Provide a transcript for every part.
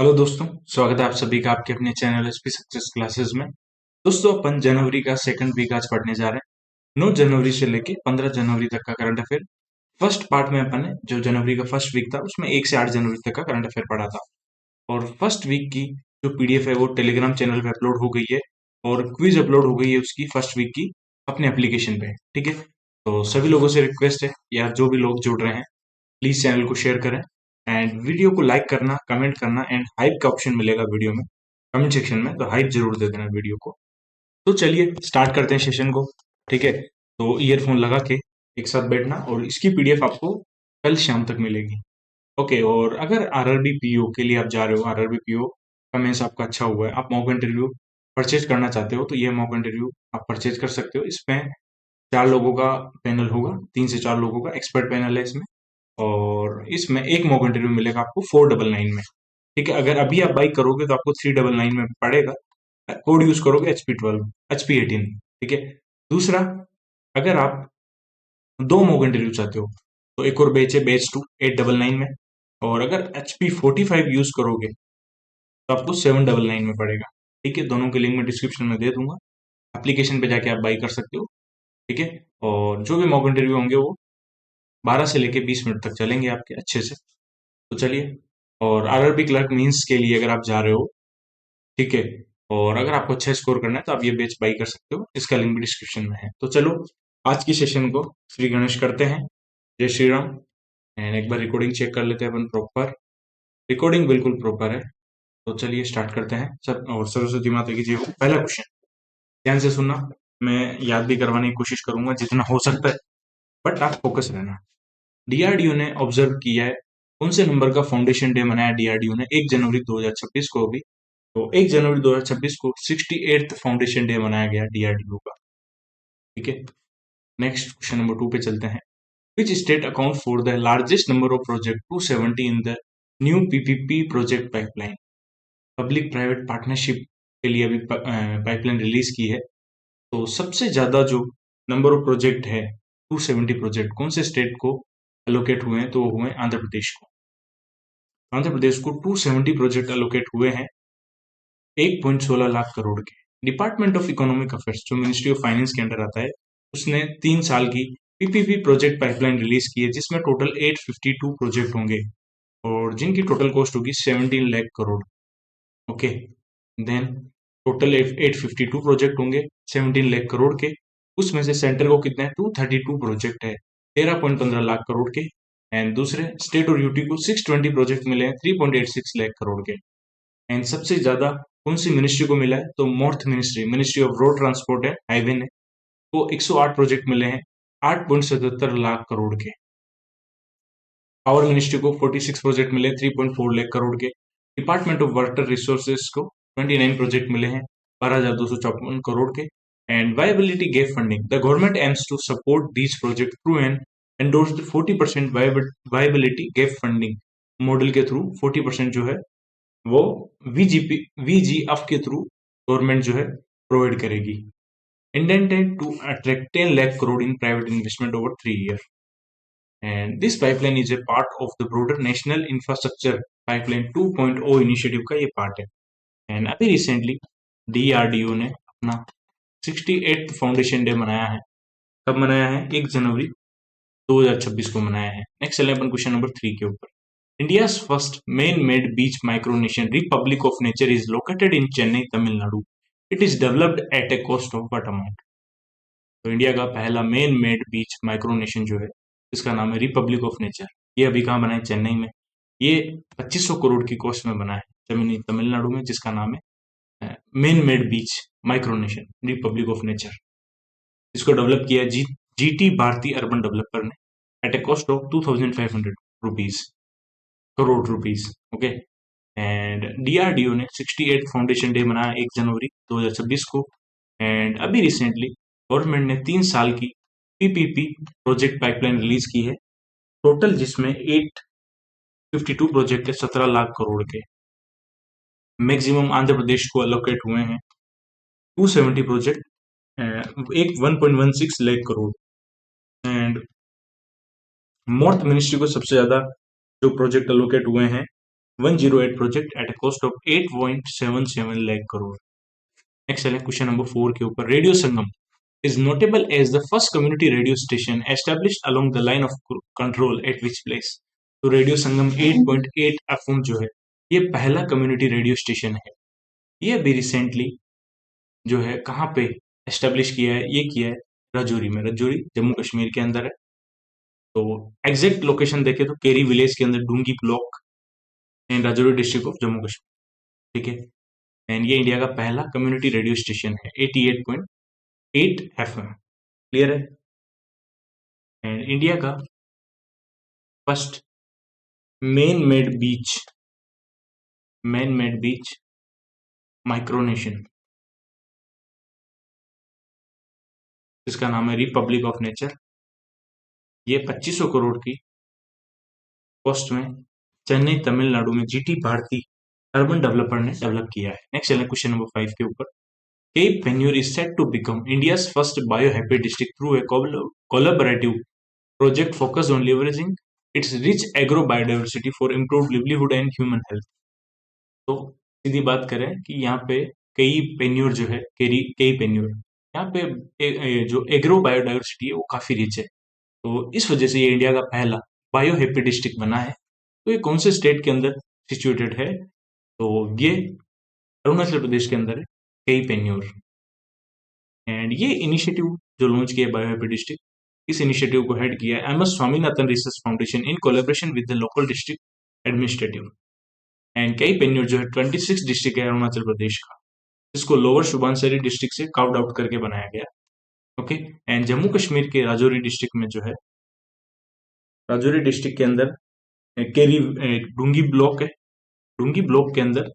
Hello दोस्तों, स्वागत है आप सभी का आपके अपने चैनल एसपी सक्सेस क्लासेस में। दोस्तों, अपन जनवरी का सेकंड वीक आज पढ़ने जा रहे हैं। 9 जनवरी से लेके 15 जनवरी तक का करंट अफेयर। फर्स्ट पार्ट में अपन ने जो जनवरी का फर्स्ट वीक था उसमें 1 से 8 जनवरी तक का करंट अफेयर पढ़ा था। और फर्स्ट वीक की जो पीडीएफ है वो टेलीग्राम चैनल पे अपलोड हो गई है और क्विज अपलोड हो गई है उसकी फर्स्ट वीक की अपने एप्लीकेशन पे। ठीक है, तो सभी लोगों से रिक्वेस्ट है यार, जो भी लोग जुड़ रहे हैं प्लीज चैनल को शेयर करें एंड वीडियो को लाइक करना, कमेंट करना एंड हाइप का ऑप्शन मिलेगा वीडियो में कमेंट सेक्शन में, तो हाइप जरूर दे देना वीडियो को। तो चलिए स्टार्ट करते हैं सेशन को। ठीक है, तो ईयरफोन लगा के एक साथ बैठना और इसकी पीडीएफ आपको कल शाम तक मिलेगी। ओके, और अगर आरआरबी पीओ के लिए आप जा रहे हो, आरआरबी पीओ का मेंस आपका अच्छा हुआ है, आप मॉक इंटरव्यू परचेज करना चाहते हो, तो ये मॉक इंटरव्यू आप परचेज कर सकते हो। इसमें 4 लोगों का पैनल होगा, 3 से 4 लोगों का एक्सपर्ट पैनल है इसमें। और इसमें एक मॉक इंटरव्यू मिलेगा आपको 499 में। ठीक है, अगर अभी आप बाई करोगे तो आपको 399 में पड़ेगा। कोड यूज करोगे HP18। ठीक है, दूसरा, अगर आप 2 मॉक इंटरव्यू चाहते हो तो एक और बैच है, बैच 2 899 में। और अगर HP45 यूज करोगे तो आपको 799 में पड़ेगा। ठीक है, दोनों के लिंक मैं डिस्क्रिप्शन में दे दूंगा, एप्लीकेशन पे जाके आप बाई कर सकते हो। ठीक है, और जो भी मॉक इंटरव्यू होंगे वो 12 से लेके 20 मिनट तक चलेंगे आपके अच्छे से। तो चलिए, और आरआरबी क्लर्क मींस के लिए अगर आप जा रहे हो, ठीक है, और अगर आपको अच्छा स्कोर करना है तो आप ये बैच बाई कर सकते हो, इसका लिंक भी डिस्क्रिप्शन में है। तो चलो आज की सेशन को श्री गणेश करते हैं। जय श्री राम। एंड एक बार रिकॉर्डिंग चेक कर लेते हैं अपन प्रॉपर। रिकॉर्डिंग बिल्कुल प्रॉपर है। तो चलिए स्टार्ट करते हैं सब, और सरस्वती माता की जय हो। पहला क्वेश्चन ध्यान से सुनना, मैं याद भी करवाने की कोशिश करूंगा जितना हो सकता है, बट आप फोकस रहना। डीआरडीओ ने ऑब्जर्व किया है, कौन से नंबर का फाउंडेशन डे मनाया डीआरडीओ ने 1 जनवरी 2026 को भी। तो 1 जनवरी 2026 को 68th फाउंडेशन डे मनाया गया डीआरडीओ का। ठीक है, नेक्स्ट क्वेश्चन नंबर 2 पे चलते हैं। Which state account for the largest number of project 270 in the new PPP project pipeline. Public private partnership के लिए अभी पाइपलाइन रिलीज की है। तो सबसे ज्यादा जो नंबर ऑफ प्रोजेक्ट है 270 प्रोजेक्ट कौन से स्टेट को एलोकेट हुए हैं, तो वो हुए आंध्र प्रदेश को। आंध्र प्रदेश को 270 प्रोजेक्ट एलोकेट हुए हैं 1.16 लाख करोड़ के। डिपार्टमेंट ऑफ इकोनॉमिक अफेयर्स जो मिनिस्ट्री ऑफ फाइनेंस के अंडर आता है, उसने 3 साल की पीपीपी प्रोजेक्ट पाइपलाइन रिलीज की है जिसमें टोटल 852 प्रोजेक्ट होंगे और जिनकी टोटल कॉस्ट होगी 17 lakh crore. Okay, then total 852 project होंगे 17 लाख करोड़ के। उसमें से सेंटर को कितने 232 प्रोजेक्ट है 13.15 लाख करोड़ के। एंड दूसरे स्टेट और यूटी को 620 प्रोजेक्ट मिले हैं 3.86 लाख करोड़ के। एंड सबसे ज्यादा कौन सी मिनिस्ट्री को मिला है, तो north ministry, ministry of road transport है, हाईवे ने, को 108 प्रोजेक्ट मिले हैं 8.77 लाख करोड़ के। पावर मिनिस्ट्री को 46 प्रोजेक्ट मिले 3.4 लाख करोड़ के। डिपार्टमेंट ऑफ वाटर रिसोर्सेज को 29 प्रोजेक्ट मिले हैं 12,254 करोड़ के। And viability gap funding, the government aims to support these project through an endorsed 40% viability gap funding model के थ्रू 40% जो है वो वीजीएफ के थ्रू गवर्नमेंट जो है प्रोवाइड करेगी। Intended to attract 10 lakh crore in private investment over 3 year. And this pipeline is a part of the broader national infrastructure pipeline 2.0 initiative का ये पार्ट है। एंड अभी रिसेंटली डीआरडीओ ने अपना 68th फाउंडेशन डे मनाया है। कब मनाया है, 1 जनवरी 2026 को मनाया है। नेक्स्ट चले अपन क्वेश्चन नंबर 3 के ऊपर। India's first man-made beach micronation, Republic of Nature, is located in Chennai, Tamil Nadu. It is developed at a cost of what amount? तो इंडिया का पहला मेन मेड बीच माइक्रोनेशन जो है इसका नाम है रिपब्लिक ऑफ नेचर। ये अभी कहाँ बना है, चेन्नई में। ये 2500 करोड़ की कॉस्ट में बना है तमिलनाडु में, जिसका नाम है man made beach micronation republic of nature. इसको डेवलप किया जीटी भारती अर्बन डेवलपर ने at a cost of 2500 rupees crore rupees. Okay, and DRDO ने 68 फाउंडेशन डे मनाया 1 जनवरी 2026 को। एंड अभी रिसेंटली गवर्नमेंट ने 3 साल की पीपीपी प्रोजेक्ट पाइपलाइन रिलीज की है टोटल, जिसमें 852 प्रोजेक्ट है 17 लाख करोड़ के। मैक्सिमम आंध्र प्रदेश को अलोकेट हुए हैं 270 प्रोजेक्ट एक 1.16 lakh crore. And north ministry को सबसे ज्यादा जो प्रोजेक्ट अलोकेट हुए हैं 108 project at a cost of 8.77 lakh crore. Next चलें क्वेश्चन नंबर 4 के ऊपर। Radio Sangam is notable as the first community radio station established along the line of control at which place। तो रेडियो संगम 8.8 एफएम जो है ये पहला कम्युनिटी रेडियो स्टेशन है। ये अभी रिसेंटली जो है कहाँ पे एस्टेब्लिश किया है, ये किया है राजौरी में। राजौरी जम्मू कश्मीर के अंदर है। तो एग्जैक्ट लोकेशन देखे तो केरी विलेज के अंदर Dungi block in Rajouri district of Jammu Kashmir. ठीक है। एंड ये इंडिया का पहला कम्युनिटी रेडियो स्टेशन है 88.8 एफएम। क्लियर है। एंड इंडिया का first man made beach micronation, इसका नाम है रिपब्लिक ऑफ नेचर। ये 2500 करोड़ की कॉस्ट में चेन्नई तमिलनाडु में जीटी भारती अर्बन डेवलपर ने डेवलप किया है। नेक्स्ट चलें क्वेश्चन नंबर 5 के ऊपर। केप पेन्यूर is set to become India's first biohappy district through a collaborative project focused on leveraging its rich agro biodiversity for improved livelihood and human health। तो सीधी बात करें कि यहाँ पे कई पेन्योर जो है कई पेन्योर यहाँ पे जो एग्रो बायोडाइवर्सिटी है वो काफी रिच है। तो इस वजह से ये इंडिया का पहला बायो हैप्पी डिस्ट्रिक्ट बना है। तो ये कौन से स्टेट के अंदर सिचुएटेड है? तो ये अरुणाचल प्रदेश के अंदर है, कई पेन्योर। एंड ये इनिशिएटिव जो लॉन्च किया बायो हैप्पी डिस्ट्रिक्ट, इस इनिशिएटिव को हेड किया है M S Swaminathan research foundation in collaboration with the local district administrative. And कई पेन्योर जो है 26 डिस्ट्रिक्ट है अरुणाचल प्रदेश का, इसको लोअर सुबनसिरी डिस्ट्रिक्ट से काउट आउट करके बनाया गया। ओके। एंड जम्मू कश्मीर के राजौरी डिस्ट्रिक्ट में जो है, राजौरी डिस्ट्रिक्ट के अंदर केरी डूंगी ब्लॉक है। डूंगी ब्लॉक के अंदर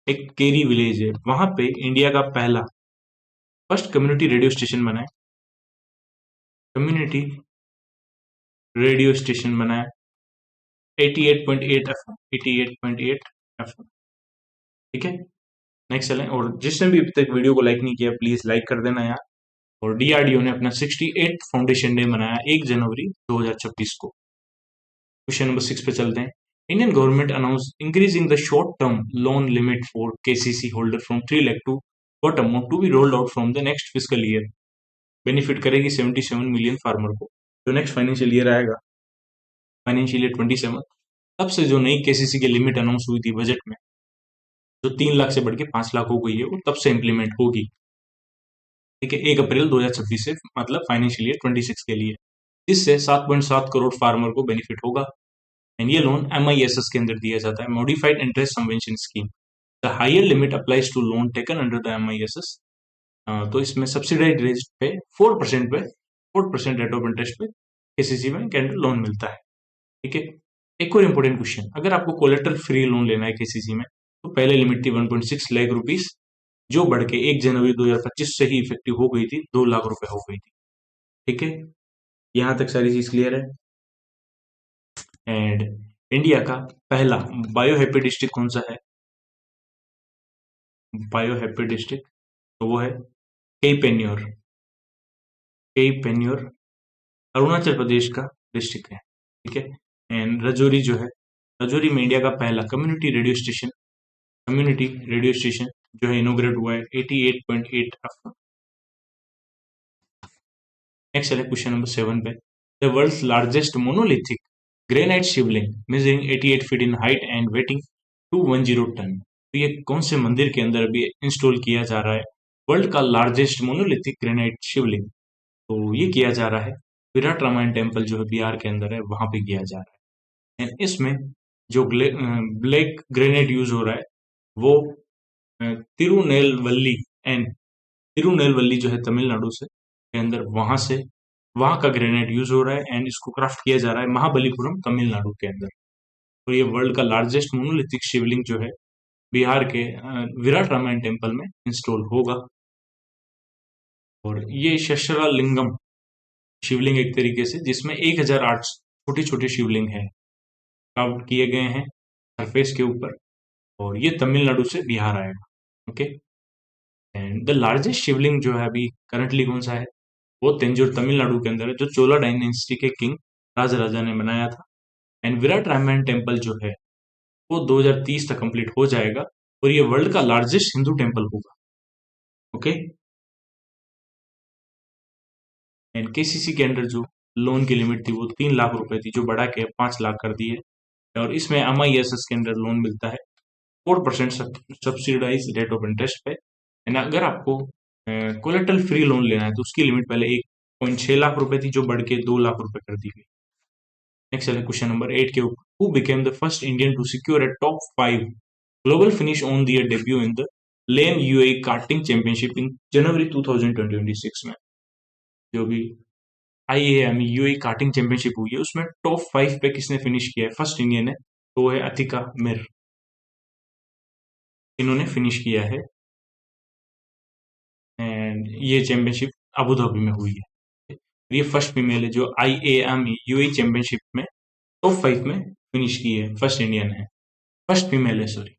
एक केरी विलेज है, वहां पे इंडिया का पहला फर्स्ट कम्युनिटी रेडियो स्टेशन बना है। कम्युनिटी रेडियो स्टेशन बना है 88.8 एफएम, 88.8 एफएम। ठीक है। नेक्स्ट चलें। और जिसने भी अभी तक वीडियो को लाइक नहीं किया प्लीज लाइक कर देना यार। और डीआरडीओ ने अपना 68 फाउंडेशन डे मनाया 1 जनवरी 2026 को। क्वेश्चन नंबर 6 पे चलते हैं। Indian government announce increasing the short term loan limit for KCC holder from 3 lakh to what amount to be rolled out from the next physical year. Benefit करेगी 77 million farmer को। जो next financial year आएगा, financial year 27, तब से जो नई KCC की limit announce हुई थी बजट में, जो 3 लाख से बढ़ के 5 लाख हो गई है, वो तब से इंप्लीमेंट होगी। ठीक है। 1 अप्रैल 2026 से, मतलब फाइनेंशियल ईयर 26 के लिए। इससे 7.7 करोड़ फार्मर को बेनिफिट होगा। एंड ये लोन MISS के अंदर दिया जाता है, modified interest subvention scheme. The higher limit applies to loan taken under the MISS। तो इसमें सब्सिडाइज रेट पे 4% रेट ऑफ इंटरेस्ट पे केसीसी में लोन मिलता है। ठीक है। एक और इंपॉर्टेंट क्वेश्चन, अगर आपको कोलेटरल फ्री लोन लेना है केसीसी में, तो पहले लिमिट थी 1.6 लाख रुपीस, जो बढ़ के 1 जनवरी 2025 से ही इफेक्टिव हो गई थी, 2 लाख रुपए हो गई थी। ठीक है। यहां तक सारी चीज क्लियर है। एंड इंडिया का पहला बायो हैप्पी डिस्ट्रिक्ट कौन सा है? बायो हैप्पी डिस्ट्रिक्ट तो वो है केई पेन्योर। केई पेन्योर अरुणाचल प्रदेश का डिस्ट्रिक्ट है। ठीक है। एंड राजौरी जो है, राजौरी में इंडिया का पहला कम्युनिटी रेडियो स्टेशन जो है इनोग्रेट हुआ है 88.8 एफएम। नेक्स्ट है क्वेश्चन नंबर 7 पे। The world's largest monolithic granite Shivling measuring 88 feet in height and weighing 210 ton. तो ये कौन से मंदिर के अंदर अभी इंस्टॉल किया जा रहा है वर्ल्ड का लार्जेस्ट मोनोलिथिक ग्रेनाइट शिवलिंग? तो ये किया जा रहा है विराट रामायण टेम्पल जो है बिहार के अंदर है, वहां पे किया जा रहा है। एंड इसमें जो ब्लैक ग्रेनाइट यूज हो रहा है वो तिरुनेलवल्ली एंड तिरुनेलवल्ली जो है तमिलनाडु से के अंदर, वहां का ग्रेनाइट यूज हो रहा है। एंड इसको क्राफ्ट किया जा रहा है महाबलीपुरम तमिलनाडु के अंदर। तो ये वर्ल्ड का लार्जेस्ट मोनोलिथिक शिवलिंग जो है बिहार के विराट रामायण टेम्पल में इंस्टॉल होगा। और ये शस्त्र लिंगम शिवलिंग एक तरीके से, जिसमें 1008 छोटे छोटे शिवलिंग है, कार्व किए गए हैं सरफेस के ऊपर। और ये तमिलनाडु से बिहार आएगा। ओके। एंड द लार्जेस्ट शिवलिंग जो है अभी करंटली कौन सा है? वो तेंजूर तमिलनाडु के अंदर है, जो चोला डायनेस्टी के किंग राजा ने बनाया था। एंड विराट रामायण टेम्पल जो है वो 2030 तक कंप्लीट हो जाएगा और ये वर्ल्ड का लार्जेस्ट हिंदू टेम्पल होगा। ओके। एंड केसीसी के अंडर जो लोन की लिमिट थी वो 3 लाख रुपए थी, जो बढ़ा के 5 लाख कर दी है। और इसमें MISS के अंडर लोन मिलता है 4% सब्सिडाइज रेट ऑफ इंटरेस्ट पे। एंड अगर आपको कोलेटरल फ्री लोन लेना है तो उसकी लिमिट पहले 1.6 लाख रुपए थी, जो बढ़ के 2 लाख रुपए कर दी गई। नेक्स्ट है क्वेश्चन नंबर 8 के ऊपर, who became the first Indian to secure a top 5 global finish on their debut in the लेम UAE karting championship in January 2026 में। जो भी IAM यूएई कार्टिंग चैंपियनशिप हुई है उसमें टॉप 5 पे किसने फिनिश किया है, फर्स्ट इंडियन है तो वो है अतिका मिर। इन्होंने फिनिश किया है एंड ये चैंपियनशिप अबू धाबी में हुई है। ये फर्स्ट फीमेल है जो IAM यूएई चैंपियनशिप में टॉप 5 में फिनिश की है, फर्स्ट इंडियन है, फर्स्ट फीमेल है सॉरी।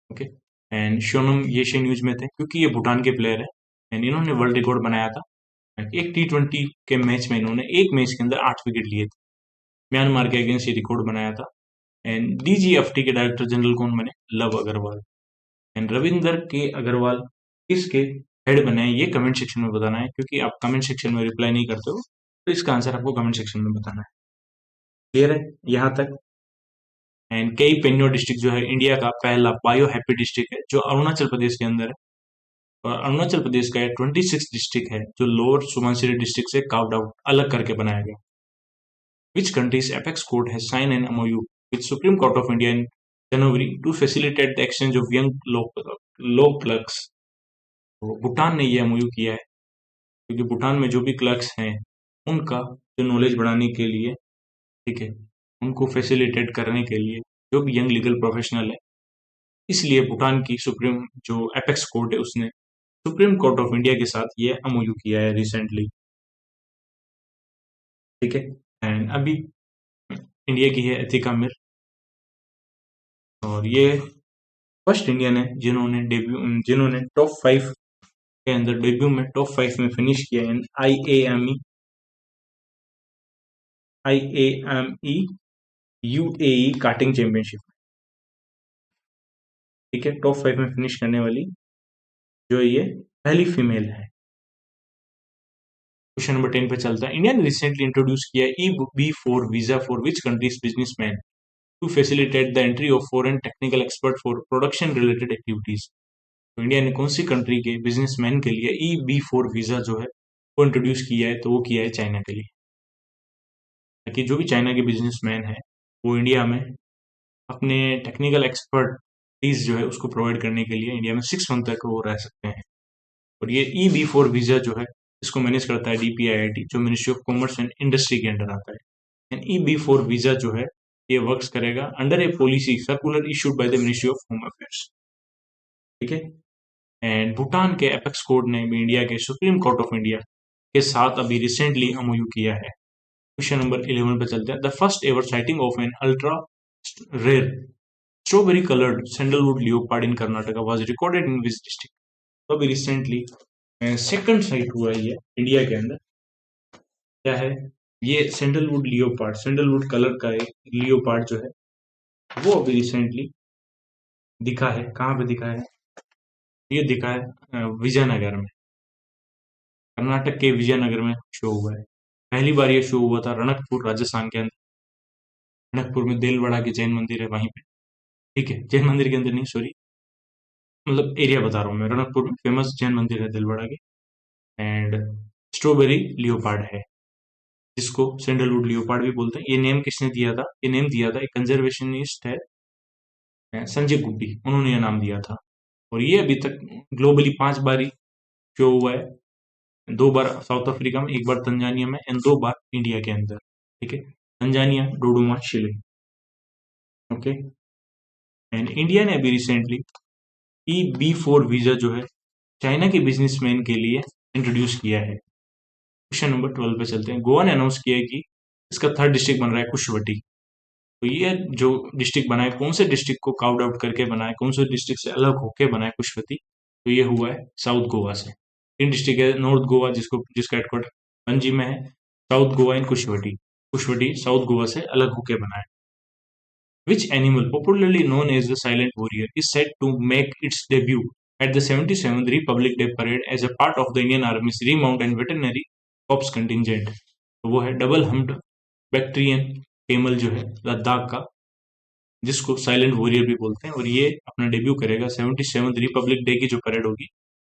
ओके। एंड सोनम ये न्यूज में थे क्योंकि ये भूटान के प्लेयर है एंड इन्होंने वर्ल्ड रिकॉर्ड बनाया था। एक T20 के मैच में इन्होंने एक मैच के अंदर 8 विकेट लिए थे, म्यांमार के अगेंस्ट ये रिकॉर्ड बनाया था। एंड DGFT के डायरेक्टर जनरल कौन बने, लव अग्रवाल। एंड रविंदर के अग्रवाल किसके हेड बने हैं, ये कमेंट सेक्शन में बताना है, क्योंकि आप कमेंट सेक्शन में रिप्लाई नहीं करते हो तो इसका आंसर आपको कमेंट सेक्शन में बताना है। क्लियर है यहाँ तक। एंड कई पेन्यो डिस्ट्रिक्ट जो है इंडिया का पहला बायो हैप्पी डिस्ट्रिक्ट है, जो अरुणाचल प्रदेश के अंदर है। और अरुणाचल प्रदेश का 26 डिस्ट्रिक्ट है जो लोअर सुबनसिरी डिस्ट्रिक्ट से कार्व्ड आउट अलग करके बनाया गया। Which countries apex court has sign an MOU with supreme court of India in January to facilitate the exchange of young law clerks. तो भूटान ने ये MOU किया है क्योंकि भूटान में जो भी क्लर्क्स हैं उनका जो नॉलेज बढ़ाने के लिए, ठीक है, उनको फैसिलिटेट करने के लिए, जो भी यंग लीगल प्रोफेशनल है, इसलिए भूटान की सुप्रीम जो एपेक्स कोर्ट है उसने सुप्रीम कोर्ट ऑफ इंडिया के साथ ये MOU किया है रिसेंटली। ठीक है। एंड अभी इंडिया की है अतिका मिर और ये फर्स्ट इंडियन है जिन्होंने टॉप 5 के अंदर डेब्यू में टॉप 5 में फिनिश किया इन IAME UAE कार्टिंग चैंपियनशिप। ठीक है, टॉप 5 में फिनिश करने वाली जो ये पहली फीमेल है। क्वेश्चन नंबर 10 पे चलता है। इंडिया ने रिसेंटली इंट्रोड्यूस किया EB4 visa for which countries businessman to facilitate the entry of foreign technical expert for production related activities. तो इंडिया ने कौन सी कंट्री के बिजनेसमैन के लिए EB4 वीजा जो है वो इंट्रोड्यूस किया है, तो वो किया है चाइना के लिए, ताकि जो भी चाइना के बिजनेसमैन है वो इंडिया में अपने टेक्निकल एक्सपर्टीज जो है उसको प्रोवाइड करने के लिए इंडिया में 6 मंथ तक वो रह सकते हैं। और ये EB4 वीजा जो है इसको मैनेज करता है DPIIT, जो ministry of commerce and industry के अंडर आता है। एंड EB4 वीजा जो है ये वर्क्स करेगा under A policy circular issued by the ministry of home affairs. ठीक है। एंड भूटान के एपेक्स कोर्ट ने भी इंडिया के सुप्रीम कोर्ट ऑफ इंडिया के साथ अभी रिसेंटली MOU किया है। क्वेश्चन नंबर 11 पे चलते हैं। The first ever sighting of an ultra rare strawberry coloured sandalwood leopard in Karnataka was recorded in which district. तो अभी रिसेंटली सेकंड साइट हुआ है ये इंडिया के अंदर। क्या है ये, सैंडलवुड कलर का एक लियोपार्ड जो है वो अभी रिसेंटली दिखा है। कहाँ पे दिखा है, ये दिखा है विजयनगर में, कर्नाटक के विजयनगर में शो हुआ है। पहली बार ये शो हुआ था रणकपुर राजस्थान के अंदर। रणकपुर में देलवाड़ा के जैन मंदिर है वहीं पे। ठीक है, जैन मंदिर के अंदर नहीं, सॉरी, मतलब एरिया बता रहा हूँ मैं। रणकपुर में फेमस जैन मंदिर है देलवाड़ा के। एंड स्ट्रॉबेरी लियोपार्ड है जिसको सैंडलवुड लियोपार्ड भी बोलते हैं। ये नेम किसने दिया था, ये नेम दिया था एक कंजर्वेशनिस्ट है संजय गुब्बी, उन्होंने ये नाम दिया था। और ये अभी तक ग्लोबली 5 बार ही शो हुआ है, 2 बार साउथ अफ्रीका में, 1 बार तंजानिया में एंड 2 बार इंडिया के अंदर। ठीक है, तंजानिया, डोडुमा, शिले। ओके। एंड इंडिया ने अभी रिसेंटली EB4 वीजा जो है चाइना के बिजनेसमैन के लिए इंट्रोड्यूस किया है। क्वेश्चन नंबर 12 पे चलते हैं। गोवा ने अनाउंस किया है कि इसका थर्ड डिस्ट्रिक्ट बन रहा है कुशवटी। तो ये जो डिस्ट्रिक्ट बना है, कौन से डिस्ट्रिक्ट को काउड आउट करके बना है, कौन से डिस्ट्रिक्ट से अलग होके बना है कुशवती, तो ये हुआ है साउथ गोवा से। 3 डिस्ट्रिक्ट है, नॉर्थ गोवा जिसका हेडक्वार्टर पणजी में है, south Goa and Kushavati. Kushavati south Goa से अलग होके बना है। Which animal, popularly known as the Silent Warrior, is said to make its debut at the 77th Republic Day Parade as a part of the Indian Army's Remount and Veterinary Corps contingent? तो वो है double humped Bactrian camel जो है लद्दाख का, जिसको silent warrior भी बोलते हैं, और ये अपना डेब्यू करेगा 77th रिपब्लिक डे की जो परेड होगी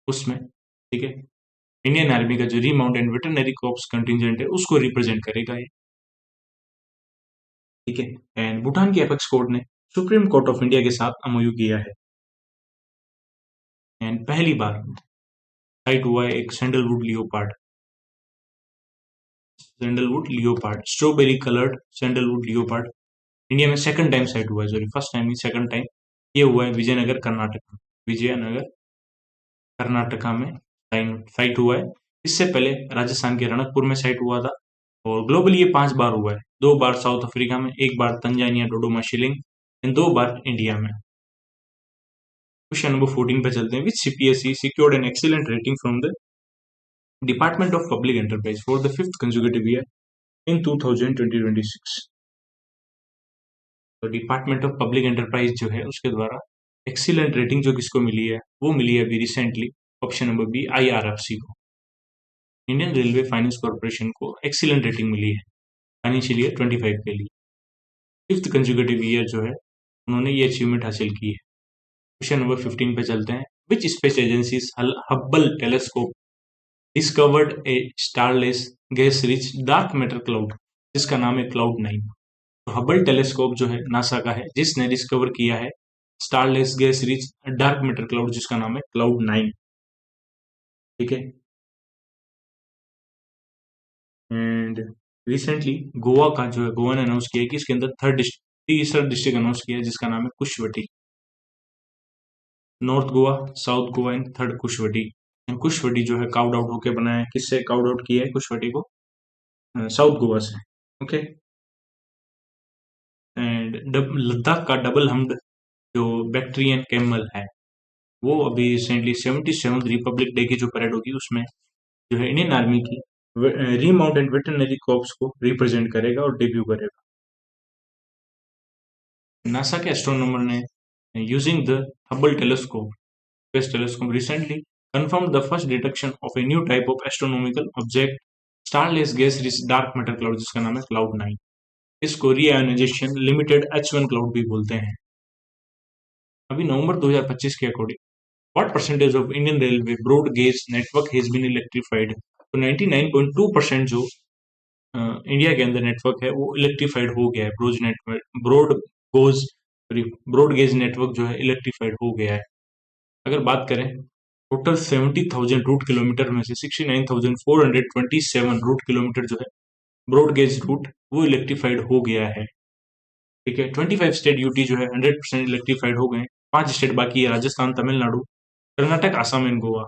उसमें। ठीक है, इंडियन आर्मी का जो remount and veterinary corps contingent है उसको रिप्रेजेंट करेगा ये। ठीक है, एंड भूटान की एपेक्स कोर्ट ने सुप्रीम कोर्ट ऑफ इंडिया के साथ एमओयू किया है, एंड पहली बार साइट हुआ है एक sandalwood leopard, strawberry coloured sandalwood leopard India में सेकंड टाइम साइट हुआ है, सॉरी फर्स्ट टाइम नहीं, सेकंड टाइम ये हुआ है विजयनगर कर्नाटक, विजयनगर कर्नाटका में साइट हुआ है। इससे पहले राजस्थान के रणकपुर में साइट हुआ था, और ग्लोबली ये 5 बार हुआ है, 2 बार साउथ अफ्रीका में, 1 बार तंजानिया डोडोमा शिलिंग, एंड 2 बार इंडिया में। क्वेश्चन नंबर 14 पे चलते हैं। Which CPSE secured an excellent rating from the department of public enterprise for the 5th consecutive year in 2026? तो डिपार्टमेंट ऑफ पब्लिक एंटरप्राइज जो है उसके द्वारा एक्सीलेंट रेटिंग जो किसको मिली है, वो मिली है अभी recently, option number B IRFC को, इंडियन रेलवे फाइनेंस कॉर्पोरेशन को एक्सीलेंट रेटिंग मिली है फाइनेंशियल ईयर 25 के लिए। 5th कंसेक्यूटिव ईयर जो है उन्होंने ये अचीवमेंट हासिल की है। क्वेश्चन नंबर 15 पे चलते हैं। Which space agencies Hubble telescope discovered A starless gas rich dark matter cloud, जिसका नाम है क्लाउड 9। तो हबल टेलीस्कोप जो है नासा का है, जिसने डिस्कवर किया है starless gas rich dark matter cloud, जिसका नाम है क्लाउड 9। ठीक है, एंड रिसेंटली गोवा का जो है, गोवा ने अनाउंस किया है कि इसके अंदर तीसरा डिस्ट्रिक्ट अनाउंस किया है, जिसका नाम है Kushavati. North Goa, south Goa and third Kushavati. Kushavati जो है काउड आउट होकर बना है, किससे काउड आउट किया है कुशवटी को? साउथ गोवा से। ओके, एंड लद्दाख का डबल हम्ड जो बैक्टीरियन कैमल है, वो अभी रिसेंटली 77th रिपब्लिक डे की जो परेड होगी उसमें जो है इंडियन आर्मी की रीमाउंट एंड वेटरनरी कॉर्प्स को रिप्रेजेंट करेगा और डेब्यू करेगा। नासा के एस्ट्रोनॉमर ने using the Hubble telescope space telescope recently confirmed the first detection of a new type of astronomical object starless gas rich dark matter cloud, जिसका नाम है cloud 9। इसको रीआयोनाइजेशन लिमिटेड H1 क्लाउड भी बोलते हैं। अभी नवंबर 2025 के according what percentage of Indian railway broad gauge network has been electrified? तो 99.2% जो इंडिया के अंदर नेटवर्क है वो इलेक्ट्रिफाइड हो गया है। गोज ब्रॉड गेज नेटवर्क जो है इलेक्ट्रिफाइड हो गया है। अगर बात करें टोटल 70,000 रूट किलोमीटर में से 69,427 रूट किलोमीटर जो है ब्रॉड गेज रूट वो इलेक्ट्रिफाइड हो गया है। ठीक है, 25 स्टेट यूटी जो है 100% इलेक्ट्रिफाइड हो गए। 5 स्टेट बाकी है, राजस्थान, तमिलनाडु, कर्नाटक, आसाम एंड गोवा।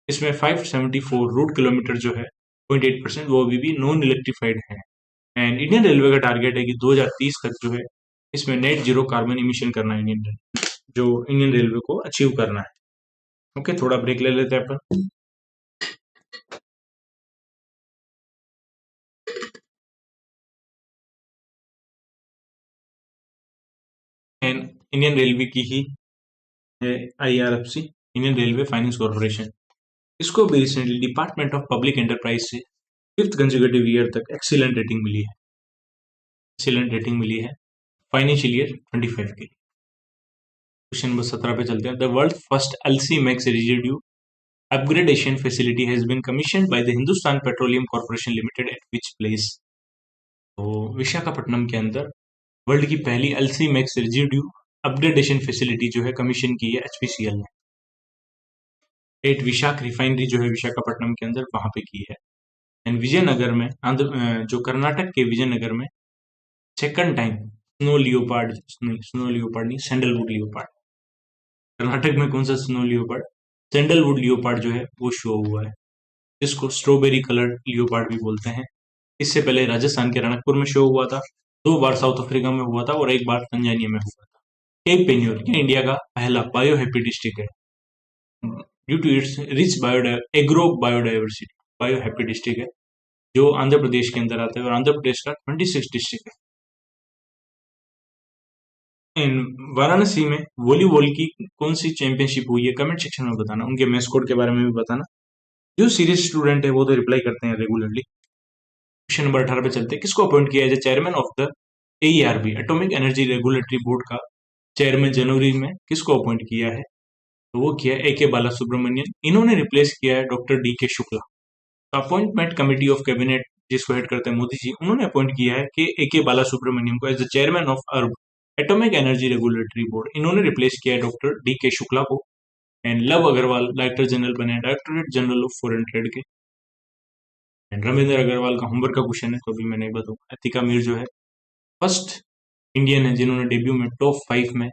इसमें 574 रूट किलोमीटर जो है 0.8% वो अभी भी नॉन इलेक्ट्रिफाइड है। एंड इंडियन रेलवे का टारगेट है कि 2030 तक जो है इसमें नेट जीरो कार्बन इमिशन करना है, इंडियन रेलवे को अचीव करना है। ओके, थोड़ा ब्रेक ले लेते हैं अपन। एंड इंडियन रेलवे की ही है IRFC, Indian railway finance corporation. इसको भी recently department of public enterprise से 5th कंसेक्यूटिव ईयर तक एक्सीलेंट रेटिंग मिली है, एक्सीलेंट रेटिंग मिली है फाइनेंशियल ईयर 25 के लिए। क्वेश्चन नंबर 17 पे चलते हैं। The world first LC max residue upgradation facility has been commissioned by the Hindustan petroleum corporation limited at which place? तो विशाखापट्टनम के अंदर वर्ल्ड की पहली LC max residue upgradation facility जो है कमीशन की है एचपीसीएल ने। एट विशाख रिफाइनरी जो है विशाखापट्टनम के अंदर वहां पे की है। एंड विजयनगर में जो कर्नाटक के विजयनगर में सेकंड टाइम स्नो लियोपार्ड नहीं सैंडलवुड लियोपार्ड, कर्नाटक में कौन सा स्नो लियोपार्ड, सैंडलवुड लियोपार्ड जो है वो शो हुआ है, जिसको स्ट्रॉबेरी कलर्ड लियोपार्ड भी बोलते हैं। इससे पहले राजस्थान के रणकपुर में शो हुआ था, 2 बार साउथ अफ्रीका में हुआ था और 1 बार तंजानिया में हुआ था। केप पेन्योर ये इंडिया का पहला बायो हैप्पी डिस्ट्रिक्ट है due to its rich agro biodiversity. Bio happy district है जो आंध्र प्रदेश के अंदर आता है और आंध्र प्रदेश का 26 डिस्ट्रिक्ट है। इन वाराणसी में वॉलीबॉल की कौन सी चैंपियनशिप हुई है, कमेंट सेक्शन में बताना। उनके मैस्कॉट के बारे में भी बताना। जो सीरियस स्टूडेंट है वो तो रिप्लाई करते हैं रेगुलरली। क्वेश्चन नंबर 18 पे चलते हैं। किसको अपॉइंट किया है chairman of the AERB, atomic energy regulatory board का चेयरमैन जनवरी में किसको अपॉइंट किया है? तो वो किया ए के बाला सुब्रमण्यन। इन्होंने रिप्लेस किया है doctor D K Shukla. Appointment committee of cabinet जिसको हेड करते हैं मोदी जी, उन्होंने अपॉइंट किया है कि ए के बाला सुब्रमण्यम को as the chairman of AERB atomic energy regulatory board. इन्होंने रिप्लेस किया है डॉक्टर डी के शुक्ला को। And Lav Agrawal director general बने directorate general of foreign trade के। एंड रविंद्र अग्रवाल का होमवर्क का क्वेश्चन है तो अभी मैं नहीं बताऊंगा। अतिका मीर जो है फर्स्ट इंडियन है जिन्होंने डेब्यू में टॉप 5 में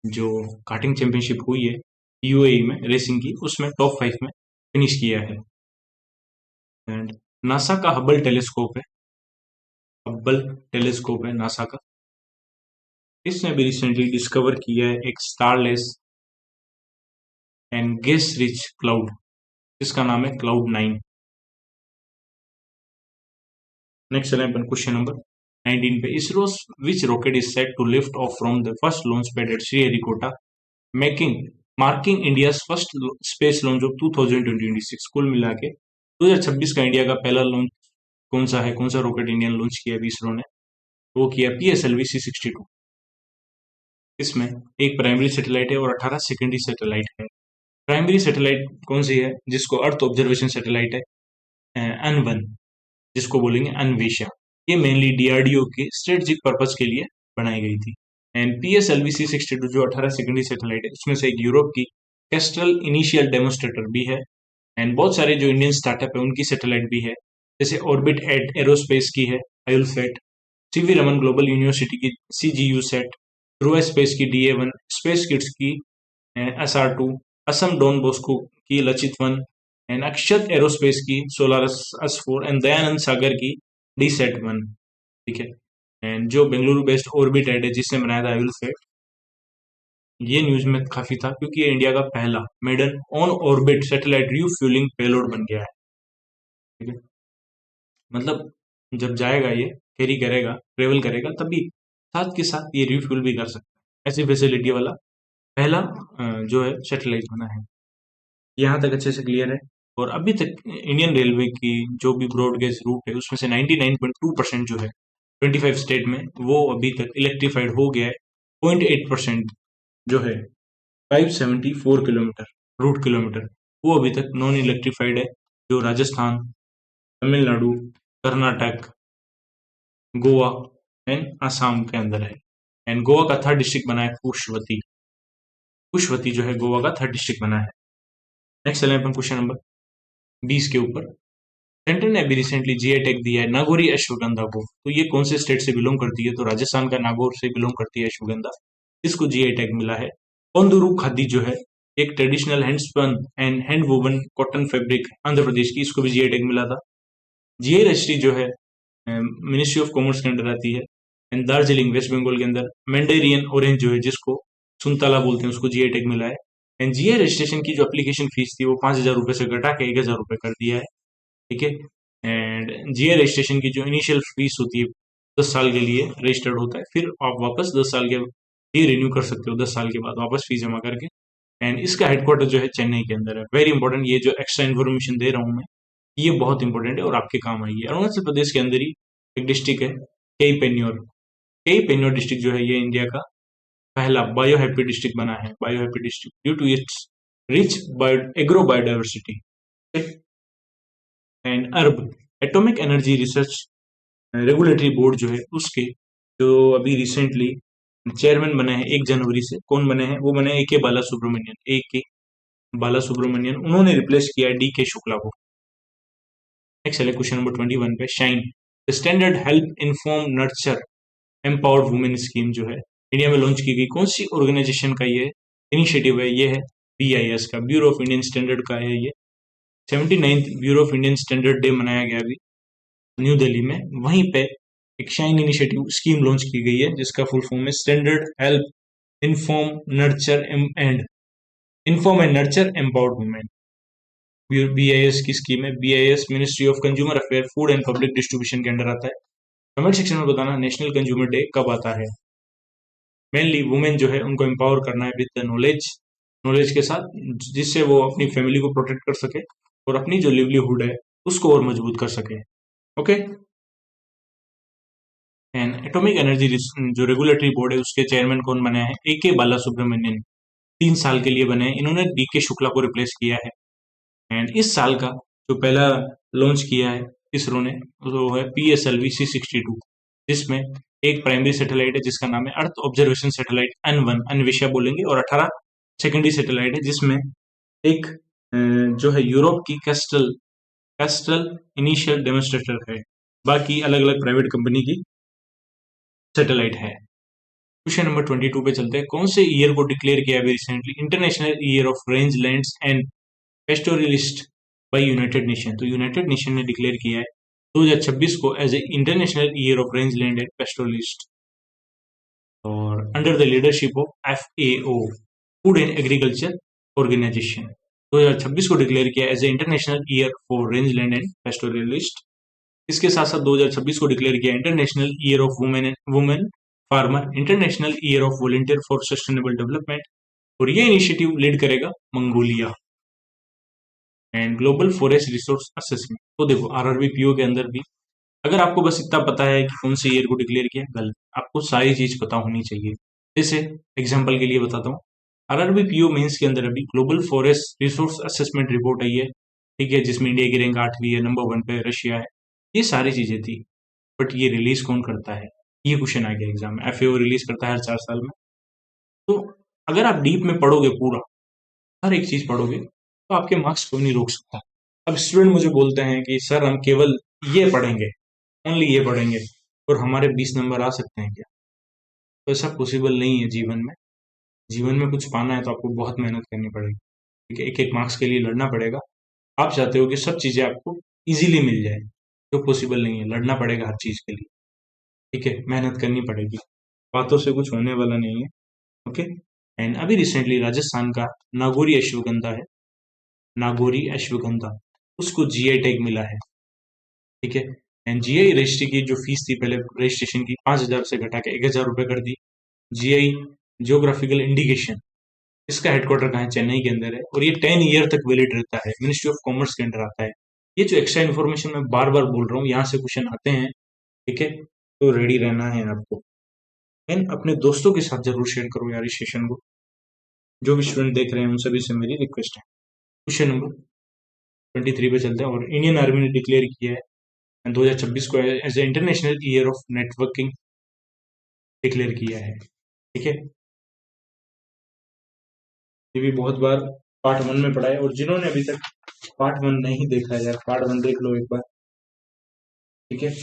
जो कार्टिंग चैंपियनशिप हुई है यूएई में रेसिंग की, उसमें टॉप 5 में फिनिश किया है। एंड नासा का हबल टेलीस्कोप है, हबल टेलीस्कोप है नासा का। इसने भी रिसेंटली डिस्कवर किया है एक starless and gas rich cloud, जिसका नाम है क्लाउड 9। नेक्स्ट चले अपन क्वेश्चन नंबर 19 पे। ISRO which rocket is set to lift off from the first launch pad at Sriharikota making marking India first space launch of 2026। कुल मिला के 2026 का इंडिया का पहला लॉन्च कौन सा है, कौन सा रॉकेट इंडियन लॉन्च किया अभी इसरो ने? वो किया PSLV C62। इसमें एक प्राइमरी सैटेलाइट है और 18 सेकेंडरी सैटेलाइट है। प्राइमरी सैटेलाइट कौन सी है? जिसको अर्थ ऑब्जर्वेशन सैटेलाइट है अन1, जिसको बोलेंगे अन्वेषा। ये मेनली डीआरडीओ के स्ट्रेटेजिक पर्पज के लिए बनाई गई थी। एंड PSLV C62 जो 18 सेकेंडरी सैटेलाइट है उसमें से एक यूरोप की केस्ट्रल इनिशियल डेमोस्ट्रेटर भी है। एंड बहुत सारे जो इंडियन स्टार्टअप है उनकी सैटेलाइट भी है, जैसे ऑर्बिट एट एरोस्पेस की है आयुलसेट, सीवी रमन ग्लोबल यूनिवर्सिटी की CGU सेट, ध्रुव स्पेस की DA1, स्पेस किड्स की SR2, असम डॉन बॉस्को की लचित 1, एंड अक्षत एरोस्पेस की सोलारस S4 एंड दयानंद सागर की DSAT-1। ठीक है। एंड जो बेंगलुरु बेस्ड ऑर्बिट एट है जिसने बनाया था आयुलसेट, ये न्यूज में काफी था क्योंकि ये इंडिया का पहला maiden on orbit satellite refuelling payload बन गया है। ठीक है। मतलब जब जाएगा ये कैरी करेगा ट्रेवल करेगा तभी साथ के साथ ये रिफ्यूल भी कर सकता है। ऐसी फैसिलिटी वाला पहला जो है सैटेलाइट बना है। यहाँ तक अच्छे से क्लियर है। और अभी तक इंडियन रेलवे की जो भी ब्रॉडगेज रूट है उसमें से 99.2% जो है 25 स्टेट में वो अभी तक इलेक्ट्रीफाइड हो गया है। 0.8% जो है 574 किलोमीटर रूट किलोमीटर वो अभी तक नॉन इलेक्ट्रीफाइड है, जो राजस्थान, तमिलनाडु, कर्नाटक, गोवा एंड असम के अंदर है। एंड गोवा का थर्ड डिस्ट्रिक्ट बना है पुष्पवती। पुष्पवती जो है गोवा का थर्ड डिस्ट्रिक्ट बना है। नेक्स्ट चले अपन क्वेश्चन नंबर 20 के ऊपर। सेंटर ने अभी रिसेंटली जीआई टैग दिया है नागौरी अश्वगंधा को। तो ये कौन से स्टेट से बिलोंग करती है? तो राजस्थान का नागौर से बिलोंग करती है अश्वगंधा, इसको जीआई टैग मिला है। पोंदुरु खादी जो है एक traditional handspun and hand woven cotton fabric Andhra Pradesh की, इसको भी जीआई टैग मिला था। जीआई रजिस्ट्री जो है मिनिस्ट्री ऑफ कॉमर्स के अंडर आती है। एंड दार्जिलिंग वेस्ट बंगाल के अंदर मैंडेरियन ऑरेंज जो है जिसको सुनताला बोलते हैं उसको जीआई टैग मिला है। एंड जीआई रजिस्ट्रेशन की जो एप्लीकेशन फीस थी वो 5,000 रुपए से घटा के 1,000 रुपए कर दिया है। ठीक है। एंड जीआई रजिस्ट्रेशन की जो इनिशियल फीस होती है 10 साल के लिए रजिस्टर्ड होता है, फिर आप वापस 10 साल के ये रिन्यू कर सकते हो 10 साल के बाद वापस फीस जमा करके। एंड इसका हेडक्वार्टर जो है चेन्नई के अंदर है। वेरी इंपॉर्टेंट, ये जो एक्स्ट्रा इन्फॉर्मेशन दे रहा हूँ मैं ये बहुत इंपॉर्टेंट है और आपके काम आएगी। अरुणाचल प्रदेश के अंदर ही एक डिस्ट्रिक्ट है केईपेन्योर। केईपेन्योर डिस्ट्रिक्ट जो है ये इंडिया का पहला बायो हैप्पी डिस्ट्रिक्ट बना है, bio happy district due to its rich agro biodiversity. And अर्ब atomic energy research regulatory board जो है उसके जो अभी रिसेंटली चेयरमैन बने हैं 1 जनवरी से, कौन बने हैं? वो बने AK बाला सुब्रमण्यन। AK बाला सुब्रमण्यन, उन्होंने रिप्लेस किया डी के शुक्ला को। नेक्स्ट है क्वेश्चन नंबर 21 पे। Shine the standard help inform nurture empowered women scheme जो है इंडिया में लॉन्च की गई, कौन सी ऑर्गेनाइजेशन का ये इनिशिएटिव है? ये है BIS का, ब्यूरो ऑफ इंडियन स्टैंडर्ड का है ये। 79th bureau of Indian standard day मनाया गया अभी न्यू दिल्ली में। वहीं पे एक शाइन इनिशिएटिव स्कीम लॉन्च की गई है जिसका फुल फॉर्म है standard help inform and nurture empowered women. BIS की स्कीम है। BIS ministry of consumer affair food and public distribution के अंडर आता है। कमेंट सेक्शन में बताना नेशनल कंज्यूमर डे कब आता है। मेनली वुमेन जो है उनको एम्पावर करना है विद नॉलेज, नॉलेज के साथ, जिससे वो अपनी फैमिली को प्रोटेक्ट कर सके और अपनी जो लिवलीहुड है उसको और मजबूत कर सके। ओके। एंड एटॉमिक एनर्जी जो रेगुलेटरी बोर्ड है उसके चेयरमैन कौन बने हैं? ए के बाला सुब्रमण्यन, 3 साल के लिए बने हैं। इन्होंने डी के शुक्ला को रिप्लेस किया है। एंड इस साल का जो पहला लॉन्च किया है इसरो ने वो है PSLV C62, जिसमें एक प्राइमरी सैटेलाइट है जिसका नाम है earth observation satellite N1, Anvesha बोलेंगे, और 18 सेकेंडरी सैटेलाइट है जिसमें एक जो है यूरोप की कैस्ट्रल कैस्ट्रल इनिशियल डेमोन्स्ट्रेटर है। बाकी अलग अलग प्राइवेट कंपनी की सैटेलाइट है। क्वेश्चन नंबर 22 पे चलते हैं। कौन से ईयर को डिक्लेयर किया अभी recently international year of range lands and pastoralist by united nation? तो यूनाइटेड नेशन ने डिक्लेयर किया है 2026 को as a international year of range land and pastoralist, और under the leadership of FAO, food and agriculture organization. 2026 को declare किया as a international year for range land and pastoralist. इसके साथ साथ 2026 को डिक्लेयर किया international year of women farmer, international year of volunteer for sustainable development, और ये initiative lead करेगा Mongolia. And global forest resource assessment, तो देखो RRBPO के अंदर भी, अगर आपको बस इतना पता है कि कौन से ईयर को डिक्लेयर किया, गलत। आपको सारी चीज पता होनी चाहिए। जैसे एग्जांपल के लिए बताता हूँ, RRBPO मेंस के अंदर अभी global forest resource assessment report आई है, ठीक है, जिसमें इंडिया की रैंक 8वीं है, नंबर 1 पे रशिया है। ये सारी चीजें थी, बट ये रिलीज कौन करता है? ये क्वेश्चन आ गया एग्जाम में। FAO रिलीज करता है हर 4 साल में। तो अगर आप डीप में पढ़ोगे, पूरा हर एक चीज पढ़ोगे, तो आपके मार्क्स को नहीं रोक सकता। अब स्टूडेंट मुझे बोलते हैं कि सर हम केवल ये पढ़ेंगे, ओनली ये पढ़ेंगे, और हमारे 20 नंबर आ सकते हैं क्या? तो ऐसा पॉसिबल नहीं है जीवन में। जीवन में कुछ पाना है तो आपको बहुत मेहनत करनी पड़ेगी, ठीक है, एक एक मार्क्स के लिए लड़ना पड़ेगा। आप चाहते हो कि सब चीजें आपको इजीली मिल जाए, जो पॉसिबल नहीं है। लड़ना पड़ेगा हर चीज के लिए, ठीक है, मेहनत करनी पड़ेगी। बातों से कुछ होने वाला नहीं है। ओके। एंड अभी रिसेंटली राजस्थान का नागौरी अश्वगंधा है, नागौरी अश्वगंधा, उसको GI टैग मिला है, ठीक है। एंड GI रजिस्ट्री की जो फीस थी पहले रजिस्ट्रेशन की, 5,000 से घटा के 1,000 रुपए कर दी। GI जियोग्राफिकल इंडिकेशन, इसका हेडक्वार्टर कहाँ है? चेन्नई के अंदर है, और ये 10 ईयर तक वैलिड रहता है, मिनिस्ट्री ऑफ कॉमर्स के अंडर आता है। ये जो एक्स्ट्रा इन्फॉर्मेशन मैं बार बार बोल रहा हूँ, यहाँ से क्वेश्चन आते हैं, ठीक है, तो रेडी रहना है आपको। एंड अपने दोस्तों के साथ जरूर शेयर करो यार इस सेशन को, जो भी स्टूडेंट देख रहे हैं उन सभी से मेरी रिक्वेस्ट है। क्वेश्चन नंबर 23 पे चलते हैं। और इंडियन आर्मी ने डिक्लेयर किया है 2026 को as a international year of networking declare किया है, ठीक है। ये भी बहुत बार पार्ट 1 में पढ़ा है, और जिन्होंने अभी तक पार्ट 1 नहीं देखा है यार, पार्ट 1 देख लो एक बार, ठीक है।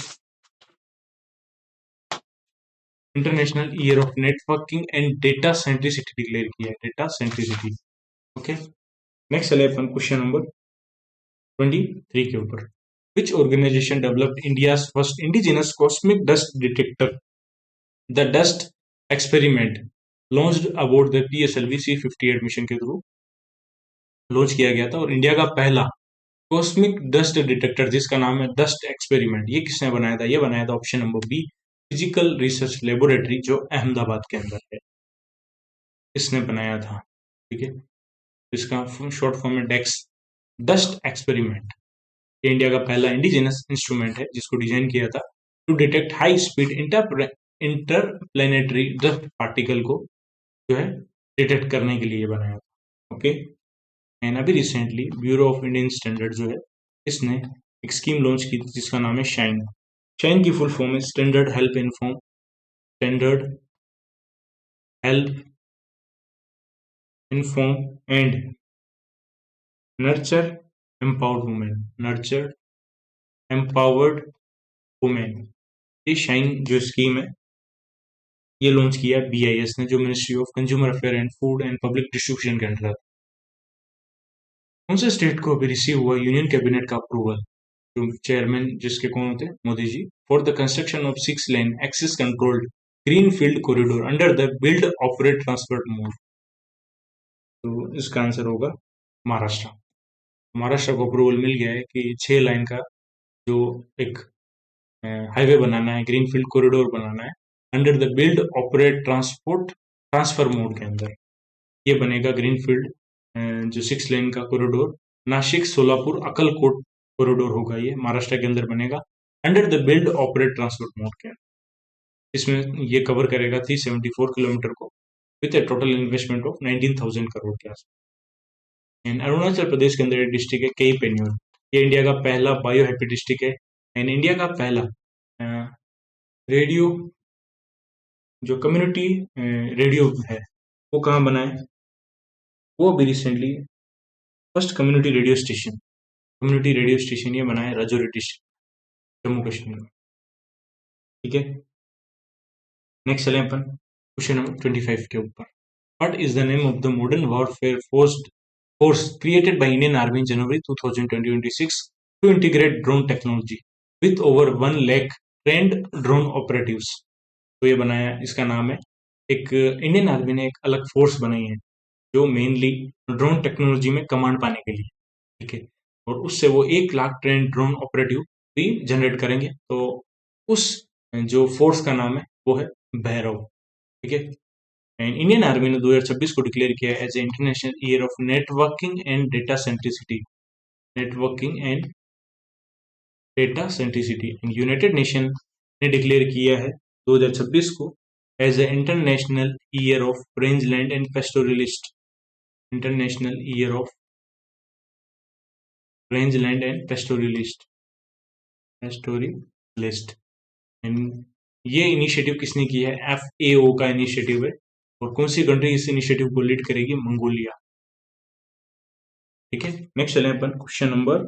International year of networking and data centricity declare किया है, डेटा सेंट्रिसिटी। ओके। नेक्स्ट चले अपन क्वेश्चन नंबर 23 के ऊपर। Which organization developed India first indigenous cosmic dust detector, the dust experiment, launched about the PSLV C58 mission के through launch किया गया था, और इंडिया का पहला कॉस्मिक डस्ट डिटेक्टर जिसका नाम है डस्ट एक्सपेरिमेंट, ये किसने बनाया था? ये बनाया था option number B, physical research laboratory, जो अहमदाबाद के अंदर है, इसने बनाया था, ठीक है। इसका शॉर्ट फॉर्म है डेक्स, डस्ट एक्सपेरिमेंट। ये इंडिया का पहला इंडिजिनस इंस्ट्रूमेंट है जिसको डिजाइन किया था to detect high speed interplanetary dust particle को जो है डिटेक्ट करने के लिए बनाया था। ओके। एंड अभी recently bureau of Indian standard जो है, इसने एक स्कीम लॉन्च की जिसका नाम है शाइन। शाइन की फुल फॉर्म है standard help inform, standard help inform and nurture empowered women, nurture empowered women. ये शाइन जो स्कीम है ये लॉन्च किया BIS ने, जो ministry of consumer affair and food and public distribution के अंडर। कौन से स्टेट को अभी रिसीव हुआ यूनियन कैबिनेट का अप्रूवल, जो चेयरमैन जिसके कौन होते हैं? Modi ji, for the construction of 6 lane axis controlled green field corridor under the build operate transport mode. तो इसका आंसर होगा महाराष्ट्र। महाराष्ट्र को अप्रूवल मिल गया है कि 6 लाइन का जो एक हाईवे बनाना है, ग्रीन फील्ड कॉरिडोर बनाना है under the build operate transport transfer mode के अंदर। ये बनेगा ग्रीनफील्ड जो 6 लेन का कॉरिडोर, नासिक सोलापुर अक्कलकोट कॉरिडोर होगा, ये महाराष्ट्र के अंदर बनेगा under the build operate transport mode के। इसमें ये कवर करेगा 374 किलोमीटर को with A total investment of 19,000 crore के आसपास। एंड अरुणाचल प्रदेश के अंदर एक डिस्ट्रिक्ट है केईपेन्यूर। ये इंडिया का पहला बायो हैप्पी डिस्ट्रिक्ट है एंड इंडिया का पहला रेडियो जो कम्युनिटी रेडियो है वो कहाँ बना है, वो अभी recently first community radio station ये बना है राजौरी डिस्ट्रिक्ट जम्मू कश्मीर में। ठीक है, नेक्स्ट चले अपन क्वेश्चन नंबर 25 के ऊपर। What is the name of the modern warfare force created by Indian Army in January 2026 to integrate drone technology with over 1 lakh trained drone operatives? तो ये बनाया, इसका नाम है, एक इंडियन आर्मी ने एक अलग फोर्स बनाई है जो मेनली ड्रोन टेक्नोलॉजी में कमांड पाने के लिए। ठीक है, और उससे वो 1 लाख ट्रेंड ड्रोन ऑपरेटिव भी जनरेट करेंगे। तो उस जो फोर्स का नाम है वो है भैरव। ठीक है, एंड इंडियन आर्मी ने 2026 को डिक्लेयर किया as a international year of networking and data centricity. Networking and data centricity and united nation ने डिक्लेयर किया है 2026 को as a international year of rangeland and pastoralist. International year of rangeland and pastoralist and ये initiative किसने किया है, FAO का initiative है। और कौन सी कंट्री इस इनिशिएटिव को लीड करेगी, मंगोलिया। ठीक है, नेक्स्ट चले अपन क्वेश्चन नंबर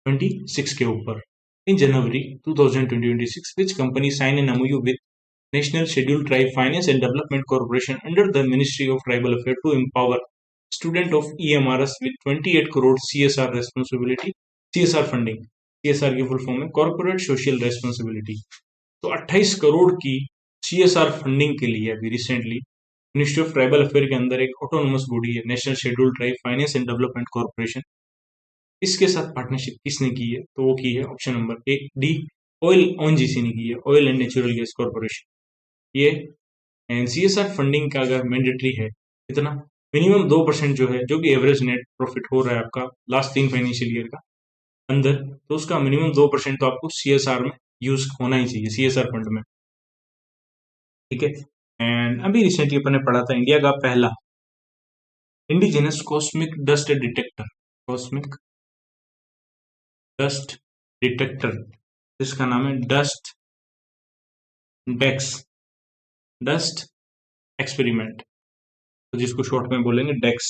26 के ऊपर। इन January 2026 which company signed an MOU with National Scheduled Tribe Finance and Development Corporation under the Ministry of Tribal Affairs to empower student of EMRS with 28 crore CSR responsibility, CSR funding। CSR की full form है corporate social responsibility. तो 28 करोड़ की CSR funding के लिए अभी recently ministry of tribal affair के अंदर एक ऑटोनोमस बॉडी है national scheduled tribe finance and development corporation. इसके साथ पार्टनरशिप किसने की है, तो वो की है option number 1 D oil ONGC ने की है, oil and natural gas corporation. ये CSR फंडिंग का अगर मैंडेटरी है इतना मिनिमम 2% जो है, जो कि एवरेज नेट प्रॉफिट हो रहा है आपका लास्ट 3 फाइनेंशियल ईयर का अंदर, तो उसका मिनिमम 2% तो आपको CSR में यूज होना ही चाहिए, CSR फंड में। ठीक है, एंड अभी रिसेंटली अपन ने पढ़ा था इंडिया का पहला indigenous cosmic dust detector, cosmic dust detector जिसका नाम है डस्ट एक्सपेरिमेंट, तो जिसको शॉर्ट में बोलेंगे डेक्स।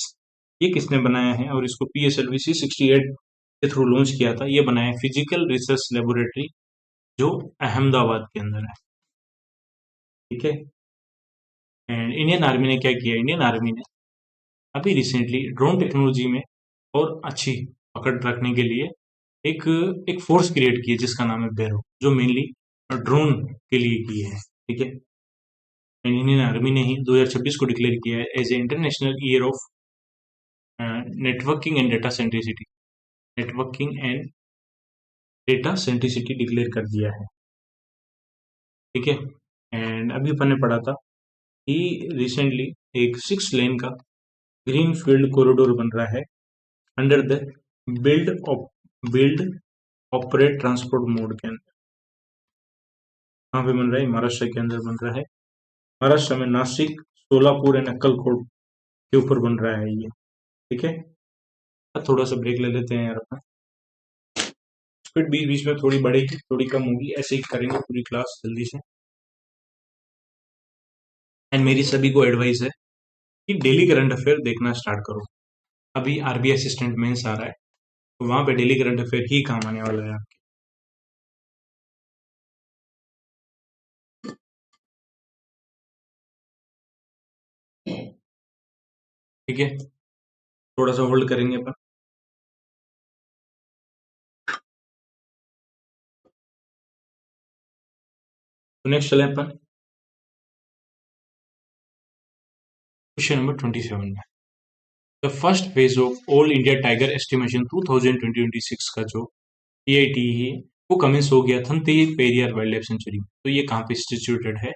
ये किसने बनाया है और इसको PSLV C68 के थ्रू लॉन्च किया था। ये बनाया है फिजिकल रिसर्च लेबोरेटरी जो अहमदाबाद के अंदर है। ठीक है, एंड इंडियन आर्मी ने क्या किया, इंडियन आर्मी ने अभी रिसेंटली ड्रोन टेक्नोलॉजी में और अच्छी पकड़ रखने के लिए एक फोर्स क्रिएट की है जिसका नाम है भैरव, जो मेनली ड्रोन के लिए की है। ठीक है, एंड इंडियन आर्मी ने ही 2026 को डिक्लेयर किया है as a international year of networking and data centricity. Networking and data centricity declare कर दिया है। ठीक है, एंड अभी अपन ने पढ़ा था कि रिसेंटली एक 6 लेन का ग्रीन फील्ड कॉरिडोर बन रहा है under the build operate transport mode के अंदर। कहाँ पे बन रहा है, महाराष्ट्र के अंदर बन रहा है। महाराष्ट्र में नासिक, सोलापुर एंड अक्कलकोट के ऊपर बन रहा है ये। ठीक है, थोड़ा सा ब्रेक ले लेते हैं यार अपना, स्पीड बीच बीच में थोड़ी बढ़ेगी थोड़ी कम होगी, ऐसे ही करेंगे पूरी क्लास जल्दी से। एंड मेरी सभी को एडवाइस है कि डेली करंट अफेयर देखना स्टार्ट करो। अभी RBI असिस्टेंट मेंस आ रहा है, तो वहां पे डेली करंट अफेयर ही काम आने वाला है आपके। ठीक है, थोड़ा सा होल्ड करेंगे अपन। तो नेक्स्ट चले अपन क्वेश्चन नंबर 27 में। The first phase of all India tiger estimation 2020-26 का जो PIT है वो कमेंस हो गया Thantai Periyar wild life sanctuary. तो ये कहाँ पे इंस्टीट्यूटेड है?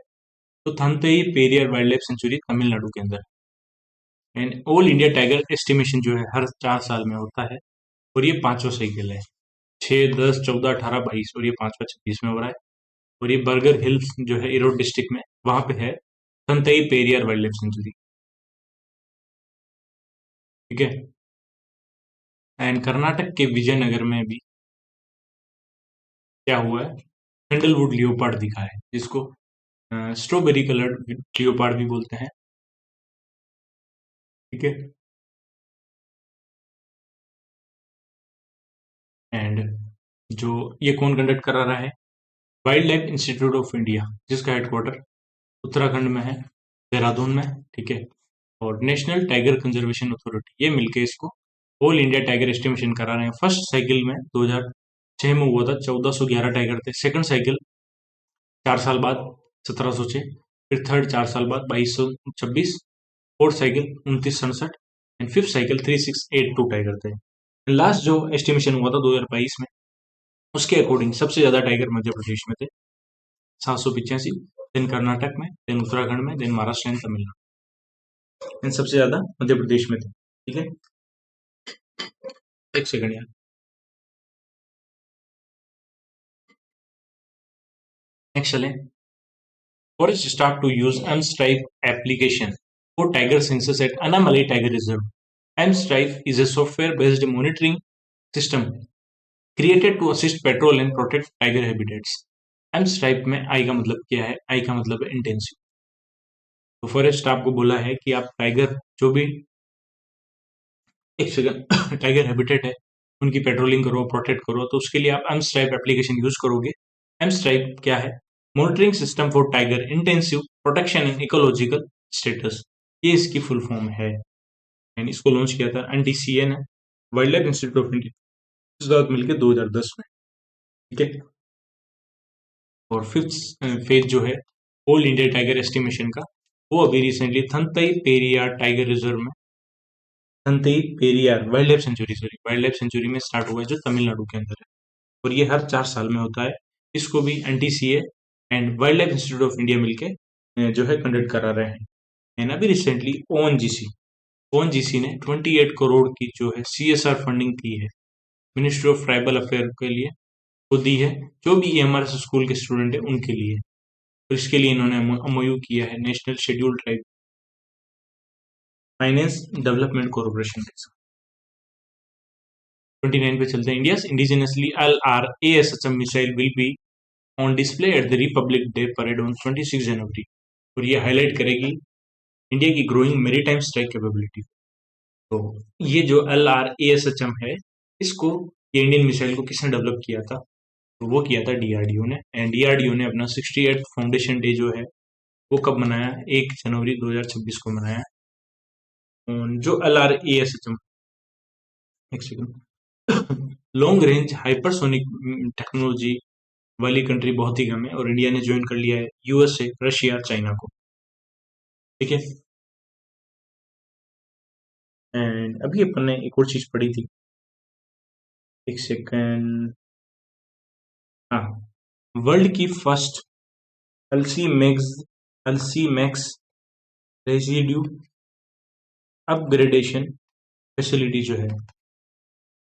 तो Thantai Periyar wild life sanctuary Tamil Nadu के अंदर। And all India tiger estimation जो है हर 4 साल में होता है, और ये पांचों साइकिल है, 6, 10, 14, 18, 22, और ये पांचवा 26 में हो रहा है। और ये बर्गर हिल्स जो है इरोड डिस्ट्रिक्ट में, वहां पे है थनतई पेरियार वाइल्ड लाइफ सेंचुरी। ठीक है। एंड कर्नाटक के विजयनगर में भी क्या हुआ है, सैंडलवुड लियोपार्ड दिखा है, जिसको स्ट्रॉबेरी कलर्ड लियोपार्ड भी बोलते हैं। ठीक है। एंड जो ये कौन कंडक्ट करा रहा है, wild life institute of India, जिसका हेडक्वार्टर उत्तराखंड में है, देहरादून में। ठीक है। और नेशनल टाइगर कंजर्वेशन अथॉरिटी, ये मिलके इसको ऑल इंडिया टाइगर एस्टिमेशन करा रहे हैं। फर्स्ट साइकिल में 2006 में हुआ था, 1411 टाइगर थे। सेकंड साइकिल 4 साल बाद 1706, फिर थर्ड 4 साल बाद 2226, fourth cycle 2967, and fifth cycle 3682 tiger थे। लास्ट जो एस्टिमेशन हुआ था 2022 में, उसके अकॉर्डिंग सबसे ज्यादा टाइगर मध्य प्रदेश में थे, 785, देन कर्नाटक में, देन उत्तराखंड में, देन महाराष्ट्र एंड तमिलनाडु, इन सबसे ज्यादा मध्य प्रदेश में थे। ठीक है। एक सेकंड यार। नेक्स्ट चले, forest start to use mStripe application for tiger census at Annamalai Tiger Reserve. mStripe is a software-based monitoring system created to assist patrol and protect tiger habitats. mStripe में आई का मतलब क्या है? आई का मतलब है इंटेंसिव। तो फॉरेस्ट आपको बोला है कि आप टाइगर जो भी, एक सेकंड, टाइगर हैबिटेट है उनकी पेट्रोलिंग करो, प्रोटेक्ट करो, तो उसके लिए आप mStripe एप्लीकेशन यूज करोगे। mStripe क्या है? Monitoring system for tiger intensive protection and ecological status, ये इसकी फुल फॉर्म है। एंड इसको लॉन्च किया था एनटीसीए ने, wild life institute of India, इस बात मिलकर 2010 में। ठीक है। और फिफ्थ फेज जो है ऑल इंडिया टाइगर एस्टिमेशन का, वो अभी recently Thantai Periyar tiger reserve में, Thantai Periyar wild life sanctuary, sorry, wild life sanctuary में स्टार्ट हुआ है, जो तमिलनाडु के अंदर है। और ये हर 4 साल में होता है। इसको भी NTCA and wild life institute of India मिलके जो है कंडक्ट करा रहे हैं। एंड अभी रिसेंटली ओएनजीसी ने 28 करोड़ की जो है सीएसआर फंडिंग दी है मिनिस्ट्री ऑफ ट्राइबल अफेयर के लिए, वो दी है जो भी एमआरएस स्कूल के स्टूडेंट है उनके लिए। और इसके लिए इन्होंने एमओयू किया है national scheduled tribe finance development corporation के साथ। 29 पे चलते हैं। India indigenously LRASHM missile will be on display at the Republic day parade on 26 जनवरी। और ये हाईलाइट करेगी इंडिया की ग्रोइंग मेरीटाइम स्ट्राइक कैपेबिलिटी। तो ये जो LRASHM है, इसको, ये इंडियन मिसाइल को किसने डेवलप किया था? तो वो किया था डीआरडीओ ने। एंड डीआरडीओ ने अपना 68 फाउंडेशन डे जो है वो कब मनाया? 1 जनवरी 2026 को मनाया। जो LRASHM, एक second, long range hypersonic technology वाली कंट्री बहुत ही कम है, और इंडिया ने ज्वाइन कर लिया है यूएसए, रशिया, चाइना को। ठीक है। एंड अभी अपन ने एक और चीज पढ़ी थी, एक सेकंड, हाँ, वर्ल्ड की first LC max residue upgradation facility जो है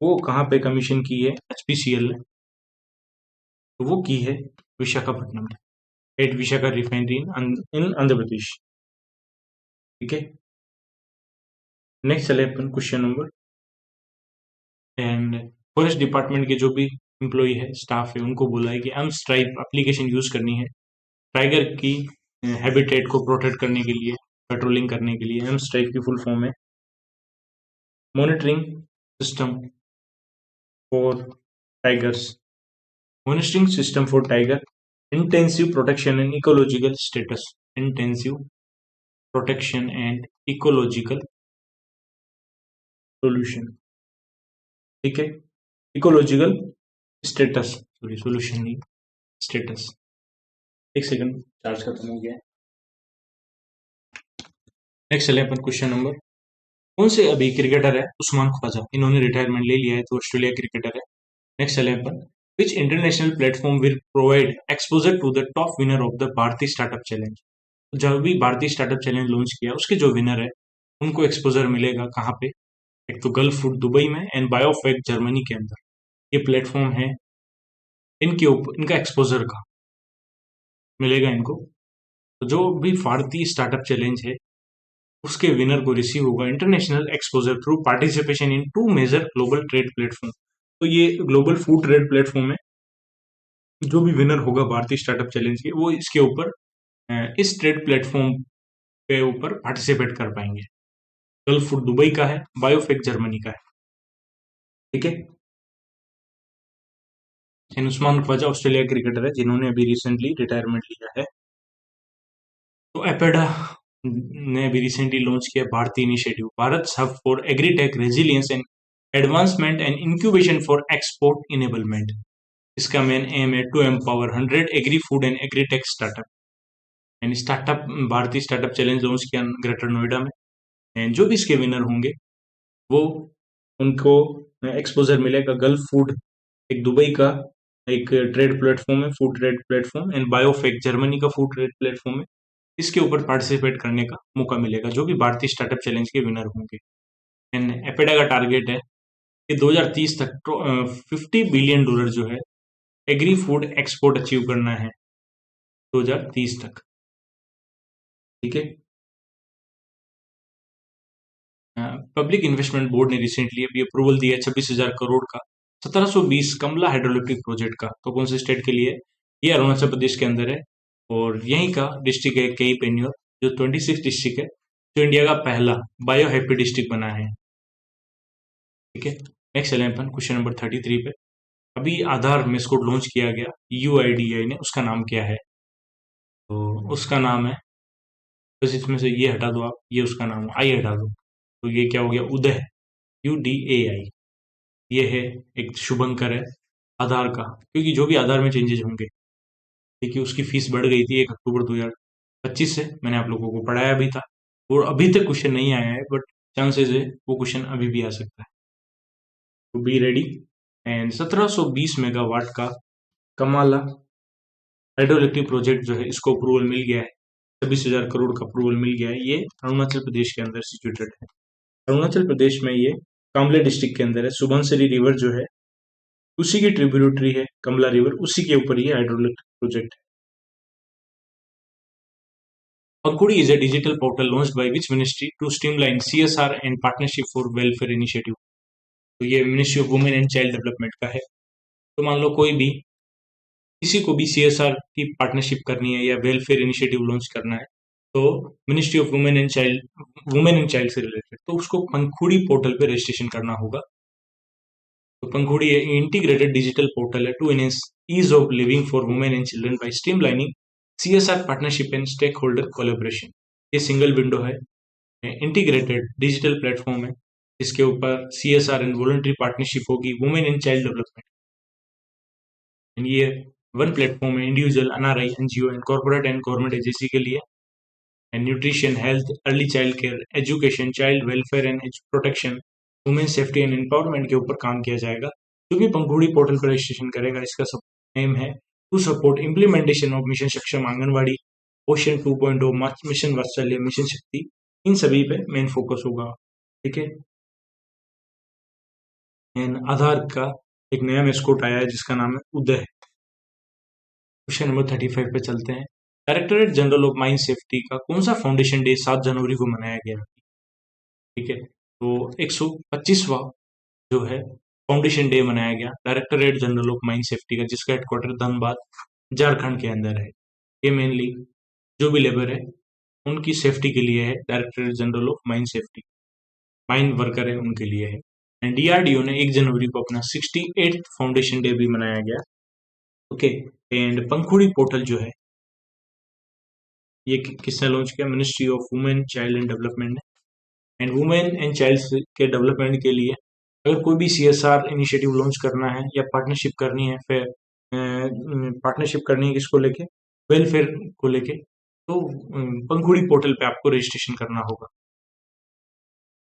वो कहाँ पे कमीशन की है? एचपीसीएल ने। तो वो की है विशाखापट्टनम में, at Visakha refinery in Andhra Pradesh. ठीक है। नेक्स्ट चले अपन question number. And forest department के जो भी एम्प्लॉय है, स्टाफ है, उनको बोला है कि mStripe एप्लीकेशन यूज करनी है टाइगर की हैबिटेट को प्रोटेक्ट करने के लिए, पेट्रोलिंग करने के लिए। mStripe की फुल फॉर्म है monitoring system for tigers, monitoring system for tiger intensive protection and ecological status, intensive protection and ecological solution. ठीक है। इकोलॉजिकल स्टेटस, सॉरी सोल्यूशन नहीं, स्टेटस। एक सेकंड, चार्ज खत्म हो गया। नेक्स्ट चले अपन क्वेश्चन नंबर। कौन से अभी क्रिकेटर है उस्मान ख्वाजा, इन्होंने रिटायरमेंट ले लिया है, तो ऑस्ट्रेलिया क्रिकेटर है। नेक्स्ट चले अपन, which international platform will provide exposure to the top winner of the Bharatiya startup challenge. जब भी भारतीय स्टार्टअप चैलेंज लॉन्च किया उसके जो विनर है उनको एक्सपोजर मिलेगा कहाँ पे? एक तो गल्फ फूड दुबई में एंड बायोफेक जर्मनी के अंदर। ये प्लेटफॉर्म है, इनके ऊपर इनका एक्सपोजर का मिलेगा इनको। तो जो भी भारतीय स्टार्टअप चैलेंज है उसके विनर को रिसीव होगा international exposure through participation in 2 major global trade platform. तो ये ग्लोबल फूड ट्रेड प्लेटफॉर्म है। जो भी विनर होगा भारतीय स्टार्टअप चैलेंज के वो इसके ऊपर इस ट्रेड प्लेटफॉर्म के ऊपर पार्टिसिपेट कर पाएंगे। गल्फ फूड दुबई का है, बायोफेक जर्मनी का है। ठीक है। उस्मान ख्वाजा ऑस्ट्रेलिया क्रिकेटर है जिन्होंने अभी रिसेंटली रिटायरमेंट लिया है। तो एपेडा ने अभी रिसेंटली लॉन्च किया भारतीय initiative Bharat hub for agritech resilience and advancement and incubation for export enablement. इसका मेन एम है to empower 100 agri food and agritech startup. And startup भारतीय स्टार्टअप चैलेंज लॉन्च किया ग्रेटर नोएडा में। एंड जो भी इसके विनर होंगे वो उनको एक्सपोजर मिलेगा। गल्फ फूड एक दुबई का एक ट्रेड प्लेटफॉर्म है, food trade platform, and Biofach Germany का फूड ट्रेड प्लेटफॉर्म है। इसके ऊपर पार्टिसिपेट करने का मौका मिलेगा जो भी भारतीय स्टार्टअप चैलेंज के विनर होंगे। एंड एपेडा का टारगेट है कि 2030 तक $50 बिलियन जो है एग्री फूड एक्सपोर्ट अचीव करना है 2030 तक। ठीक है। पब्लिक इन्वेस्टमेंट बोर्ड ने रिसेंटली अभी अप्रूवल दिया 26,000 करोड़ का 1720 कमला हाइड्रोइलेक्ट्रिक प्रोजेक्ट का। तो कौन से स्टेट के लिए? ये अरुणाचल प्रदेश के अंदर है और यहीं का डिस्ट्रिक्ट है कई पेन्योर जो 26 डिस्ट्रिक्ट है, जो इंडिया का पहला बायो हैप्पी डिस्ट्रिक्ट बना है। ठीक है। नेक्स्ट चलें अपन क्वेश्चन नंबर 33 पे। अभी आधार मेस्कोट लॉन्च किया गया UIDAI ने, उसका नाम क्या है? तो उसका नाम है, बस इसमें से ये हटा दो आप, ये उसका नाम है, आई हटा दो। तो ये क्या हो गया? उदय, UDAI। ये है एक शुभंकर है आधार का, क्योंकि जो भी आधार में चेंजेस होंगे, देखिए उसकी फीस बढ़ गई थी 1 अक्टूबर 2025 से, मैंने आप लोगों को पढ़ाया भी था और अभी तक क्वेश्चन नहीं आया है बट चांसेस है वो क्वेश्चन अभी भी आ सकता है। तो बी रेडी। एंड 1720 मेगावाट का कमाला हाइड्रोइलेक्ट्रिक प्रोजेक्ट जो है इसको अप्रूवल मिल गया है, 26,000 करोड़ का अप्रूवल मिल गया है। ये अरुणाचल प्रदेश के अंदर सिचुएटेड है। अरुणाचल प्रदेश में ये कामले डिस्ट्रिक्ट के अंदर है। सुबनसिरी रिवर जो है उसी की ट्रिब्यूटरी है कमला रिवर, उसी के ऊपर ये हाइड्रोइलेक्ट्रिक प्रोजेक्ट है। Pankudi is a digital portal launched by which ministry to streamline CSR and partnership for welfare initiative? तो ये ministry of women and child development का है। तो मान लो कोई भी किसी को भी CSR की पार्टनरशिप करनी है या वेलफेयर इनिशिएटिव लॉन्च करना है तो ministry of women and child से रिलेटेड, तो उसको पंखुड़ी पोर्टल पे रजिस्ट्रेशन करना होगा। तो पंखुड़ी इंटीग्रेटेड डिजिटल पोर्टल है to enhance ease of living for women and children by streamlining CSR partnership and stakeholder collaboration. ये सिंगल विंडो है, इंटीग्रेटेड डिजिटल प्लेटफॉर्म है जिसके ऊपर CSR एंड वॉलंटरी पार्टनरशिप होगी वुमेन एंड चाइल्ड डेवलपमेंट। ये one platform है individual, NRI, NGO and corporate and government agency के लिए। And nutrition, health, early child care, education, child welfare and protection, women safety and empowerment के ऊपर काम किया जाएगा। जो भी पंखुड़ी पोर्टल पर रजिस्ट्रेशन करेगा इसका सब एम है to support implementation of mission Saksham Anganwadi, पोषण 2.0, मिशन वात्सल्य, मिशन शक्ति, इन सभी पे मेन फोकस होगा। ठीक है। एंड आधार का एक नया मेस्कोट आया है जिसका नाम है उदय। क्वेश्चन नंबर 35 पे चलते हैं। Directorate general of mine safety का कौन सा फाउंडेशन डे 7 जनवरी को मनाया गया? ठीक है। तो 125वां जो है फाउंडेशन डे मनाया गया directorate general of mine safety का, जिसका हेडक्वार्टर धनबाद झारखंड के अंदर है। ये मेनली जो भी लेबर है उनकी सेफ्टी के लिए है, directorate general of mine safety, mine worker है उनके लिए है। एंड DRDO ने 1 जनवरी को अपना 68th फाउंडेशन डे भी मनाया गया। ओके। एंड पंखुड़ी पोर्टल जो है ये किसने लॉन्च किया? Ministry of women child and development ने। एंड वुमेन एंड चाइल्ड के डेवलपमेंट के लिए अगर कोई भी CSR इनिशिएटिव लॉन्च करना है या पार्टनरशिप करनी है, फिर पार्टनरशिप करनी है किसको लेके? वेलफेयर को लेके, तो पंखुड़ी पोर्टल पे आपको रजिस्ट्रेशन करना होगा।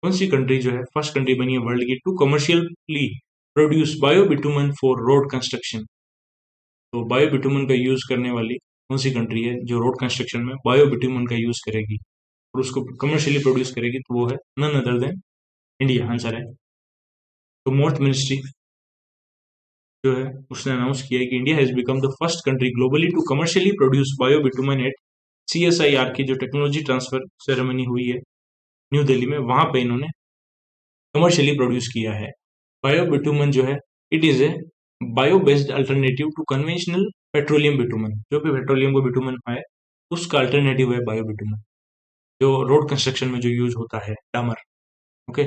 कौन सी कंट्री जो है फर्स्ट कंट्री बनी है वर्ल्ड की to commercially produce bio bitumen for road construction? तो बायो बिटुमन का यूज करने वाली कौन सी कंट्री है जो रोड कंस्ट्रक्शन में बायो बिटुमन का यूज करेगी और उसको कमर्शियली प्रोड्यूस करेगी? तो वो है none other than India, answer है। तो मोर्थ मिनिस्ट्री जो है उसने अनाउंस किया है कि India has become the first country globally to commercially produce bio bitumen at CSIR की जो टेक्नोलॉजी ट्रांसफर सेरेमनी हुई है न्यू दिल्ली में, वहां पे इन्होंने कमर्शियली प्रोड्यूस किया है। बायो बिटुमन जो है it is a bio based alternative to conventional petroleum bitumen. जो भी पेट्रोलियम को बिटुमन है उसका अल्टरनेटिव है बायो बिटुमन, जो रोड कंस्ट्रक्शन में जो यूज होता है, डामर। ओके,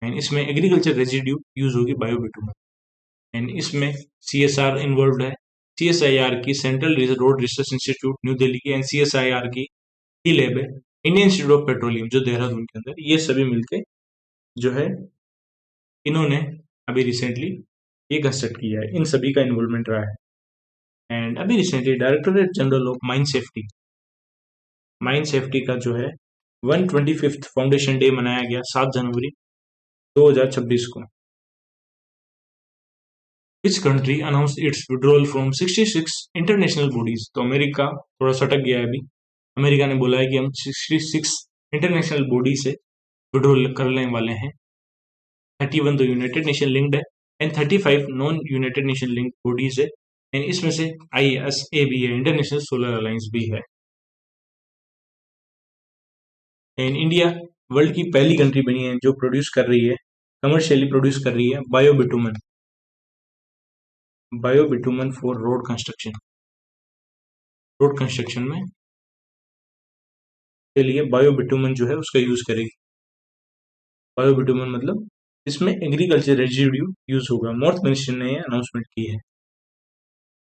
एंड इसमें एग्रीकल्चर रेजिड्यू यूज होगी बायो बिटुमन, एंड इसमें CSR इन्वॉल्व है। CSIR की central road research institute New Delhi की, एंड CSIR की ही लैब है इंडियन इंस्टीट्यूट ऑफ पेट्रोलियम जो देहरादून के अंदर, ये सभी मिलके जो है इन्होंने अभी रिसेंटली ये कंस्ट्रक्ट किया है, इन सभी का इन्वॉल्वमेंट रहा है। एंड अभी recently directorate general of mine safety का जो है 125th फाउंडेशन डे मनाया गया 7 जनवरी 2026 को। Which country announce it's withdrawal from 66 international bodies? तो अमेरिका थोड़ा सटक गया है अभी। अमेरिका ने बोला है कि हम 66 इंटरनेशनल बॉडी से विड्रॉल करने वाले हैं। 31 तो यूनाइटेड नेशन लिंक्ड है and 35 non united nation linked bodies है, एंड इसमें से ISA भी है, इंटरनेशनल सोलर अलायंस भी है। एंड इंडिया वर्ल्ड की पहली कंट्री बनी है जो प्रोड्यूस कर रही है, कमर्शियली प्रोड्यूस कर रही है bio bitumen for road construction. Road construction में के लिए बायो बिटुमन जो है उसका यूज करेगी। बायो बिटुमन मतलब इसमें एग्रीकल्चर रेजिड्यू यूज होगा। नॉर्थ मिनिस्टर ने अनाउंसमेंट की है।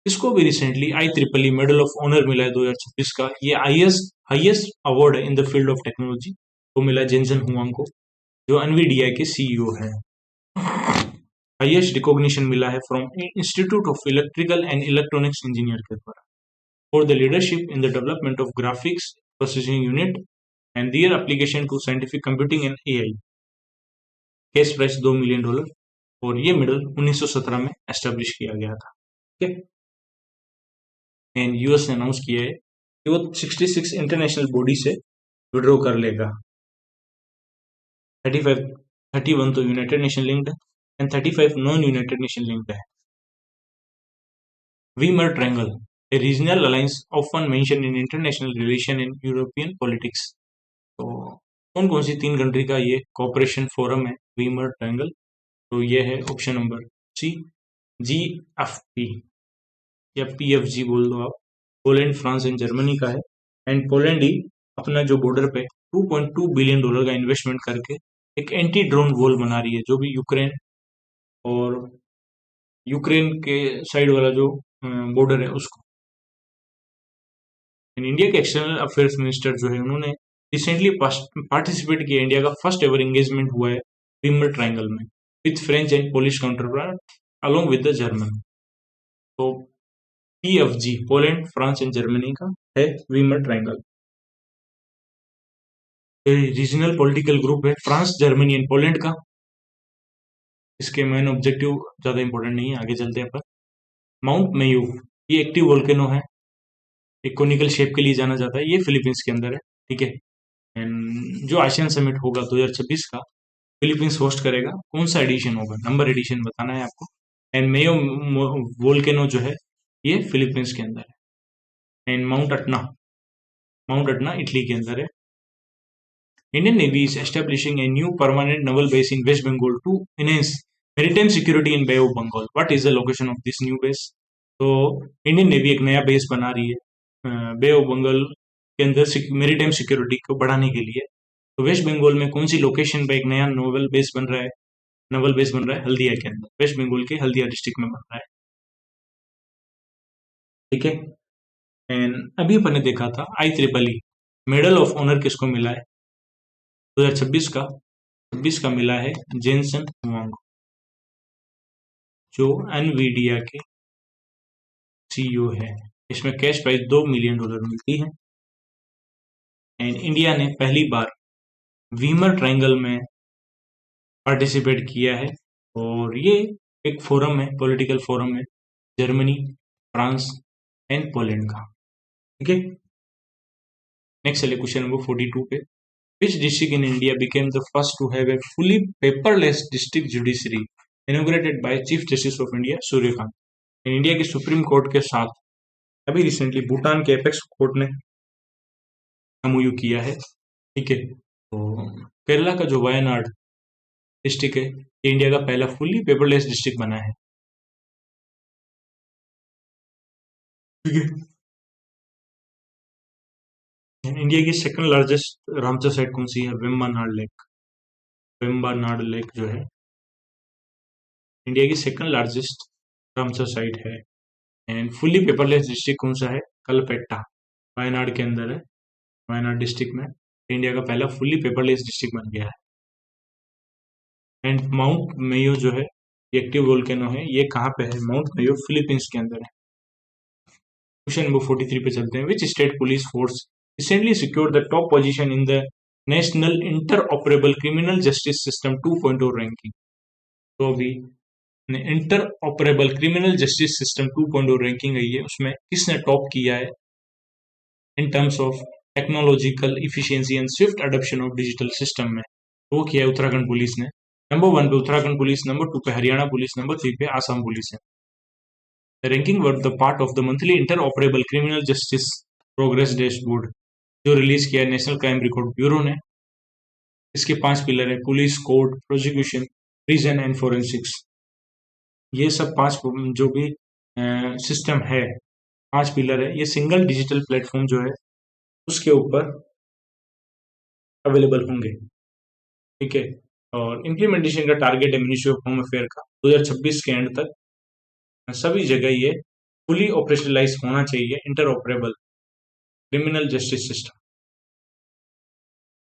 इसको भी recently IEEE medal of honour मिला है 2026 का। ये हाईएस्ट अवार्ड है in the field of technology, तो मिला जेनसन हुआंग को जो एनवीडिया के CEO है। हाईएस्ट रिकॉग्निशन मिला है from institute of electrical and electronics engineer के द्वारा for the leadership in the development of graphics processing unit and their application to scientific computing and AI। Cash prize $2 million, और ये medal 1917 में establish किया गया था। ठीक है, एंड US ने अनाउंस किया है कि वो 66 इंटरनेशनल बॉडी से विड्रॉ कर लेगा। 31 तो यूनाइटेड नेशन लिंक्ड है and 35 non united nation linked है। Weimar triangle, a regional alliance often mentioned in international relation in European politics. तो कौन कौन सी 3 कंट्री का ये कोऑपरेशन फोरम है वीमर ट्रायंगल? तो ये है ऑप्शन नंबर C, GFP या PFG बोल दो आप। पोलैंड, फ्रांस एंड जर्मनी का है, एंड पोलैंड ही अपना जो बॉर्डर पे $2.2 बिलियन का इन्वेस्टमेंट करके एक एंटी ड्रोन वॉल बना रही है, जो भी यूक्रेन के साइड वाला जो बॉर्डर है उसको। इंडिया के एक्सटर्नल अफेयर्स मिनिस्टर जो है उन्होंने रिसेंटली पार्टिसिपेट किया। इंडिया का फर्स्ट एवर एंगेजमेंट हुआ है वीमर ट्रायंगल में with French and Polish counterpart along with the German. तो PFG Poland, France and Germany का है Weimar triangle. Regional political group है फ्रांस, जर्मनी एंड पोलैंड का। इसके मेन ऑब्जेक्टिव ज्यादा इंपॉर्टेंट नहीं है, आगे चलते हैं अपन। माउंट मेयू ये एक्टिव वोल्केनो है, एक कोनिकल शेप के लिए जाना जाता है, ये फिलीपींस के अंदर है। ठीक है, एंड जो आसियान समिट होगा 2026 का फिलीपींस होस्ट करेगा। कौन सा एडिशन होगा, नंबर एडिशन बताना है आपको। एंड मेयो वोल्केनो जो है ये फिलीपींस के अंदर है। एंड माउंट अटना इटली के अंदर है। Indian Navy is establishing a new permanent naval base in West Bengal to enhance maritime security in Bay of Bengal. What is the location of this new base? तो Indian navy एक नया base बना रही है बे of Bengal के अंदर maritime security को बढ़ाने के लिए। तो वेस्ट बंगाल में कौन सी लोकेशन पे एक नया नवल बेस बन रहा है? हल्दिया के अंदर, वेस्ट बंगाल के हल्दिया डिस्ट्रिक्ट में बन रहा है। ठीक है, एंड अभी अपन ने देखा था IEEE मेडल ऑफ ऑनर किसको मिला है 2026 का? 26 का मिला है जेनसन हुआंग, जो एनवीडिया के CEO है। इसमें कैश प्राइस $2 मिलियन मिलती है। एंड इंडिया ने पहली बार वीमर ट्रायंगल में पार्टिसिपेट किया है, और ये एक फोरम है, पॉलिटिकल फोरम है जर्मनी, फ्रांस एंड पोलैंड का। ठीक है, नेक्स्ट चलिए क्वेश्चन नंबर 42 पे। Which district in India became the first to have a fully paperless district judiciary inaugurated by Chief Justice of India Suryakant? India की supreme court के साथ अभी recently Bhutan के एपेक्स कोर्ट ने एमओयू किया है। ठीक है, तो केरला का जो वायनाड डिस्ट्रिक्ट है, ये इंडिया का पहला फुल्ली पेपरलेस डिस्ट्रिक्ट बना है। ठीक है, इंडिया की सेकंड लार्जेस्ट रामसर साइट कौन सी है? वेम्बनाड लेक। वेम्बनाड लेक जो है इंडिया की सेकंड लार्जेस्ट रामसर साइट है। एंड फुल्ली पेपरलेस डिस्ट्रिक्ट कौन सा है? कलपेट्टा, वायनाड के अंदर है। वायनाड डिस्ट्रिक्ट में इंडिया का पहला फुल्ली पेपरलेस डिस्ट्रिक्ट बन गया है। एंड माउंट मेयो जो है ये एक्टिव वोल्केनो है, ये कहाँ पे है? माउंट मेयो फिलीपींस के अंदर है। क्वेश्चन नंबर 43 पे चलते हैं। Which state police force recently secured the top position in the national interoperable criminal justice system 2.0 ranking? तो अभी inter operable criminal justice system 2.0 ranking आई है, उसमें किसने टॉप किया है in terms of technological efficiency and swift adoption of digital system में? वो किया है उत्तराखंड पुलिस ने। नंबर 1 पे उत्तराखंड पुलिस, नंबर 2 पे हरियाणा पुलिस, नंबर 3 पे आसाम पुलिस है। The ranking were the part of the monthly inter operable criminal justice progress dashboard जो रिलीज किया है नेशनल क्राइम रिकॉर्ड ब्यूरो ने। इसके 5 पिलर है: police, court, prosecution, prison and forensics. ये सब 5 जो भी सिस्टम है, 5 पिलर है, ये सिंगल डिजिटल प्लेटफॉर्म जो है उसके ऊपर अवेलेबल होंगे। ठीक है, और इम्प्लीमेंटेशन का टारगेट है मिनिस्ट्री ऑफ होम अफेयर का 2026 के एंड तक सभी जगह ये फुली ऑपरेशनलाइज होना चाहिए inter operable criminal justice system.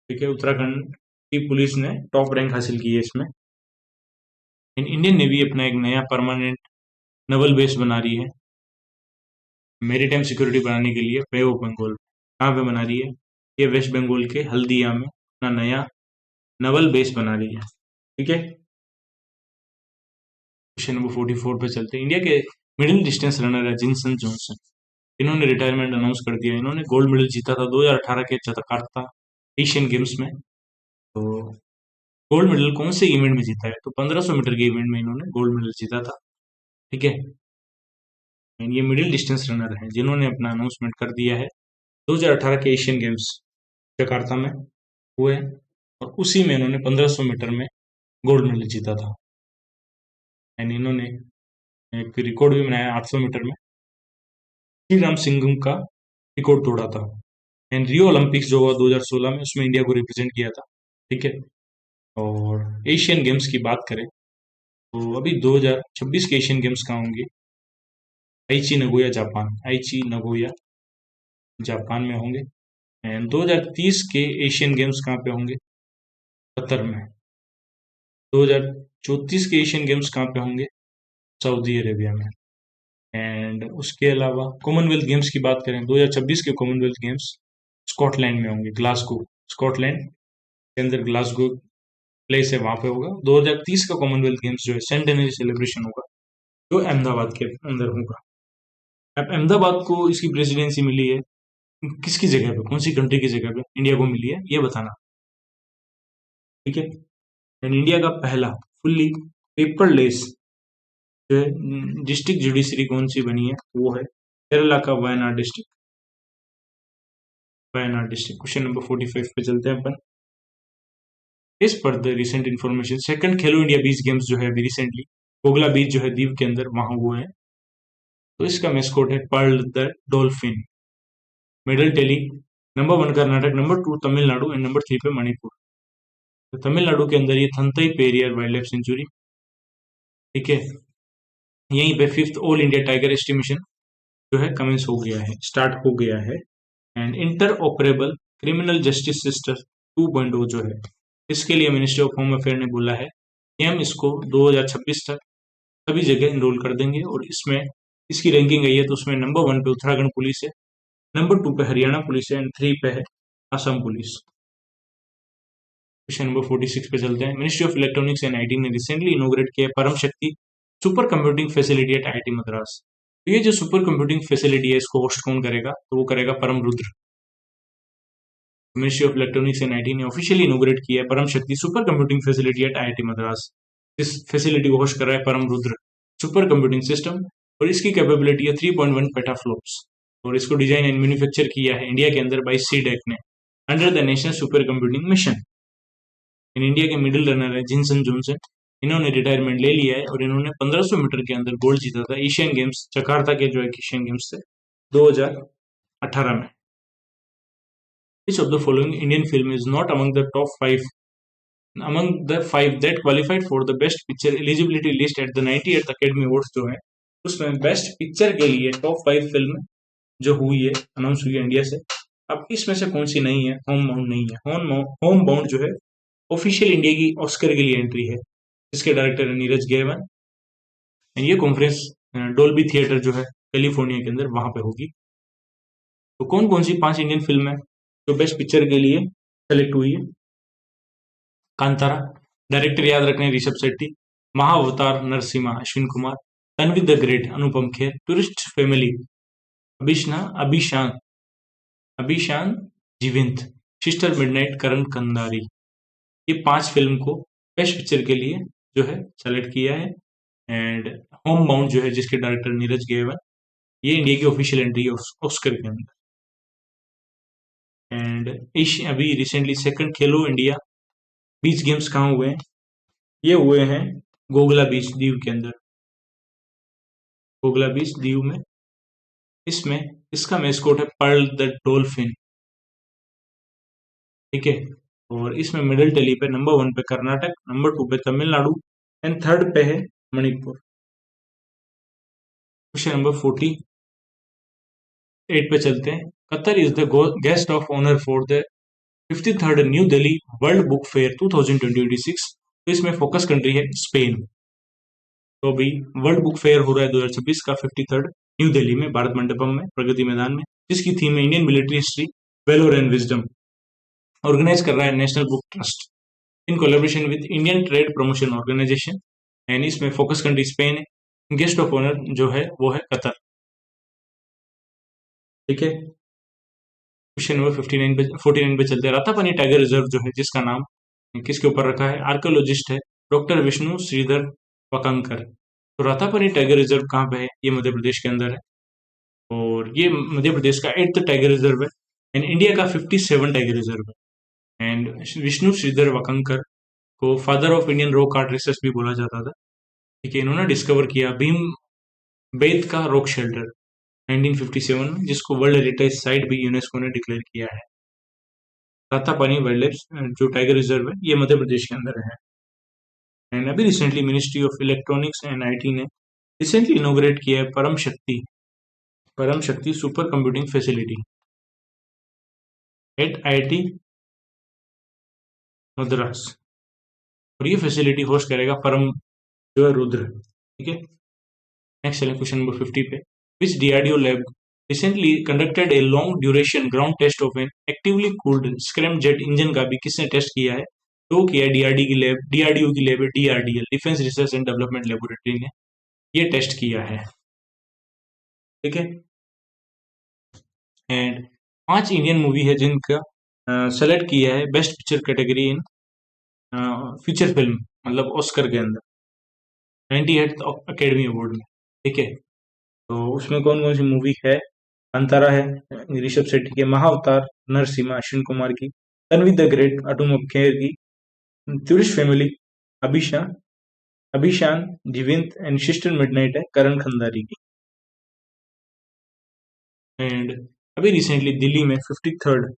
ठीक है, उत्तराखंड की पुलिस ने टॉप रैंक हासिल की है इसमें। इंडियन नेवी अपना एक नया परमानेंट नवल बेस बना रही है मेरीटाइम सिक्योरिटी बनाने के लिए बे ऑफ बंगाल। कहाँ पे बना रही है? ये वेस्ट बंगाल के हल्दिया में अपना नया नवल बेस बना रही है। ठीक है, क्वेश्चन नंबर 44 पे चलते हैं। इंडिया के मिडिल डिस्टेंस रनर है जिनसन जॉनसन। इन्होंने रिटायरमेंट अनाउंस कर दिया। इन्होंने गोल्ड मेडल जीता था 2018 के जकार्ता एशियन गेम्स में। तो गोल्ड मेडल कौन से इवेंट में जीता है? तो 1500 मीटर के इवेंट में इन्होंने गोल्ड मेडल जीता था। ठीक है, ये मिडिल डिस्टेंस रनर हैं जिन्होंने अपना अनाउंसमेंट कर दिया है। 2018 के एशियन गेम्स जकार्ता में हुए और उसी में इन्होंने 1500 मीटर में गोल्ड मेडल जीता था। एंड इन्होंने एक रिकॉर्ड भी बनाया 800 मीटर में, श्री राम सिंघम का रिकॉर्ड तोड़ा था। एंड रियो ओलंपिक्स जो हुआ 2016 में, उसमें इंडिया को रिप्रेजेंट किया था। ठीक है, और एशियन गेम्स की बात करें तो अभी 2026 के एशियन गेम्स कहाँ होंगे? आइची नगोया जापान, आइची नगोया जापान में होंगे। एंड 2030 के एशियन गेम्स कहाँ पे होंगे? कतर में। 2034 के एशियन गेम्स कहाँ पे होंगे? सऊदी अरेबिया में। एंड उसके अलावा कॉमनवेल्थ गेम्स की बात करें, 2026 के कॉमनवेल्थ गेम्स स्कॉटलैंड में होंगे, ग्लासगो, स्कॉटलैंड के अंदर ग्लासगो प्लेस है, वहां पे होगा। 2030 का कॉमनवेल्थ गेम्स जो है सेंटेनरी सेलिब्रेशन होगा, जो अहमदाबाद के अंदर होगा। अब अहमदाबाद को इसकी प्रेसिडेंसी मिली है किसकी जगह पे, कौन सी कंट्री की जगह पे इंडिया को मिली है, ये बताना। ठीक है, एंड इंडिया का पहला फुल्ली पेपरलेस डिस्ट्रिक्ट जुडिशरी कौन सी बनी है? वो है केरला का Wayanad district. Wayanad district. Question number 45 पे चलते हैं अपन। इस पर the recent information, second Khelo India beach games जो है अभी रिसेंटली कोगला बीच जो है द्वीप के अंदर वहां हुए हैं। तो इसका मेस्कोट है pearl the dolphin. Medal tally number 1 Karnataka, number 2 Tamil Nadu and number 3 पे मणिपुर। तो तमिलनाडु के अंदर ये Thanthai Periyar wild life sanctuary. ठीक है, यहीं पे 5th all India tiger estimation जो है कमेंस हो गया है, स्टार्ट हो गया है। And inter operable criminal justice system 2.0 जो है, इसके लिए मिनिस्ट्री ऑफ होम अफेयर ने बोला है कि हम इसको 2026 तक सभी जगह इनरोल कर देंगे। और इसमें इसकी रैंकिंग आई है तो उसमें नंबर 1 पे उत्तराखंड पुलिस है, नंबर 2 पे हरियाणा पुलिस है एंड 3 पे है असम पुलिस। क्वेश्चन नंबर 46 पे चलते हैं। Ministry of electronics and IT ने रिसेंटली इनोग्रेट किया परम शक्ति super computing facility eight IIT Madras. तो ये जो सुपर कंप्यूटिंग फैसिलिटी है इसको होस्ट कौन करेगा, तो वो करेगा परम Rudra. Ministry of electronics and IT ने ऑफिशियली इनोग्रेट किया है परम शक्ति super computing facility eight IIT Madras. इस फैसिलिटी को होस्ट कर रहा है परम रुद्र सुपर कंप्यूटिंग सिस्टम, और इसकी कैपेबिलिटी है 3.1 पेटाफ्लॉप्स, और इसको डिजाइन एंड मैन्युफैक्चर किया है इंडिया के अंदर बाय सीडेक ने under the national super computing mission. In India के मिडिल रनर है जिनसन जॉनसन। इन्होंने रिटायरमेंट ले लिया है और इन्होंने 1500 मीटर के अंदर गोल्ड जीता था एशियन गेम्स, जकार्ता के जो एशियन गेम्स थे 2018 में। Which of the following Indian film is not among the top five among the five that qualified for the best picture eligibility list at the 98th Academy Awards जो है उसमें best picture के लिए top 5 film जो हुई है announce हुई है इंडिया से, अब इसमें से कौन सी नहीं है? होम बाउंड नहीं है। होम बाउंड जो है ऑफिशियल इंडिया की ऑस्कर के लिए एंट्री है, इसके डायरेक्टर है नीरज गेवन। ये कॉन्फ्रेंस डोल्बी थिएटर जो है कैलिफोर्निया के अंदर वहां पे होगी। तो कौन कौन सी 5 इंडियन फिल्म है जो बेस्ट पिक्चर के लिए सेलेक्ट हुई है? कांतारा, डायरेक्टर याद रखने Rishab Shetty. Mahavatar Narasimha Ashwin Kumar. Tanvi the great Anupam Kher. Tourist family Abhishan Abhishan Abhishan Jeevinth. Sister midnight Karan Kandhari. ये 5 फिल्म को बेस्ट पिक्चर के लिए जो है सेलेक्ट किया है। एंड होम बाउंड जो है जिसके डायरेक्टर नीरज गेवन, ये इंडिया की ऑफिशियल एंट्री है ऑस्कर के अंदर। एंड अभी रिसेंटली सेकंड खेलो इंडिया बीच गेम्स कहाँ हुए हैं? ये हुए हैं गोगला बीच दीव के अंदर। गोगला बीच दीव में इसमें इसका मैस्कोट है पर्ल द डॉल्फिन, ठीक है। और इसमें मिडिल टेली पे नंबर 1 पे कर्नाटक, नंबर 2 पे तमिलनाडु एंड थर्ड पे है मणिपुर। क्वेश्चन नंबर 48 पे चलते हैं। Qatar is the guest of honour for the 53rd New Delhi world book fair 2026। तो इसमें फोकस कंट्री है स्पेन। तो अभी वर्ल्ड बुक फेयर हो रहा है 2026 का 53rd न्यू दिल्ली में भारत मंडपम में प्रगति मैदान में, जिसकी थीम है Indian military history valour and wisdom. Organise कर रहा है national book trust in collaboration with Indian trade promotion organisation, and इसमें फोकस कंट्री स्पेन है। गेस्ट ऑफ ऑनर जो है वो है कतर, ठीक है। क्वेश्चन नंबर 49 पे चलते हैं। रातापानी टाइगर रिजर्व जो है जिसका नाम किसके ऊपर रखा है? आर्कियोलॉजिस्ट है डॉक्टर विष्णु श्रीधर वकांकर। तो रातापानी टाइगर रिजर्व कहाँ पे है? ये मध्य प्रदेश के अंदर है, और ये मध्य प्रदेश का 8th टाइगर रिजर्व है एंड इंडिया का 57 टाइगर रिजर्व है। एंड विष्णु श्रीधर वकांकर को father of Indian rock art research भी बोला जाता था, ठीक है। इन्होंने डिस्कवर किया भीम बेद का रॉक शेल्टर 1957 में, जिसको वर्ल्ड हेरिटेज साइट भी यूनेस्को ने डिक्लेयर किया है। रातापानी वाइल्ड लाइफ जो टाइगर रिजर्व है ये मध्य प्रदेश के अंदर है। एंड अभी recently ministry of electronics and IT ने रिसेंटली इनोग्रेट किया है परम शक्ति super computing facility eight IIT Madras, और ये फैसिलिटी होस्ट करेगा परम जो है रुद्र, ठीक है। नेक्स्ट चलें क्वेश्चन नंबर 50 पे। Which DRDO lab recently conducted a long duration ground test of an actively cooled scram jet engine का भी किसने टेस्ट किया है? तो किया डीआरडीओ की लैब है DRDL defence research and development laboratory ने ये टेस्ट किया है, ठीक है। एंड 5 इंडियन मूवी है जिनका सेलेक्ट किया है बेस्ट पिक्चर कैटेगरी इन फीचर फिल्म, मतलब ऑस्कर के अंदर 98th अकेडमी अवार्ड में, ठीक है। तो उसमें कौन कौन सी मूवी है? अंतरा है ऋषभ शेट्टी की, महाअवतार नरसिम्हा अश्विन कुमार की, तन्वी द ग्रेट अनुपम खेर की, tourist family Abhishan Jeevinth and sister midnight है करण खंदारी की। एंड अभी रिसेंटली दिल्ली में 53rd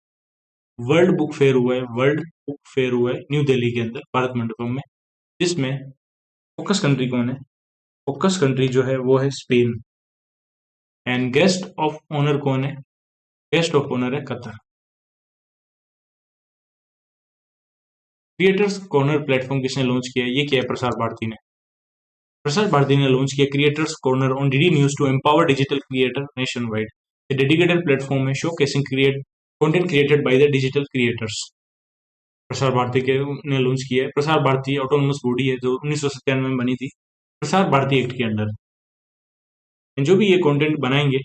वर्ल्ड बुक फेयर हुआ है न्यू दिल्ली के अंदर भारत मंडपम में, जिसमें फोकस कंट्री कौन है? फोकस कंट्री जो है वो है Spain. And guest of honour कौन है? गेस्ट ऑफ ऑनर है कतर। क्रिएटर्स कॉर्नर प्लेटफॉर्म किसने लॉन्च किया है? ये किया है प्रसार भारती ने। प्रसार भारती ने लॉन्च किया creators corner on DD news to empower digital creator nationwide. ये डेडिकेटेड प्लेटफॉर्म है showcasing content created by the digital creators. Prasar Bharati के ने लॉन्च किया है। प्रसार भारती ऑटोनोमस बॉडी है जो 1997 में बनी थी प्रसार भारती एक्ट के अंडर। जो भी ये कंटेंट बनाएंगे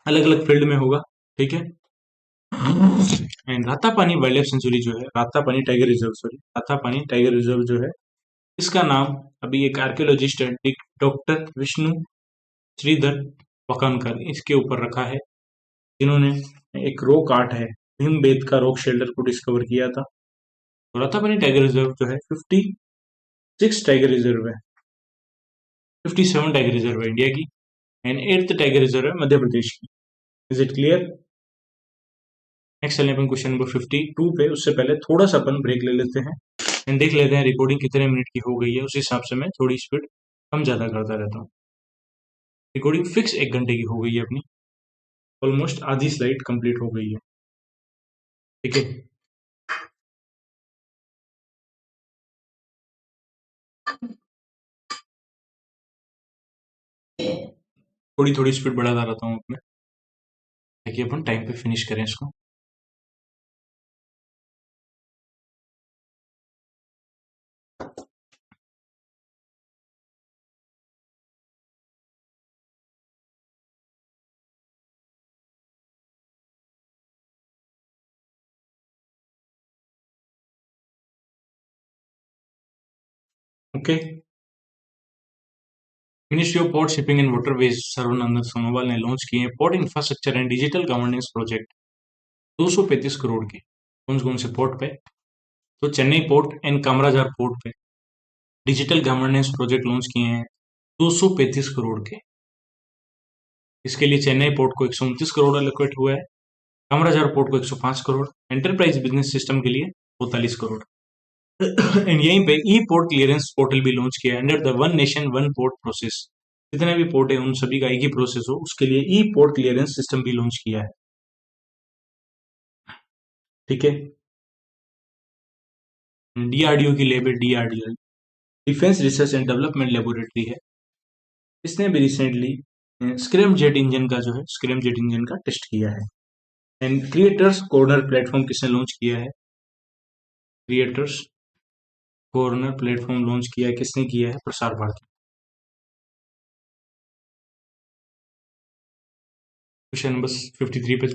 अलग अलग फील्ड में होगा, ठीक है। And Ratapani wild life sanctuary जो है, Ratapani tiger reserve, sorry Ratapani tiger reserve जो है, इसका नाम अभी एक आर्कियोलॉजिस्ट है डॉक्टर विष्णु श्रीधर वकानकर, इसके ऊपर रखा है, जिन्होंने एक रॉक आर्ट है भीमबेद का रॉक शेल्टर को डिस्कवर किया था। तो रातापानी टाइगर रिजर्व जो है 56 टाइगर रिजर्व है, 57 टाइगर रिजर्व है इंडिया की, एंड 8th टाइगर रिजर्व है मध्य प्रदेश की। Is it clear? नेक्स्ट चलने अपन क्वेश्चन नंबर 52 पे। उससे पहले थोड़ा सा अपन ब्रेक ले लेते हैं एंड देख लेते हैं रिकॉर्डिंग कितने मिनट की हो गई है, उस हिसाब से मैं थोड़ी स्पीड कम ज़्यादा करता रहता हूँ। रिकॉर्डिंग फिक्स 1 घंटे की हो गई है अपनी, ऑलमोस्ट आधी स्लाइड कंप्लीट हो गई है, ठीक है। थोड़ी थोड़ी स्पीड बढ़ाता रहता हूँ अपने, ताकि अपन टाइम पे फिनिश करें इसको। Okay. Ministry of port shipping and waterways Sarbananda Sonowal ने लॉन्च किए हैं port infrastructure and digital governance project 235 crore के। कौन कौन से पोर्ट पे? तो Chennai port and Kamarajar port पे डिजिटल गवर्नेंस प्रोजेक्ट लॉन्च किए हैं 235 करोड़ के। इसके लिए चेन्नई पोर्ट को 129 करोड़ एलोकेट हुआ है, कामराजार पोर्ट को 105 करोड़, एंटरप्राइज बिजनेस सिस्टम के लिए 45 करोड़। एंड यहीं पे ई पोर्ट क्लियरेंस पोर्टल भी लॉन्च किया है under the one nation one port process. जितने भी पोर्ट है उन सभी का एक ही प्रोसेस हो, उसके लिए ई पोर्ट क्लियरेंस सिस्टम भी लॉन्च किया है, ठीक है। डीआरडीओ की लैब है, DRDO defence research and development laboratory है। इसने भी रिसेंटली स्क्रैम जेट इंजन का जो है, स्क्रैम जेट इंजन का टेस्ट किया है। एंड क्रिएटर्स कॉर्नर प्लेटफॉर्म किसने लॉन्च किया है? क्रिएटर्स कॉर्नर प्लेटफॉर्म लॉन्च किया है, किसने किया है? प्रसार भारती। क्वेश्चन नंबर 53 पे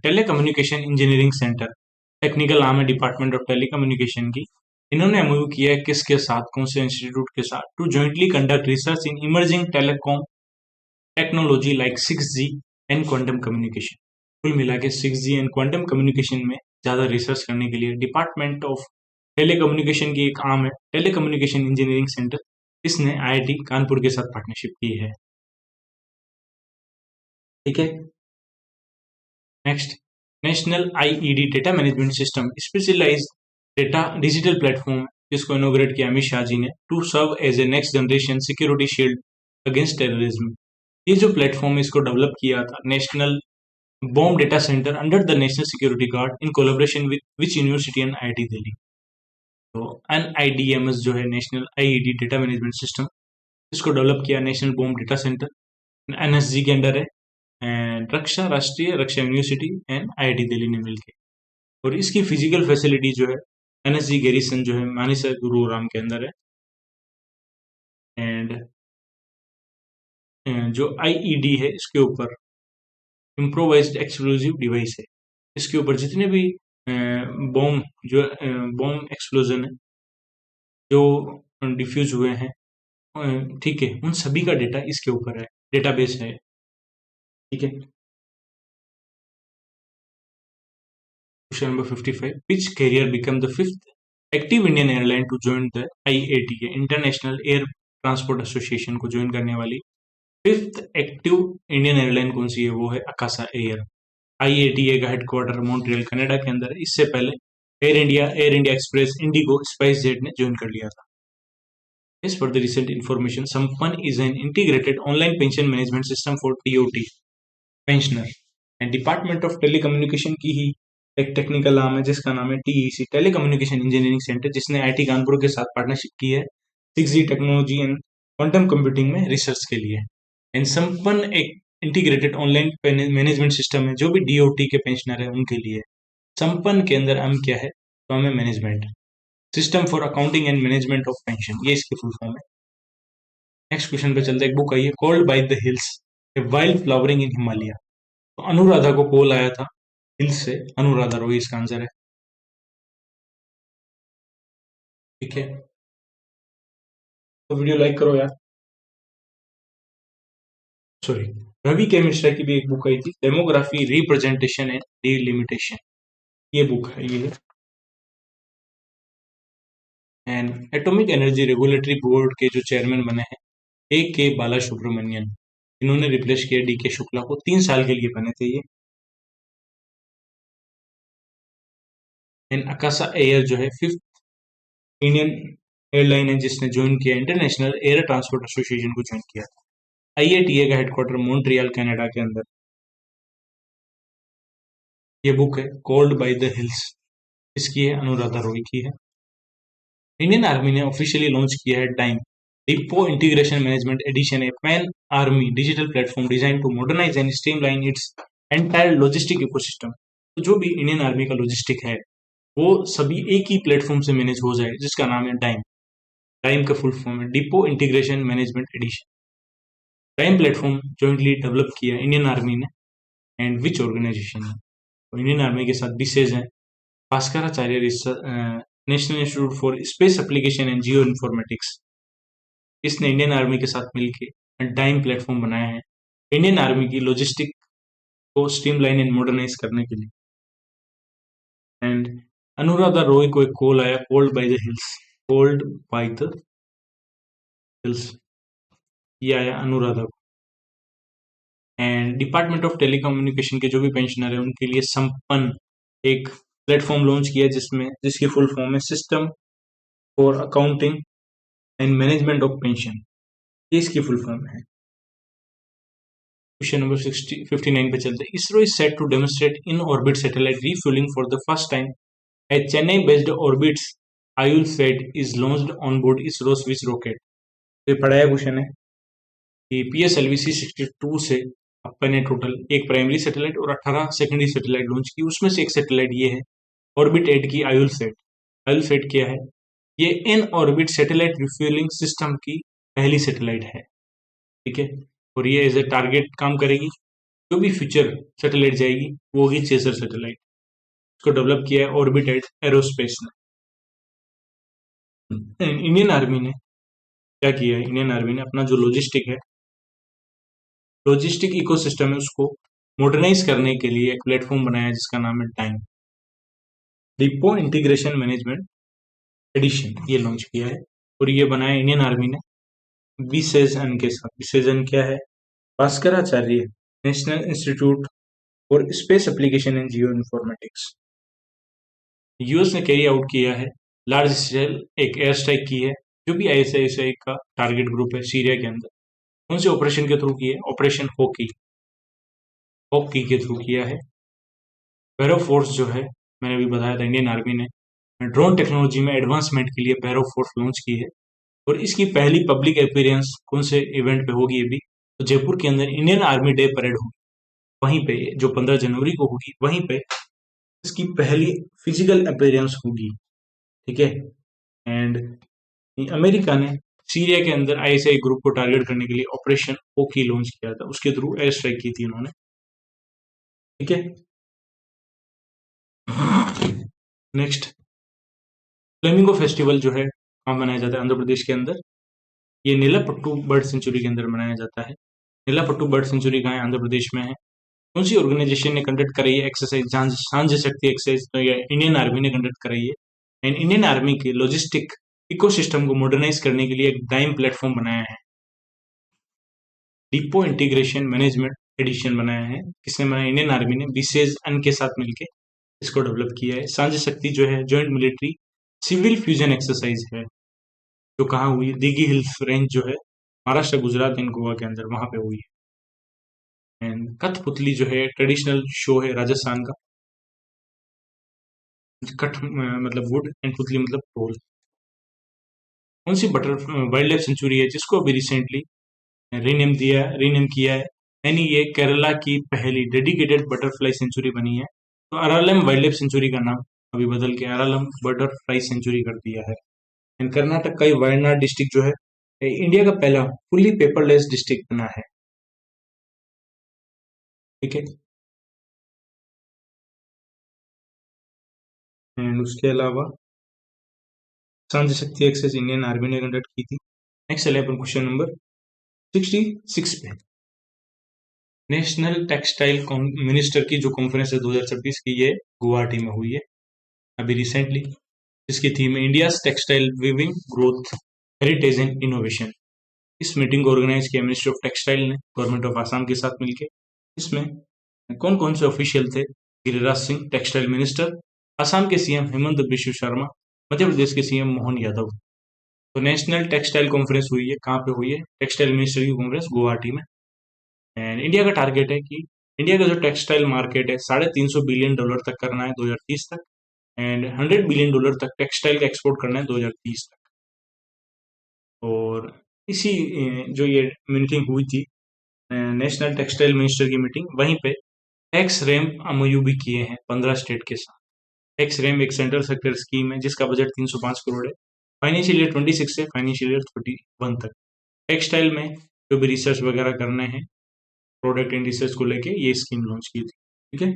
टेलीकम्युनिकेशन इंजीनियरिंग सेंटर, टेक्निकल नाम है डिपार्टमेंट ऑफ टेलीकम्युनिकेशन की। इन्होंने एमओयू किया है किसके साथ, कौन से इंस्टीट्यूट के साथ? To jointly conduct research in emerging telecom technology like 6G and quantum communication. कुल मिला के 6G एंड क्वांटम कम्युनिकेशन में ज़्यादा रिसर्च करने के लिए डिपार्टमेंट ऑफ टेलीकम्युनिकेशन की एक आर्म है टेलीकम्युनिकेशन इंजीनियरिंग सेंटर, इसने आईआईटी कानपुर के साथ पार्टनरशिप की है, ठीक है। Next, national IED data management system specialised data digital platform, जिसको इनोग्रेट किया अमित शाह जी ने, to serve as a next generation security shield against terrorism. ये जो प्लेटफॉर्म है इसको डेवलप किया था national bomb data centre under the national security guard in collaboration with which university and IIT Delhi. तो एनआईडीएमएस जो है national IED data management system, इसको डेवलप किया national bomb data centre NSG के अंडर है, एंड रक्षा राष्ट्रीय रक्षा यूनिवर्सिटी एंड आईआईटी दिल्ली ने मिलकर। और इसकी फिजिकल फैसिलिटी जो है एनएसजी गैरिसन जो है मानेसर गुरुग्राम के अंदर है। एंड जो आईईडी है इसके ऊपर इम्प्रोवाइज्ड एक्सप्लोजिव डिवाइस है, इसके ऊपर जितने भी बॉम्ब जो बॉम्ब एक्सप्लोजन है जो डिफ्यूज हुए हैं, ठीक है, उन सभी का डेटा इसके ऊपर है, डेटाबेस है, ठीक है। Question number 55, which carrier become the fifth active Indian airline to join the IATA, international air transport association को ज्वाइन करने वाली फिफ्थ एक्टिव इंडियन एयरलाइन कौन सी है? वो है अकासा एयर। आईएटीए का हेडक्वार्टर मॉन्ट्रियल कनाडा के अंदर है। इससे पहले air India express, Indigo, spice jet ने ज्वाइन कर लिया था। As per the recent information, Sampan is an integrated online pension management system for TOT pensioner and Department of Telecommunication की ही एक टेक्निकल नाम है जिसका नाम है टीईसी, टेलीकम्युनिकेशन इंजीनियरिंग सेंटर, जिसने आईटी कानपुर के साथ पार्टनरशिप की है 6G technology and quantum computing में रिसर्च के लिए। एंड संपन्न एक इंटीग्रेटेड ऑनलाइन मैनेजमेंट सिस्टम है जो भी डीओटी के पेंशनर है उनके लिए। संपन्न के अंदर हम क्या है? तो हमें management system for accounting and management of pension, ये इसकी फुल फॉर्म है। नेक्स्ट क्वेश्चन पे चलते हैं। एक बुक आई है called by the hills, a wild flowering इन हिमालय। तो अनुराधा को कॉल आया था हिल्स से, अनुराधा रोही इसका आंसर है। ठीक है, तो वीडियो लाइक करो यार। सॉरी, रवि के मिश्रा की भी एक बुक आई थी, डेमोग्राफी रिप्रेजेंटेशन एंड डिलिमिटेशन, ये बुक है ये। And atomic energy regulatory board के जो चेयरमैन बने हैं ए के बाला सुब्रमण्यन, इन्होंने रिप्लेस किया डी के शुक्ला को, 3 साल के लिए बने थे ये। एंड अकाशा एयर जो है 5th इंडियन एयरलाइन है जिसने ज्वाइन किया, इंटरनेशनल एयर ट्रांसपोर्ट एसोसिएशन को ज्वाइन किया था। आईएटीए का हेडक्वार्टर मॉन्ट्रियल कनाडा के अंदर। ये बुक है कॉल्ड बाय द हिल्स, इसकी है अनुराधा रॉय की है। इंडियन आर्मी ने ऑफिशियली लॉन्च किया है DIME, depot integration management edition, a pan army digital platform design to modernise and streamline its entire logistic ecosystem. तो जो भी इंडियन आर्मी का लॉजिस्टिक है वो सभी एक ही प्लेटफॉर्म से मैनेज हो जाए, जिसका नाम है डाइम। डाइम का फुल फॉर्म है depot integration management edition. DIME platform jointly develop किया इंडियन आर्मी ने एंड विच ऑर्गेनाइजेशन है। तो इंडियन आर्मी के साथ विशेष है Bhaskaracharya national institute for space application and geo informatics, इसने इंडियन आर्मी के साथ मिलकर डाइम प्लेटफॉर्म बनाया है इंडियन आर्मी की लॉजिस्टिक को स्ट्रीमलाइन एंड मॉडर्नाइज करने के लिए। एंड अनुराधा रॉय को एक कॉल आया called by the hills, called by the hills, ये आया अनुराधा को। एंड डिपार्टमेंट ऑफ टेलीकम्युनिकेशन के जो भी पेंशनर है उनके लिए संपन्न एक प्लेटफॉर्म लॉन्च किया जिसकी फुल फॉर्म है system for accounting and management of pension, ये इसकी फुल फॉर्म है। क्वेश्चन नंबर 59 पे चलते हैं। ISRO is set to demonstrate in orbit satellite refuelling for the first time a Chennai based orbits Aayulsat is launched on board ISRO's which rocket. ये पढ़ाया question है कि PSLV C62 से अपन ने टोटल एक प्राइमरी सैटेलाइट और 18 सेकेंडरी सैटेलाइट लॉन्च की, उसमें से एक सैटेलाइट ये है ऑर्बिट 8 की आयुलसेट। आयुलसेट क्या है? ये इन ऑर्बिट सैटेलाइट रिफ्यूलिंग सिस्टम की पहली सैटेलाइट है। ठीक है, और ये एज ए टारगेट काम करेगी। जो भी फ्यूचर सैटेलाइट जाएगी वो होगी चेसर सैटेलाइट। इसको डेवलप किया है ऑर्बिटेड एरोस्पेस ने। इंडियन आर्मी ने क्या किया है? इंडियन आर्मी ने अपना जो लॉजिस्टिक इकोसिस्टम है उसको मॉडर्नाइज करने के लिए एक प्लेटफॉर्म बनाया जिसका नाम है DIME, depot integration management edition, ये लॉन्च किया है। और ये बनाया इंडियन आर्मी ने विसेजन के साथ। विसेजन क्या है? Bhaskaracharya national institute for space application and geo informatics. US ने कैरी आउट किया है लार्ज स्केल एक एयर स्ट्राइक की है, जो भी ISI का टारगेट ग्रुप है सीरिया के अंदर। कौन से ऑपरेशन के थ्रू किया है? ऑपरेशन हॉकी, हॉकी के थ्रू किया है। पैरो फोर्स जो है, मैंने अभी बताया था, इंडियन आर्मी ने ड्रोन टेक्नोलॉजी में एडवांसमेंट के लिए पैरो फोर्स लॉन्च की है। और इसकी पहली पब्लिक अपीयरेंस कौन से इवेंट पे होगी? अभी तो जयपुर के अंदर इंडियन आर्मी डे परेड होगी, वहीं पे जो 15 जनवरी को होगी, वहीं पे इसकी पहली फिजिकल अपीयरेंस होगी। ठीक है, एंड अमेरिका ने सीरिया के अंदर ISI ग्रुप को टारगेट करने के लिए ऑपरेशन ओकी लॉन्च किया था, उसके थ्रू एयर स्ट्राइक की थी उन्होंने। ठीक है, नेक्स्ट फ्लेमिंगो फेस्टिवल जो है कहाँ मनाया जाता है? आंध्र प्रदेश के अंदर। ये नीलापट्टू बर्ड सेंचुरी के अंदर मनाया जाता है। नीलापट्टू बर्ड सेंचुरी कहाँ है? आंध्र प्रदेश में है। कौन सी ऑर्गेनाइजेशन ने कंडक्ट कराई है एक्सरसाइज? सांझ शक्ति एक्सरसाइज, तो ये इंडियन आर्मी ने कंडक्ट कराई है। एंड इंडियन आर्मी के लॉजिस्टिक इकोसिस्टम को मॉडर्नाइज करने के लिए एक डाइम प्लेटफॉर्म बनाया है, डिपो इंटीग्रेशन मैनेजमेंट एडिशन बनाया है। किसने बनाया? इंडियन आर्मी ने विशेष अन के साथ मिलकर इसको डेवलप किया है। सांझ शक्ति जो है joint military civil fusion exercise है, जो कहाँ हुई? दिघी हिल्स रेंज जो है महाराष्ट्र, गुजरात एंड गोवा के अंदर, वहां पे हुई है। एंड कठपुतली जो है ट्रेडिशनल शो है राजस्थान का। कठ मतलब वुड एंड पुतली मतलब ढोल। कौन सी बटर वाइल्ड लाइफ सेंचुरी है जिसको अभी रिसेंटली रीनेम किया है? यानी ये केरला की पहली डेडिकेटेड बटरफ्लाई सेंचुरी बनी है। तो अरालम वाइल्ड लाइफ सेंचुरी का नाम अभी बदल के अरालम बटरफ्लाई सेंचुरी कर दिया है। एंड कर्नाटक का ही वायनाड डिस्ट्रिक्ट जो है इंडिया का पहला फुल्ली पेपरलेस डिस्ट्रिक्ट बना है। ठीक है, एंड उसके अलावा सांझ शक्ति एक्सेस इंडियन आर्मी ने कंडक्ट की थी। नेक्स्ट चले अपन क्वेश्चन नंबर 66 पे। नेशनल टेक्सटाइल मिनिस्टर की जो कॉन्फ्रेंस है 2026 की, ये गुवाहाटी में हुई है अभी रिसेंटली। इसकी थीम है India's textile weaving growth heritage and innovation. इस मीटिंग को ऑर्गेनाइज किया मिनिस्ट्री ऑफ टेक्सटाइल ने गवर्नमेंट ऑफ आसाम के साथ मिलकर। इसमें कौन कौन से ऑफिशियल थे? गिरिराज सिंह टेक्सटाइल मिनिस्टर, आसाम के सीएम हेमंत बिश्व शर्मा, मध्य प्रदेश के सीएम मोहन यादव। तो नेशनल टेक्सटाइल कॉन्फ्रेंस हुई है, कहाँ पे हुई है? टेक्सटाइल मिनिस्टर की कॉन्फ्रेंस गुवाहाटी में। एंड इंडिया का टारगेट है कि इंडिया का जो टेक्सटाइल मार्केट है $350 बिलियन तक करना है 2030 तक, एंड $100 बिलियन तक टेक्सटाइल का एक्सपोर्ट करना है 2030 तक। और इसी जो ये मीटिंग हुई थी नेशनल टेक्सटाइल मिनिस्टर की मीटिंग, वहीं पे एक्स रैम एमओयू भी किए हैं 15 स्टेट के साथ। एक्स रैम एक सेंट्रल सेक्टर स्कीम है जिसका बजट 305 करोड़ है, फाइनेंशियल ईयर 26 से फाइनेंशियल ईयर 31 तक। टेक्सटाइल में जो भी रिसर्च वगैरह करने हैं प्रोडक्ट एंड रिसर्च को लेके, ये स्कीम लॉन्च की थी। ठीक है,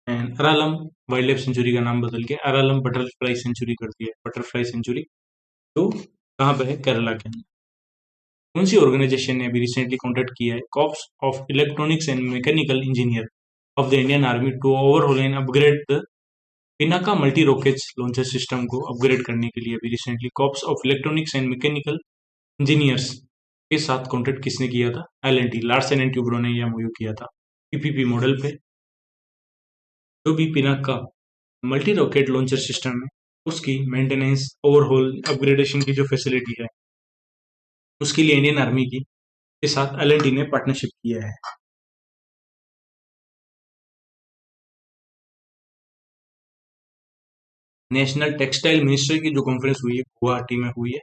and Aralam wild life sanctuary का नाम बदल के अरालम बटरफ्लाई सेंचुरी कर दिया है। बटरफ्लाई सेंचुरी तो कहाँ पे है? केरला के अंदर। कौन सी ऑर्गेनाइजेशन ने अभी रिसेंटली कॉन्टेक्ट किया है? Corps of electronics and mechanical engineer of the Indian army to overhaul and upgrade the Pinaka multi rocket launcher system को अपग्रेड करने के लिए अभी recently corps of electronics and mechanical engineers के साथ कॉन्टेक्ट किसने किया था? एल&टी, लार्सन एंड ट्यूब्रो ने यह मूव किया था पीपीपी मॉडल पे। जो भी Pinaka multi rocket launcher system है उसकी मेंटेनेंस, ओवरहोल, अपग्रेडेशन की जो फैसिलिटी है उसके लिए इंडियन आर्मी की के साथ एल&टी ने पार्टनरशिप किया है। नेशनल टेक्सटाइल मिनिस्टर की जो कॉन्फ्रेंस हुई है गुवाहाटी में हुई है।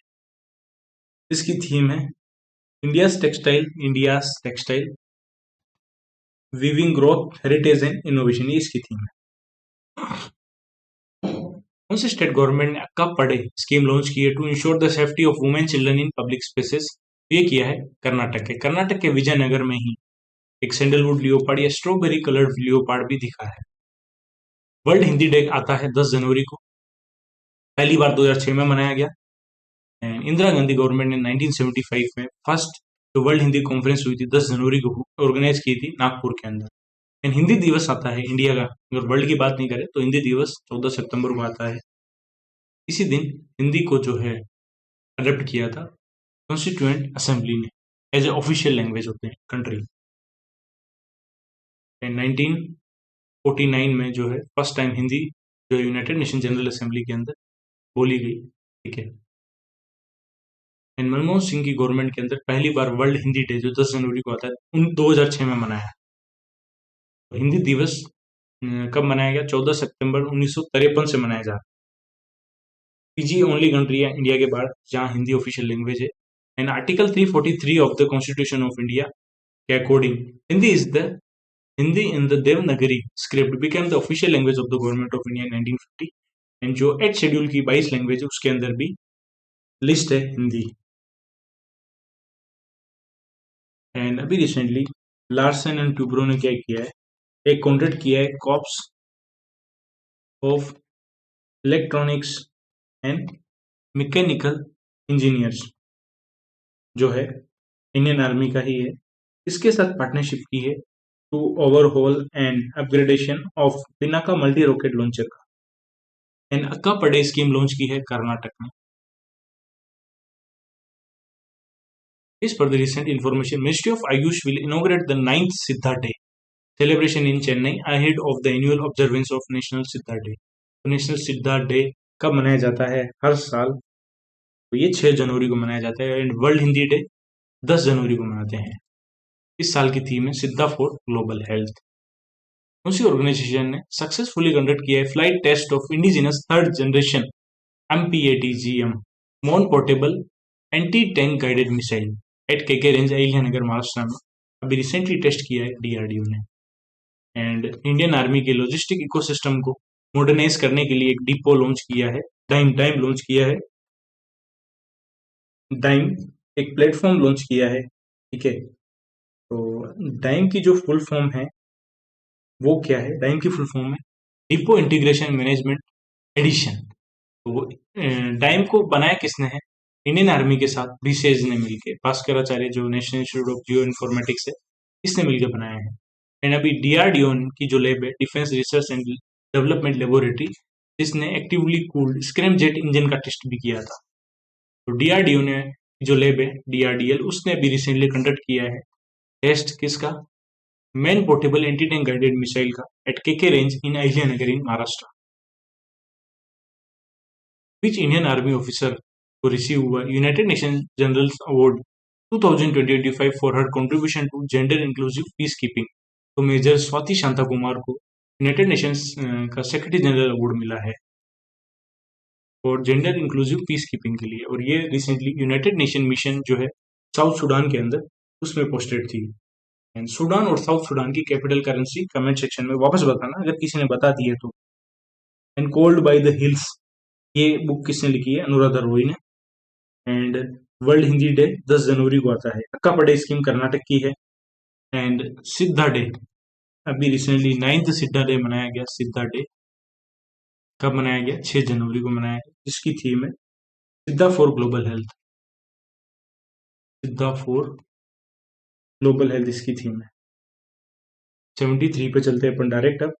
इसकी थीम है India's textile weaving growth heritage and innovation, ये इसकी थीम है। कौन से स्टेट गवर्नमेंट ने अक्का पढ़े स्कीम लॉन्च की है to ensure the safety of women children in public spaces? ये किया है कर्नाटक के। कर्नाटक के विजयनगर में ही एक सैंडलवुड लियोपार्ड या स्ट्रॉबेरी कलर्ड लियोपार्ड भी दिखा है। वर्ल्ड हिंदी डे आता है 10 जनवरी को, पहली बार 2006 में मनाया गया। एंड इंदिरा गांधी गवर्नमेंट ने 1975 में फर्स्ट जो वर्ल्ड हिंदी कॉन्फ्रेंस हुई थी 10 जनवरी को ऑर्गेनाइज की थी नागपुर के अंदर। एंड हिंदी दिवस आता है इंडिया का, अगर वर्ल्ड की बात नहीं करें तो हिंदी दिवस 14 सितंबर को आता है। इसी दिन हिंदी को जो है अडॉप्ट किया था कॉन्स्टिट्यूएंट असेंबली ने as a official language of the country. And 1949 में जो है फर्स्ट टाइम हिंदी जो यूनाइटेड नेशन जनरल असेंबली के अंदर बोली गई। ठीक है, एंड मनमोहन सिंह की गवर्नमेंट के अंदर पहली बार वर्ल्ड हिंदी डे जो 10 जनवरी को आता है 2006 में मनाया। तो हिंदी दिवस कब मनाया गया? 14 सितंबर 1953 से मनाया जा रहा है। पीजी ओनली कंट्री है इंडिया के बाद जहां हिंदी ऑफिशियल लैंग्वेज है। And article 343 of the constitution of India के according Hindi in the Devanagari script became the official language of the government of India 1950। And जो 8 शेड्यूल की 22 लैंग्वेज है उसके अंदर भी लिस्ट है हिंदी। एंड अभी रिसेंटली लार्सन एंड ट्यूब्रो ने क्या किया है? एक कॉन्ट्रैक्ट किया है corps of electronics and mechanical engineers जो है इंडियन आर्मी का ही है, इसके साथ पार्टनरशिप की है to overhaul and upgradation of Pinaka multi rocket launcher का। एंड अक्का पड़े स्कीम लॉन्च की है कर्नाटक में। इस पर the recent information, ministry of Ayush will inaugurate the 9th Siddha day celebration in Chennai ahead of the annual observance of National Siddha Day। तो national सिद्धा डे कब मनाया जाता है? हर साल। तो ये 6 जनवरी को मनाया जाता है। एंड वर्ल्ड हिंदी डे 10 जनवरी को मनाते हैं। इस साल की थीम है सिद्धा फॉर ग्लोबल हेल्थ। उसी ऑर्गेनाइजेशन ने सक्सेसफुली कंडक्ट किया है flight test of indigenous third generation MPATGM man portable anti tank guided missile at KK range Ahilyanagar Maharashtra में। अभी रिसेंटली टेस्ट किया है DRDO ने। एंड इंडियन आर्मी के लॉजिस्टिक इकोसिस्टम को मॉडर्नाइज करने के लिए एक डिपो लॉन्च किया है डाइम डाइम लॉन्च किया है। डाइम एक प्लेटफॉर्म लॉन्च किया है, ठीक है। तो डाइम की जो फुल फॉर्म है वो क्या है? डाइम की फुल फॉर्म है डिपो इंटीग्रेशन मैनेजमेंट एडिशन। तो डाइम को बनाया किसने है? इंडियन आर्मी के साथ बीसीएस ने मिलकर, भास्कराचार्य जो national institute of geo informatics है, इसने मिलकर बनाया है। एंड अभी डीआरडीओ की जो लैब है, defence research and development laboratory, जिसने actively cooled scram jet engine का टेस्ट भी किया था। तो डीआरडीओ ने जो लैब है डीआरडीएल, उसने भी रिसेंटली कंडक्ट किया है टेस्ट किसका? Man portable anti tank guided missile का at KK range in Ahilyanagar in Maharashtra. Which Indian Army officer to receive a United Nations General's Award 2025 for her contribution to gender inclusive peacekeeping? तो major Swati Shanta Kumar को United Nations का secretary general award मिला है और gender inclusive peace keeping के लिए। और ये रिसेंटली यूनाइटेड नेशन मिशन जो है साउथ सूडान के अंदर, उसमें पोस्टेड थी। एंड सूडान और साउथ सूडान की कैपिटल करेंसी कमेंट सेक्शन में वापस बताना अगर किसी ने बता दी है तो। And cold by the hills, ये बुक किसने लिखी है? अनुराधा रॉय ने। एंड वर्ल्ड हिंदी डे 10 जनवरी को आता है। अक्का पड़े स्कीम कर्नाटक की है। एंड सिद्धा डे, अभी रिसेंटली 9th सिद्धा डे मनाया गया। सिद्धा डे कब मनाया गया? 6 जनवरी को मनाया गया, जिसकी थीम है सिद्धा फॉर ग्लोबल हेल्थ। सिद्धा फॉर ग्लोबल हेल्थ इसकी थीम है। 73 पे चलते हैं अपन डायरेक्ट अब।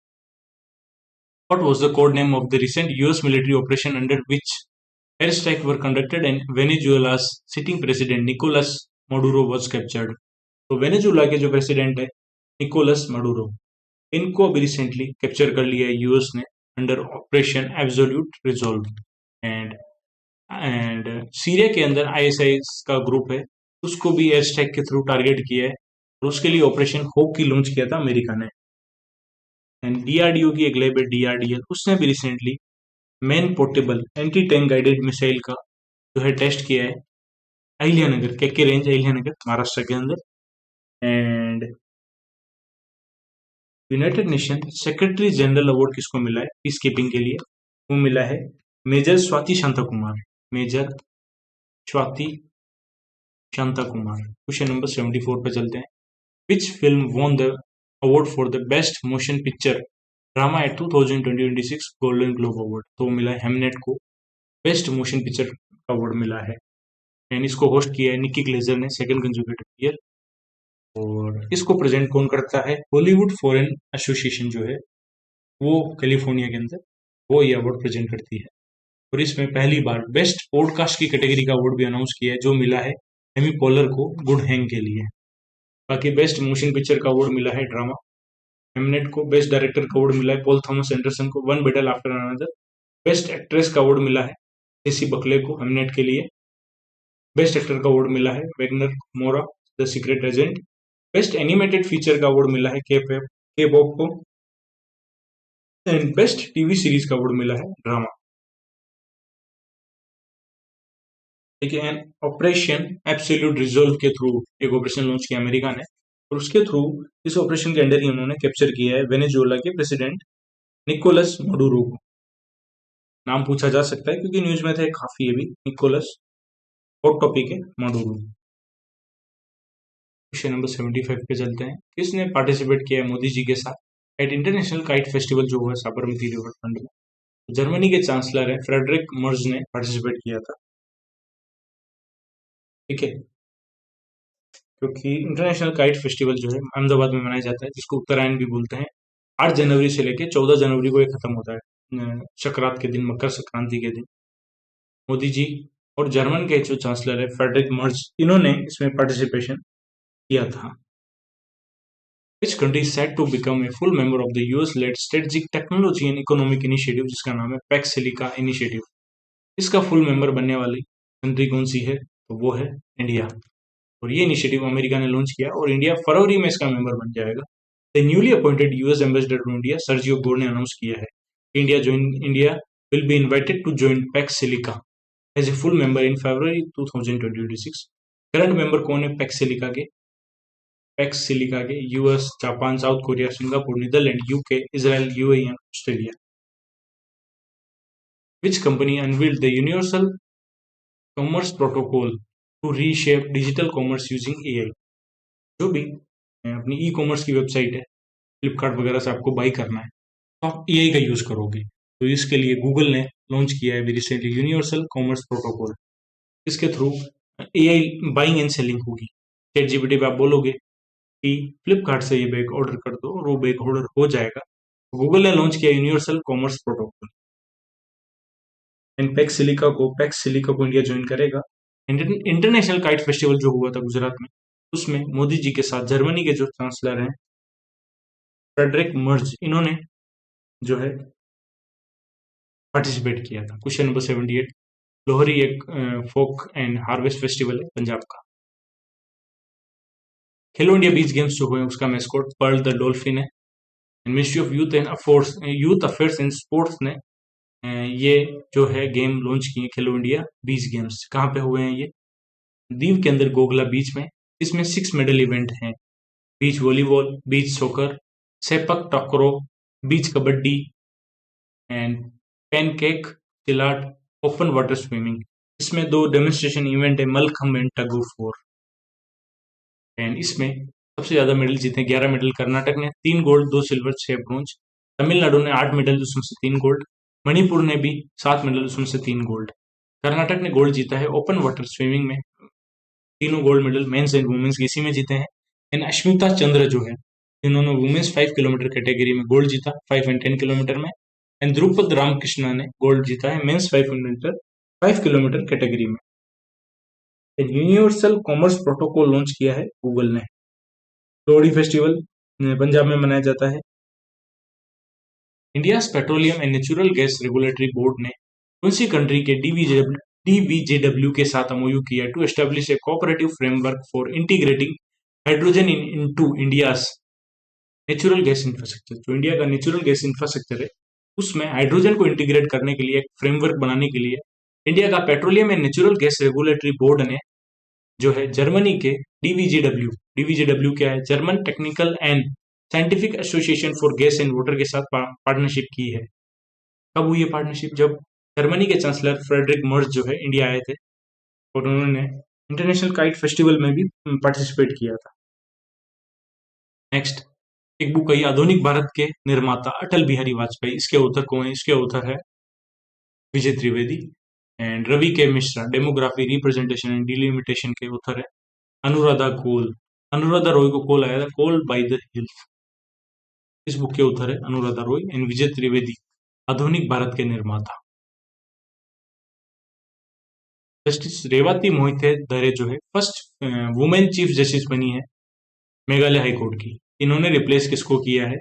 What was the code name of the recent US military operation under which airstrikes were conducted and Venezuela's sitting president Nicolas Maduro was captured? तो Venezuela के जो प्रेसिडेंट है निकोलस मडूरो, इनको भी रिसेंटली कैप्चर कर लिया है यूएस ने under operation absolute resolve. And and Syria के अंदर आईएसआई का ग्रुप है, उसको भी एयर स्ट्राइक के थ्रू टारगेट किया है और उसके लिए ऑपरेशन होप की लॉन्च किया था अमेरिका ने। एंड डीआरडीओ की एक लैब है डीआरडीएल, उसने भी recently man portable anti tank guided missile का जो है टेस्ट किया है अहिल्यानगर, केके रेंज अहिल्यानगर महाराष्ट्र के अंदर। And united nation secretary general award किसको मिला है पीस कीपिंग के लिए? वो मिला है major Swati Shanta Kumar. Major Swati Shanta Kumar. Question number 74 पे चलते हैं। Which film won the award for the best motion picture drama at 2026 golden globe award? तो मिला है हेमनेट को बेस्ट मोशन पिक्चर अवार्ड मिला है। एंड इसको होस्ट किया है निकी ग्लेजर ने सेकंड कंसेक्यूटिव ईयर। और इसको प्रेजेंट कौन करता है? हॉलीवुड फॉरेन एसोसिएशन जो है वो कैलिफोर्निया के अंदर, वो ये अवार्ड प्रेजेंट करती है। और इसमें पहली बार बेस्ट पॉडकास्ट की कैटेगरी का अवार्ड भी अनाउंस किया है, जो मिला है एमी पॉलर को गुड हैंग के लिए। बाकी बेस्ट मोशन पिक्चर का अवार्ड मिला है ड्रामा हेमनेट को। बेस्ट डायरेक्टर का अवार्ड मिला है पॉल थॉमस एंडरसन को, one battle after another. Best actress का अवार्ड मिला है जेसी बकले को हेमनेट के लिए। बेस्ट एक्टर का अवार्ड मिला है वेगनर मोरा the secret agent. Best animated feature का अवार्ड मिला है के पॉप को। एंड बेस्ट टीवी सीरीज का अवार्ड मिला है ड्रामा। ठीक है। एंड ऑपरेशन एब्सोल्यूट रिजॉल्व के थ्रू एक ऑपरेशन लॉन्च किया अमेरिका ने, और उसके थ्रू इस ऑपरेशन के अंडर ही उन्होंने कैप्चर किया है वेनेजुएला के प्रेसिडेंट निकोलस मडूरो को। नाम पूछा जा सकता है क्योंकि न्यूज में थे काफी, अभी निकोलस हॉट टॉपिक है मडूरो। क्वेश्चन नंबर 75 पे चलते हैं। किसने पार्टिसिपेट किया है मोदी जी के साथ एट इंटरनेशनल काइट फेस्टिवल जो हुआ साबरमती रिवर फ्रंट में? जर्मनी के चांसलर है फ्रेडरिक मर्ज ने पार्टिसिपेट किया था। ठीक है, क्योंकि इंटरनेशनल काइट फेस्टिवल जो है अहमदाबाद में मनाया जाता है, जिसको उत्तरायण भी बोलते हैं। 8 जनवरी से लेकर 14 जनवरी को ये खत्म होता है, संक्रांत के दिन, मकर संक्रांति के दिन। मोदी जी और जर्मन के जो चांसलर है फ्रेडरिक मर्ज, इन्होंने इसमें पार्टिसिपेशन किया था। Which country is set to become a full member of the US-led Strategic Technology and Economic Initiative, जिसका नाम है पैक्स सिलिका इनिशिएटिव? इसका फुल मेंबर बनने वाली कंट्री कौन सी है? तो वो है इंडिया। और ये इनिशिएटिव अमेरिका ने लॉन्च किया और इंडिया फरवरी में इसका मेंबर बन जाएगा। The newly appointed US ambassador to India Sergio Gor ने अनाउंस किया है India will be invited to join Pax Silica as a full member in February 2026। Current member कौन है पैक्स सिलिका के? पैक्स सिलिका के US, Japan, South Korea, Singapore, Netherland, UK, Israel, UAE and Australia. Which company unveiled the universal commerce protocol to reshape digital commerce using AI. जो भी अपनी e commerce की website है, फ्लिपकार्ट वगैरह से आपको बाई करना है तो आप एआई का यूज करोगे। तो इसके लिए गूगल ने लॉन्च किया है अभी रिसेंटली यूनिवर्सल कॉमर्स प्रोटोकॉल। इसके through AI buying and selling होगी। चैट जीपीटी पे आप बोलोगे कि फ्लिपकार्ट से ये बैग ऑर्डर कर दो और वो बैग ऑर्डर हो जाएगा। गूगल ने लॉन्च किया universal commerce protocol. And PACS silica को इंडिया ज्वाइन करेगा। इंटरनेशनल काइट फेस्टिवल जो हुआ था गुजरात में, उसमें मोदी जी के साथ जर्मनी के जो चांसलर हैं फ्रेडरिक मर्ज, इन्होंने जो है पार्टिसिपेट किया था। क्वेश्चन नंबर 78, लोहरी एक फोक एंड हार्वेस्ट फेस्टिवल है पंजाब का। खेलो इंडिया बीच गेम्स जो हुए उसका मैस्कॉट पर्ल द डॉल्फिन है। Ministry of youth affairs and sports ने ये जो है गेम लॉन्च किए खेलो इंडिया बीच गेम्स। कहाँ पे हुए हैं ये? दीव के अंदर गोगला बीच में। इसमें 6 मेडल इवेंट हैं: beach volleyball, beach soccer, sepak takraw, beach kabaddi and pencak silat, open water swimming. इसमें 2 डेमोन्स्ट्रेशन इवेंट है, mallakhamb and tug of war. एंड इसमें सबसे ज्यादा मेडल जीते, 11 मेडल कर्नाटक ने, 3 गोल्ड, 2 सिल्वर, 6 ब्रॉन्ज। तमिलनाडु ने 8 मेडल, उसमें से 3 गोल्ड। मणिपुर ने भी 7 मेडल, उसमें से 3 गोल्ड। कर्नाटक ने गोल्ड जीता है ओपन वाटर स्विमिंग में, तीनों gold medal men's and women's इसी में जीते हैं। एंड अश्मिता चंद्र जो है, इन्होंने वुमेन्स 5 किलोमीटर कैटेगरी में गोल्ड जीता, 5 एंड 10 किलोमीटर में। एंड ध्रुपद रामकृष्णा ने गोल्ड जीता है मेंस 5 किलोमीटर कैटेगरी में। यूनिवर्सल कॉमर्स प्रोटोकॉल लॉन्च किया है गूगल ने। लोहड़ी फेस्टिवल पंजाब में मनाया जाता है। India petroleum and natural gas regulatory board ने कौन सी कंट्री के डीवीजेडब्ल्यू के साथ एमओयू किया to establish a cooperative framework for integrating hydrogen into India's natural gas infrastructure. जो इंडिया का नेचुरल गैस इंफ्रास्ट्रक्चर है उसमें हाइड्रोजन को इंटीग्रेट करने के लिए, एक फ्रेमवर्क बनाने के लिए इंडिया का petroleum and natural gas regulatory board ने जो है जर्मनी के डीवीजेडब्ल्यू क्या है? German technical and scientific association for gas and water के साथ पार्टनरशिप की है। कब हुई है पार्टनरशिप? जब जर्मनी के चांसलर फ्रेडरिक मर्ज जो है इंडिया आए थे और उन्होंने इंटरनेशनल काइट फेस्टिवल में भी पार्टिसिपेट किया था। नेक्स्ट एक बुक आई आधुनिक भारत के निर्माता अटल बिहारी वाजपेयी। इसके ऑथर कौन है? इसके ऑथर है विजय त्रिवेदी। एंड रवि के Mishra demography, representation and delimitation के ऑथर है। अनुराधा कोल, अनुराधा रॉय को कॉल आया था, कॉल बाय द हिल्स। इस बुक के ऑथर है अनुराधा रॉय। एंड विजय त्रिवेदी आधुनिक भारत के निर्माता। जस्टिस रेवाती मोहिते दरे जो है फर्स्ट वुमेन चीफ जस्टिस बनी है मेघालय हाई कोर्ट की। इन्होंने रिप्लेस किसको किया है?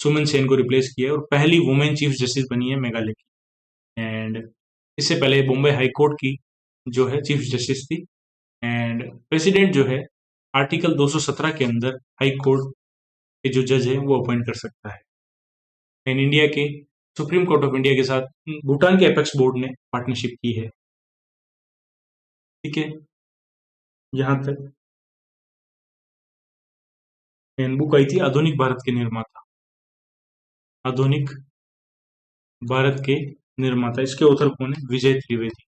सुमन सेन को रिप्लेस किया है और पहली वुमेन चीफ जस्टिस बनी है मेघालय की। एंड इससे पहले बॉम्बे हाई कोर्ट की जो है चीफ जस्टिस थी। एंड प्रेसिडेंट जो है आर्टिकल 217 के अंदर हाई कोर्ट के जो जज है वो अपॉइंट कर सकता है। एंड इंडिया के सुप्रीम कोर्ट ऑफ इंडिया के साथ भूटान के एपेक्स बोर्ड ने पार्टनरशिप की है। ठीक है, यहां तक बुक आई थी आधुनिक भारत के निर्माता। आधुनिक भारत के निर्माता, इसके ऑथर कौन है? विजय त्रिवेदी,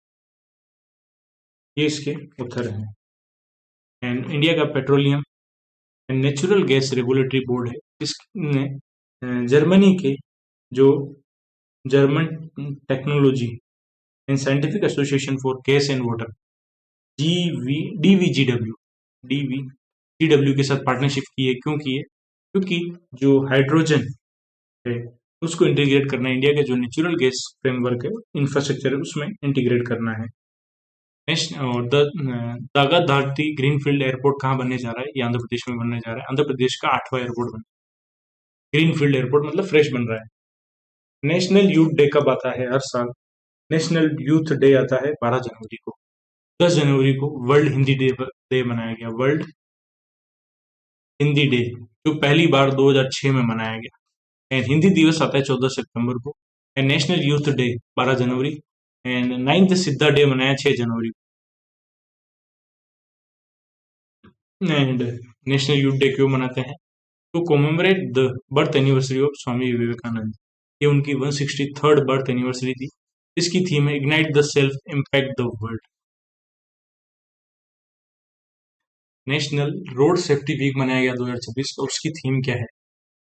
ये इसके ऑथर हैं। एंड इंडिया का petroleum and natural gas regulatory board है, इसने जर्मनी के जो German technology and scientific association for gas and water DVGW के साथ पार्टनरशिप की है। क्यों की है? क्योंकि जो हाइड्रोजन है उसको इंटीग्रेट करना है, इंडिया के जो नेचुरल गैस फ्रेमवर्क है इंफ्रास्ट्रक्चर है उसमें इंटीग्रेट करना है। और दागा धारती ग्रीनफील्ड एयरपोर्ट कहाँ बनने जा रहा है? ये आंध्र प्रदेश में बनने जा रहा है। आंध्र प्रदेश का 8वां एयरपोर्ट बन, ग्रीनफील्ड एयरपोर्ट मतलब फ्रेश बन रहा है। नेशनल यूथ डे कब आता है? हर साल नेशनल यूथ डे आता है 12 जनवरी को। 10 जनवरी को वर्ल्ड हिंदी डे मनाया गया, वर्ल्ड हिंदी डे, जो पहली बार 2006 में मनाया गया। एंड हिंदी दिवस आता है 14 सितंबर को। एंड नेशनल यूथ डे 12 जनवरी। एंड 9th सिद्धा डे मनाया 6 जनवरी। एंड नेशनल यूथ डे क्यों मनाते हैं? To commemorate the birth anniversary of Swami Vivekananda. ये उनकी 163rd बर्थ एनिवर्सरी थी। इसकी थीम है ignite the self impact the world. National road safety week मनाया गया 2026, और उसकी थीम क्या है?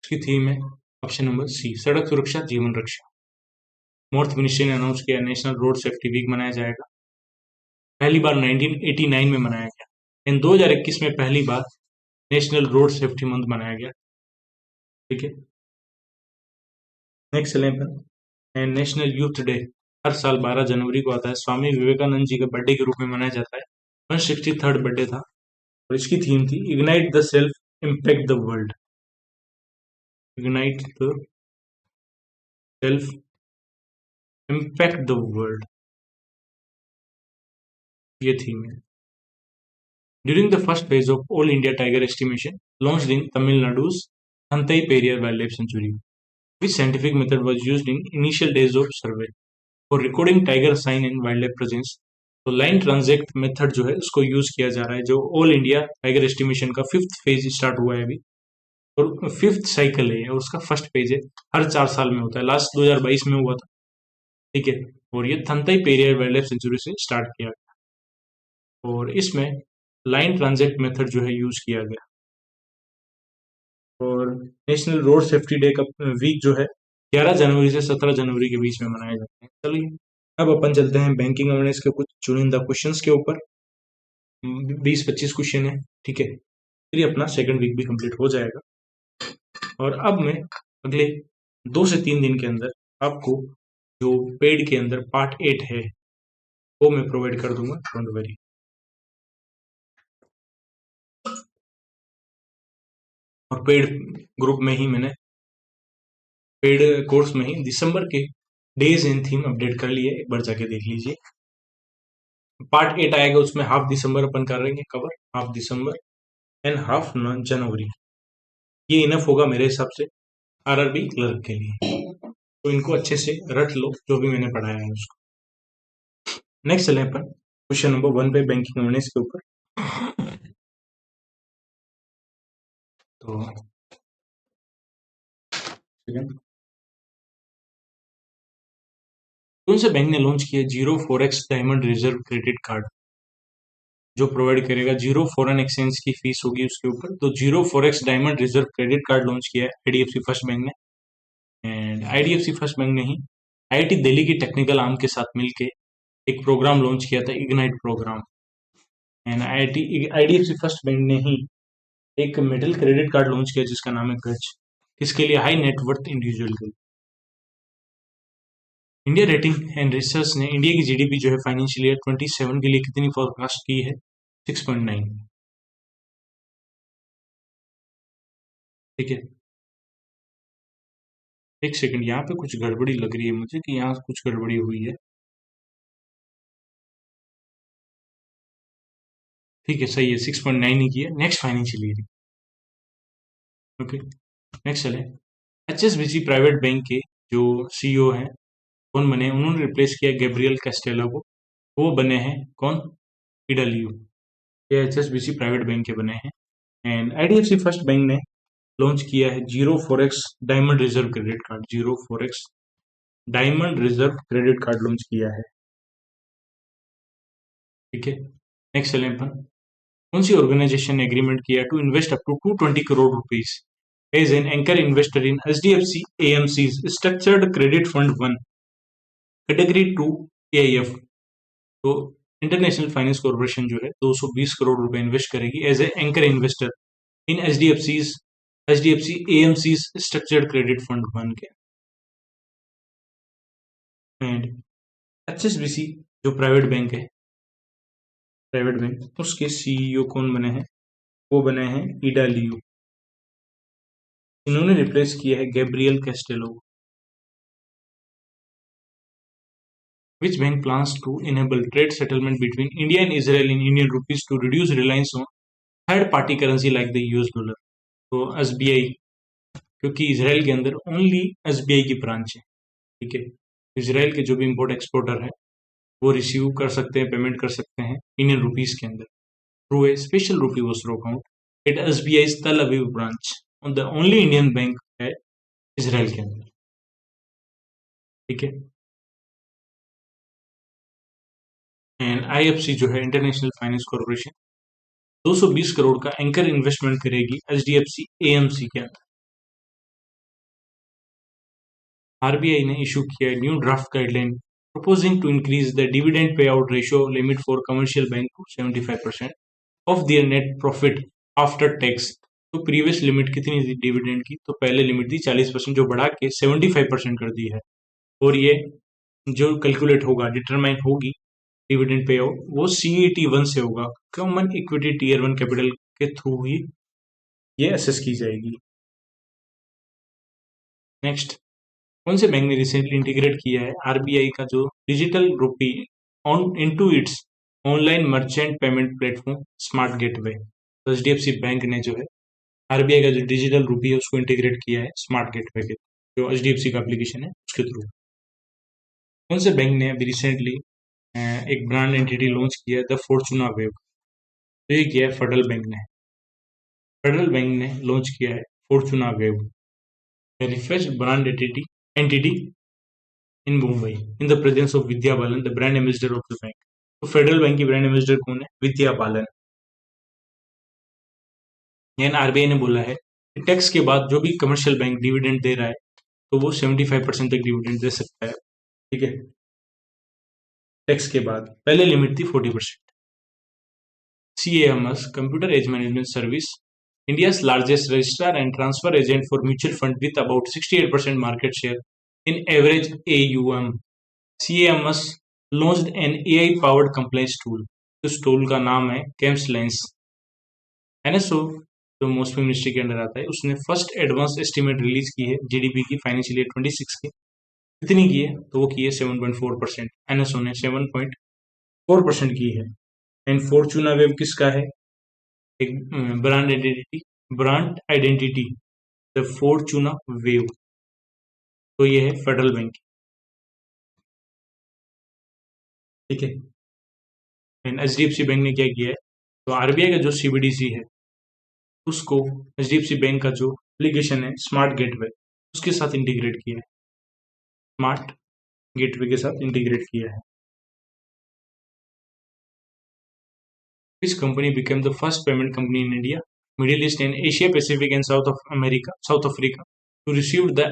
उसकी थीम है ऑप्शन नंबर सी, सड़क सुरक्षा जीवन रक्षा। फोर्थ मिनिस्ट्री ने अनाउंस किया नेशनल रोड सेफ्टी वीक मनाया जाएगा। पहली बार 1989 में मनाया गया, इन 2021 में पहली बार नेशनल रोड सेफ्टी मंथ मनाया गया। ठीक है, नेक्स्ट चलें पर। एंड नेशनल यूथ डे हर साल 12 जनवरी को आता है, स्वामी विवेकानंद जी के बर्थडे के रूप में मनाया जाता है। 163rd बर्थडे था, और इसकी थीम थी ignite the self impact the world. Ignite the self impact the world, ये थीम है। During the first phase of all India tiger estimation launched in Tamil Nadu's Thantai Periyar Wildlife Sanctuary, which scientific method was used in initial days of survey for recording tiger sign and wildlife presence। तो line ट्रांजेक्ट method जो है उसको use किया जा रहा है, जो all India tiger estimation का 5th फेज स्टार्ट हुआ है अभी, और 5th साइकिल है और उसका फर्स्ट पेज है, हर 4 साल में होता है, लास्ट 2022 में हुआ था। ठीक है, और ये Thanthai Periyar wild life sanctuary से स्टार्ट किया गया, और इसमें लाइन ट्रांजेक्ट मेथड जो है यूज किया गया। और नेशनल रोड सेफ्टी डे का वीक जो है 11 जनवरी से 17 जनवरी के बीच में मनाए जाते हैं। चलिए अब अपन चलते हैं बैंकिंग अवेयरनेस के कुछ चुनिंदा क्वेश्चंस के ऊपर। 20-25 क्वेश्चन है, ठीक है, फिर ये अपना सेकंड वीक भी कंप्लीट हो जाएगा। और अब मैं अगले 2 से 3 दिन के अंदर आपको जो पेड के अंदर पार्ट 8 है वो मैं प्रोवाइड कर दूंगा, डोंट वरी। और पेड ग्रुप में ही मैंने पेड कोर्स में ही दिसंबर के डेज एंड थीम अपडेट कर लिए, एक बार जाके देख लीजिए। पार्ट 8 आएगा, उसमें हाफ दिसंबर अपन कर रहेंगे कवर, हाफ दिसंबर एंड हाफ जनवरी। ये इनफ होगा मेरे हिसाब से आरआरबी क्लर्क के लिए, तो इनको अच्छे से रट लो जो भी मैंने पढ़ाया है उसको। नेक्स्ट चले अपन क्वेश्चन नंबर 1 पे बैंकिंग अवेयरनेस के ऊपर। तो कौन से बैंक ने लॉन्च किया zero forex diamond reserve credit card, जो प्रोवाइड करेगा जीरो फॉरेन एक्सचेंज की फीस होगी उसके ऊपर। तो zero forex diamond reserve credit card launch किया है आईडीएफसी फर्स्ट बैंक ने। एंड आईडीएफसी फर्स्ट बैंक ने ही आईआईटी दिल्ली की टेक्निकल आर्म के साथ मिलके एक प्रोग्राम लॉन्च किया था, ignite program. And IDFC First Bank ने ही एक मेटल क्रेडिट कार्ड लॉन्च किया जिसका नाम है गज, किसके लिए? हाई नेटवर्थ इंडिविजुअल के लिए। इंडिया रेटिंग एंड रिसर्च ने इंडिया की जीडीपी जो है फाइनेंशियल ईयर 27 के लिए कितनी फोरकास्ट की है? 6.9। ठीक है, एक सेकंड, यहाँ पे कुछ गड़बड़ी लग रही है मुझे कि यहाँ कुछ गड़बड़ी हुई है। ठीक है, सही है, 6.9 ही की है next financial year. Okay, next चले। एचएसबीसी प्राइवेट बैंक के जो सीईओ हैं कौन बने? उन्होंने रिप्लेस किया गैब्रियल कैस्टेलो को, वो बने हैं कौन? इडालियो। ये एचएसबीसी प्राइवेट बैंक के बने हैं। एंड आईडीएफसी फर्स्ट बैंक ने लॉन्च किया है zero forex diamond reserve credit card, zero forex diamond reserve credit card launch किया है। ठीक है, नेक्स्ट चलें अपन। कौन सी ऑर्गेनाइजेशन ने एग्रीमेंट किया to invest up to 220 crore rupees as an anchor investor in HDFC AMC structured credit fund 1 category 2 AIF. तो इंटरनेशनल फाइनेंस कॉर्पोरेशन जो है 220 करोड़ रुपए इन्वेस्ट करेगी as a anchor investor in HDFC AMC structured credit fund 1 के। And HSBC जो private bank है, private bank, उसके CEO कौन बने हैं? वो बने हैं ईडा लियो। इन्होंने रिप्लेस किया है Gabriel Castello. Which bank plans to enable trade settlement between India and Israel in Indian rupees to reduce reliance on third party currency like the US dollar? तो एसबीआई, क्योंकि इसराइल के अंदर ओनली एसबीआई की branch है। ठीक है, Israel के जो भी इंपोर्ट एक्सपोर्टर है वो रिसीव कर सकते हैं, पेमेंट कर सकते हैं इंडियन रुपीस के अंदर through a special rupee vostro account at SBI Tel Aviv branch on the only Indian bank है इसराइल के अंदर। ठीक है, IFC जो है इंटरनेशनल फाइनेंस कॉर्पोरेशन 220 करोड़ का एंकर इन्वेस्टमेंट करेगी HDFC AMC के अंदर। RBI ने इशू किया है new draft guideline proposing to increase the dividend payout ratio limit for commercial bank to 75% of their net profit after tax। तो प्रीवियस लिमिट कितनी थी डिविडेंड की? तो पहले लिमिट थी 40%, जो बढ़ा के 75% कर दी है। और ये जो कैलकुलेट होगा, डिटरमाइन होगी डिविडेंड पे आउट, वो CET1 से होगा, कॉमन इक्विटी टीयर 1 कैपिटल के थ्रू ही ये असेस की जाएगी। नेक्स्ट, कौन से बैंक ने रिसेंटली इंटीग्रेट किया है RBI का जो डिजिटल रूपी on into its online merchant payment platform smart gateway? तो HDFC बैंक ने जो है RBI का जो डिजिटल रूपी है उसको इंटीग्रेट किया है स्मार्ट गेटवे के, जो HDFC का एप्लीकेशन है उसके थ्रू। कौन से बैंक ने अभी रिसेंटली एक ब्रांड एंटिटी लॉन्च किया है द फॉर्चूना वेव? तो ये किया है फेडरल बैंक ने। फेडरल बैंक ने लॉन्च किया है Fortuna wave, refreshed brand entity in Mumbai in the presence of Vidya Balan, the brand ambassador of the bank। तो फेडरल बैंक की ब्रांड एम्बेसडर कौन है? विद्या बालन। यानी RBI ने बोला है कि टैक्स के बाद जो भी कमर्शियल बैंक डिविडेंड दे रहा है तो वो 75% तक डिविडेंड दे सकता है, ठीक है, टैक्स के बाद। पहले लिमिट थी 40%। CAMS computer age management service, India's largest registrar and transfer agent for mutual fund with about 68% market share in average AUM। CAMS launched an AI-powered compliance tool। इस टूल का नाम है CAMSLens। NSO जो मौसमी ministry के under आता है, उसने फर्स्ट एडवांस एस्टिमेट रिलीज की है GDP की फाइनेंशियल ईयर 26 की। कितनी की है? तो वो की है 7.4%। NSO ने 7.4% की है। एंड फॉर्चूना वेब किसका है? एक brand identity the Fortuna wave, तो ये है फेडरल बैंक, ठीक है। एंड HDFC बैंक ने क्या किया है? तो RBI का जो CBDC है उसको HDFC बैंक का जो एप्लीकेशन है स्मार्ट गेटवे उसके साथ इंटीग्रेट किया है, स्मार्ट गेटवे के साथ इंटीग्रेट किया है। Which company became the first payment company in India, Middle East and Asia Pacific and South Africa to receive the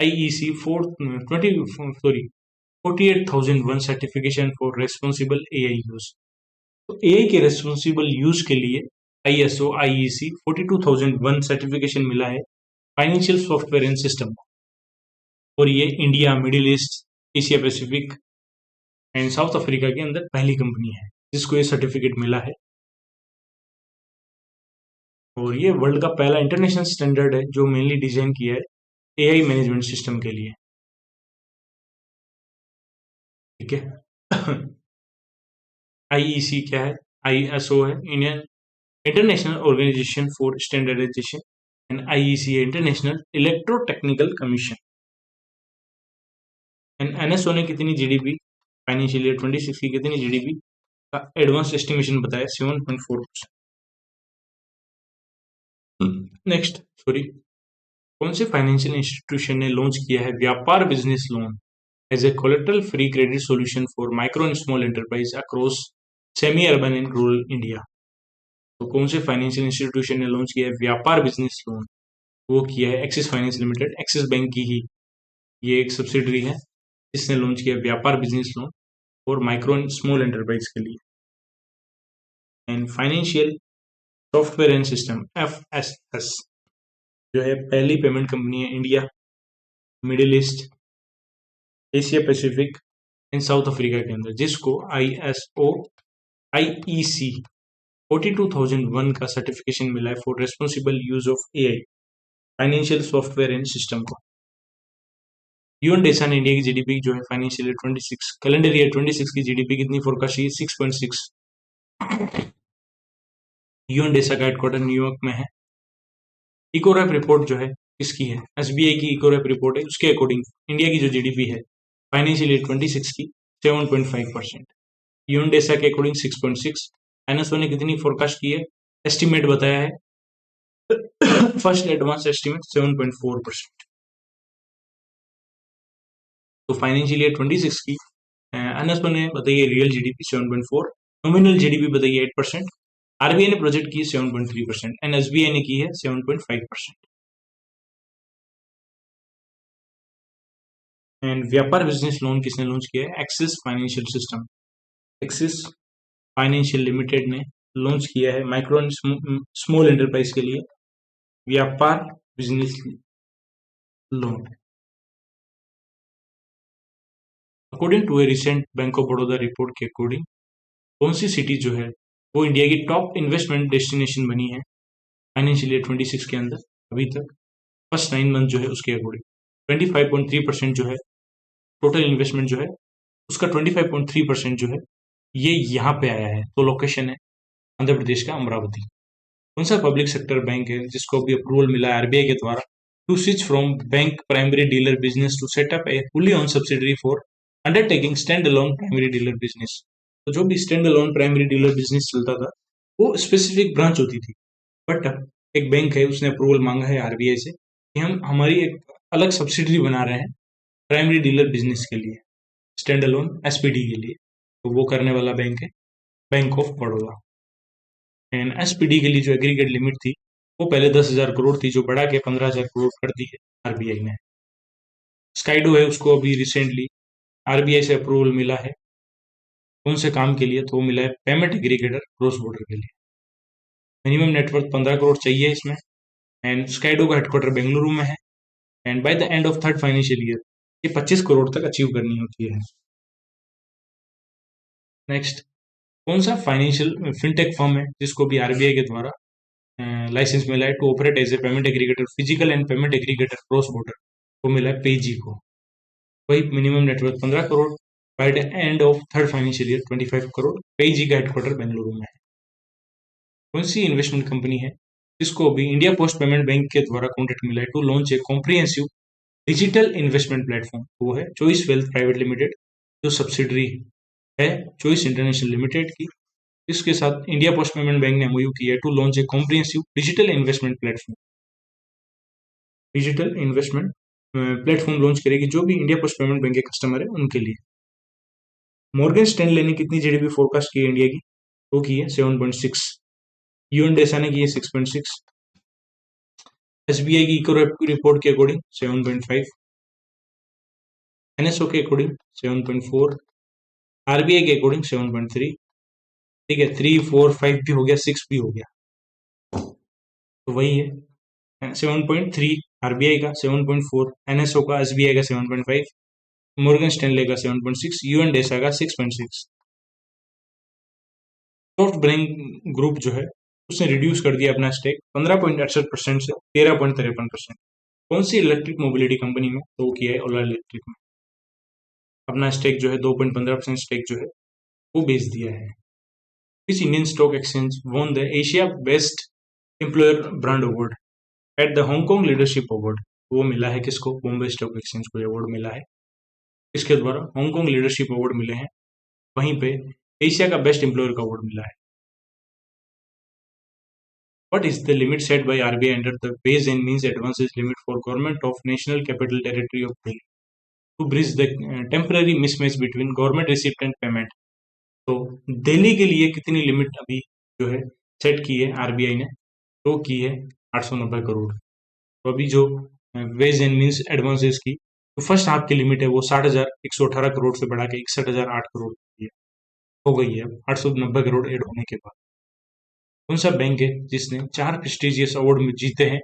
IEC 48,001 certification for responsible AI use। तो AI के responsible use के लिए ISO IEC 42,001 certification मिला है financial software and system को। और ये India, middle east, Asia Pacific and south Africa के अंदर पहली कंपनी है जिसको ये सर्टिफिकेट मिला है। और ये वर्ल्ड का पहला इंटरनेशनल स्टैंडर्ड है जो मेनली डिजाइन किया है AI मैनेजमेंट सिस्टम के लिए, ठीक है। IEC क्या है? ISO है Indian international organization for standardization and IEC है international electrotechnical commission. And NSO ने कितनी GDP फाइनेंशियल ईयर 26 की कितनी GDP का एडवांस एस्टिमेशन बताया? 7.4%। नेक्स्ट, कौन से फाइनेंशियल इंस्टीट्यूशन ने लॉन्च किया है Vyapar business loan as a collateral free credit solution for micro and small enterprise across semi urban and rural India? तो कौन से फाइनेंशियल इंस्टीट्यूशन ने लॉन्च किया है व्यापार बिजनेस लोन? वो किया है axis finance limited, axis bank की ही ये एक सब्सिडरी है जिसने लॉन्च किया व्यापार बिजनेस लोन और माइक्रो एंड स्मॉल एंटरप्राइज के लिए। And financial software and system FSS जो है पहली पेमेंट कंपनी है India, middle east, Asia Pacific and south Africa के अंदर जिसको ISO IEC 42,001 का सर्टिफिकेशन मिला है for responsible use of AI financial software and system को। यूएनडेसा ने इंडिया की GDP जो है फाइनेंशियल ईयर 26 कैलेंडर ईयर 26 की GDP कितनी फोरकास्ट की? 6.6। यूएनडेसा का हेडक्वार्टर न्यूयॉर्क में है। इकोरैप रिपोर्ट जो है किसकी है? SBI की इकोरैप रिपोर्ट है, उसके अकॉर्डिंग इंडिया की जो GDP है फाइनेंशियल ईयर 26 की 7.5%, यूएनडेसा के अकॉर्डिंग 6.6। NSO ने कितनी फोरकास्ट की है? एस्टिमेट बताया है फर्स्ट एडवांस एस्टिमेट 7.4%। तो फाइनेंशियल ईयर 26 की INSPO ने बताई है रियल जीडीपी 7.4, नॉमिनल जीडीपी बताई है 8%, आरबीआई ने प्रोजेक्ट की है 7.3% एंड एसबीआई ने की है 7.5%। एंड व्यापार बिजनेस लोन किसने लॉन्च किया है? Axis financial system, Axis financial limited ने लॉन्च किया है माइक्रो एंड स्मॉल एंटरप्राइज के लिए Vyapar business loan. According to a recent Bank of Baroda report के अकॉर्डिंग कौन सी सिटी जो है वो इंडिया की टॉप इन्वेस्टमेंट डेस्टिनेशन बनी है फाइनेंशियल ईयर 26 के अंदर अभी तक फर्स्ट 9 मंथ जो है उसके अकॉर्डिंग 25.3% जो है टोटल इन्वेस्टमेंट जो है उसका 25.3% जो है ये यहाँ पे आया है। तो लोकेशन है आंध्र प्रदेश का अमरावती। कौन सा पब्लिक सेक्टर बैंक है जिसको अभी अप्रूवल मिला है आरबीआई के द्वारा to switch from bank primary dealer business to set up a fully owned subsidiary for undertaking stand alone primary dealer business? तो जो भी stand alone primary dealer business चलता था वो स्पेसिफिक ब्रांच होती थी, बट एक बैंक है उसने अप्रूवल मांगा है आरबीआई से कि हम हमारी एक अलग सब्सिडरी बना रहे हैं प्राइमरी डीलर बिजनेस के लिए, स्टैंड अलोन एसपीडी के लिए। तो वो करने वाला बैंक है bank of Baroda. And SPD के लिए जो एग्रीगेट लिमिट थी वो पहले 10,000 करोड़ थी, जो बढ़ा के 15,000 करोड़ कर दी है आरबीआई ने। स्काइडो है उसको अभी रिसेंटली आरबीआई से अप्रूवल मिला है कौन से काम के लिए? तो वो मिला है पेमेंट एग्रीगेटर क्रॉस बॉर्डर के लिए। मिनिमम नेटवर्थ 15 करोड़ चाहिए इसमें। एंड स्काइडो का हेडक्वार्टर बेंगलुरु में है and bye the end of third financial year ये 25 करोड़ तक अचीव करनी होती है। नेक्स्ट, कौन सा फाइनेंशियल फिनटेक फर्म है जिसको भी आरबीआई के द्वारा लाइसेंस मिला है to operate as a payment aggregator physical and payment aggregator cross border? वो मिला है पेजी को। वही minimum net 15 crore, by the end of third financial year 25 crore. पेजी का हेडक्वार्टर बेंगलुरु में है। कौन सी इन्वेस्टमेंट कंपनी है जिसको अभी इंडिया पोस्ट पेमेंट बैंक के द्वारा कॉन्ट्रैक्ट मिला है to launch a comprehensive digital investment platform? वो है चॉइस वेल्थ प्राइवेट लिमिटेड, जो सब्सिडरी है चॉइस इंटरनेशनल लिमिटेड की। इसके साथ इंडिया पोस्ट पेमेंट बैंक ने एमओयू किया है to launch a comprehensive digital investment platform. Digital investment platform launch करेगी जो भी इंडिया पोस्ट पेमेंट बैंक के कस्टमर है उनके लिए। मॉर्गन स्टैनले ने कितनी जीडीपी फोरकास्ट की है इंडिया की? वो की है 7.6। यूएन डेसा ने की है 6.6। एसबीआई की इको रिपोर्ट के अकॉर्डिंग 7.5, एनएसओ के अकॉर्डिंग 7.4, आरबीआई के अकॉर्डिंग 7.3। ठीक है, 3, 4, 5 भी हो गया, 6 भी हो गया, तो वही है 7.3 आरबीआई का, 7.4 एनएसओ का, एसबीआई का 7.5, मॉर्गन स्टैनले का 7.6, यूएन डेसा का 6.6। सॉफ्ट बैंक ग्रुप जो है उसने रिड्यूस कर दिया अपना स्टेक 15.68% से 13.53%। कौन सी इलेक्ट्रिक मोबिलिटी कंपनी में? तो वो किया है ओला इलेक्ट्रिक में। अपना स्टेक जो है 2.15% स्टेक जो है वो बेच दिया है। इस Indian stock exchange won the Asia best employer brand award at the Hong Kong leadership award? वो मिला है किसको? बॉम्बे स्टॉक एक्सचेंज को अवार्ड मिला है। इसके द्वारा हांगकांग लीडरशिप अवार्ड मिले हैं। वहीं पे एशिया का बेस्ट एम्प्लॉयर का अवार्ड मिला है। What is the limit set by RBI under the Wage and Means Advances Limit for Government of National Capital Territory of Delhi to bridge the temporary mismatch between government receipt and payment? तो दिल्ली के लिए कितनी limit अभी जो है set की है RBI ने? तो की है 890 करोड़। तो अभी जो वेज एंड मीन्स एडवांसेस की तो फर्स्ट हाफ की लिमिट है वो 60,118 करोड़ से बढ़ा के 61,008 करोड़ हो गई है 890 करोड़ एड होने के बाद। कौन सा बैंक है जिसने 4 प्रेस्टिजियस अवार्ड में जीते हैं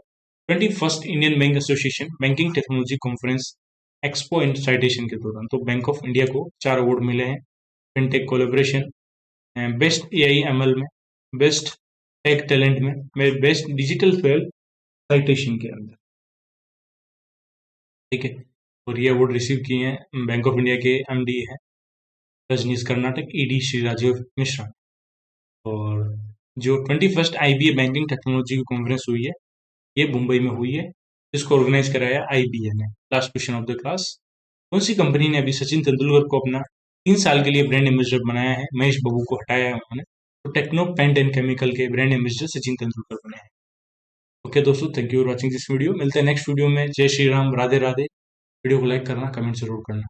21st Indian bank association banking technology conference expo and citation के दौरान? तो बैंक ऑफ इंडिया को 4 अवार्ड मिले हैं fintech collaboration, best AI ML में, बेस्ट टेक टैलेंट में, बेस्ट डिजिटल फेयर साइटेशन के अंदर। ठीक है, और ये अवार्ड रिसीव किए हैं बैंक ऑफ इंडिया के एमडी हैं रजनीश कर्नाटक, ईडी श्री राजीव मिश्रा। और जो 21st आईबीए बैंकिंग टेक्नोलॉजी की कॉन्फ्रेंस हुई है ये मुंबई में हुई है, जिसको ऑर्गेनाइज कराया आईबीए ने। Last question of the class, कौन सी कंपनी ने अभी सचिन तेंदुलकर को अपना 3 साल के लिए ब्रांड एम्बेसडर बनाया है? महेश बाबू को हटाया है उन्होंने, तो टेक्नो पेंट एंड केमिकल के ब्रांड एम्बेसडर सचिन तेंदुलकर बने हैं। ओके दोस्तों, thank you for watching this video. मिलते हैं नेक्स्ट वीडियो में। जय श्री राम, राधे राधे। वीडियो को लाइक करना, कमेंट जरूर करना।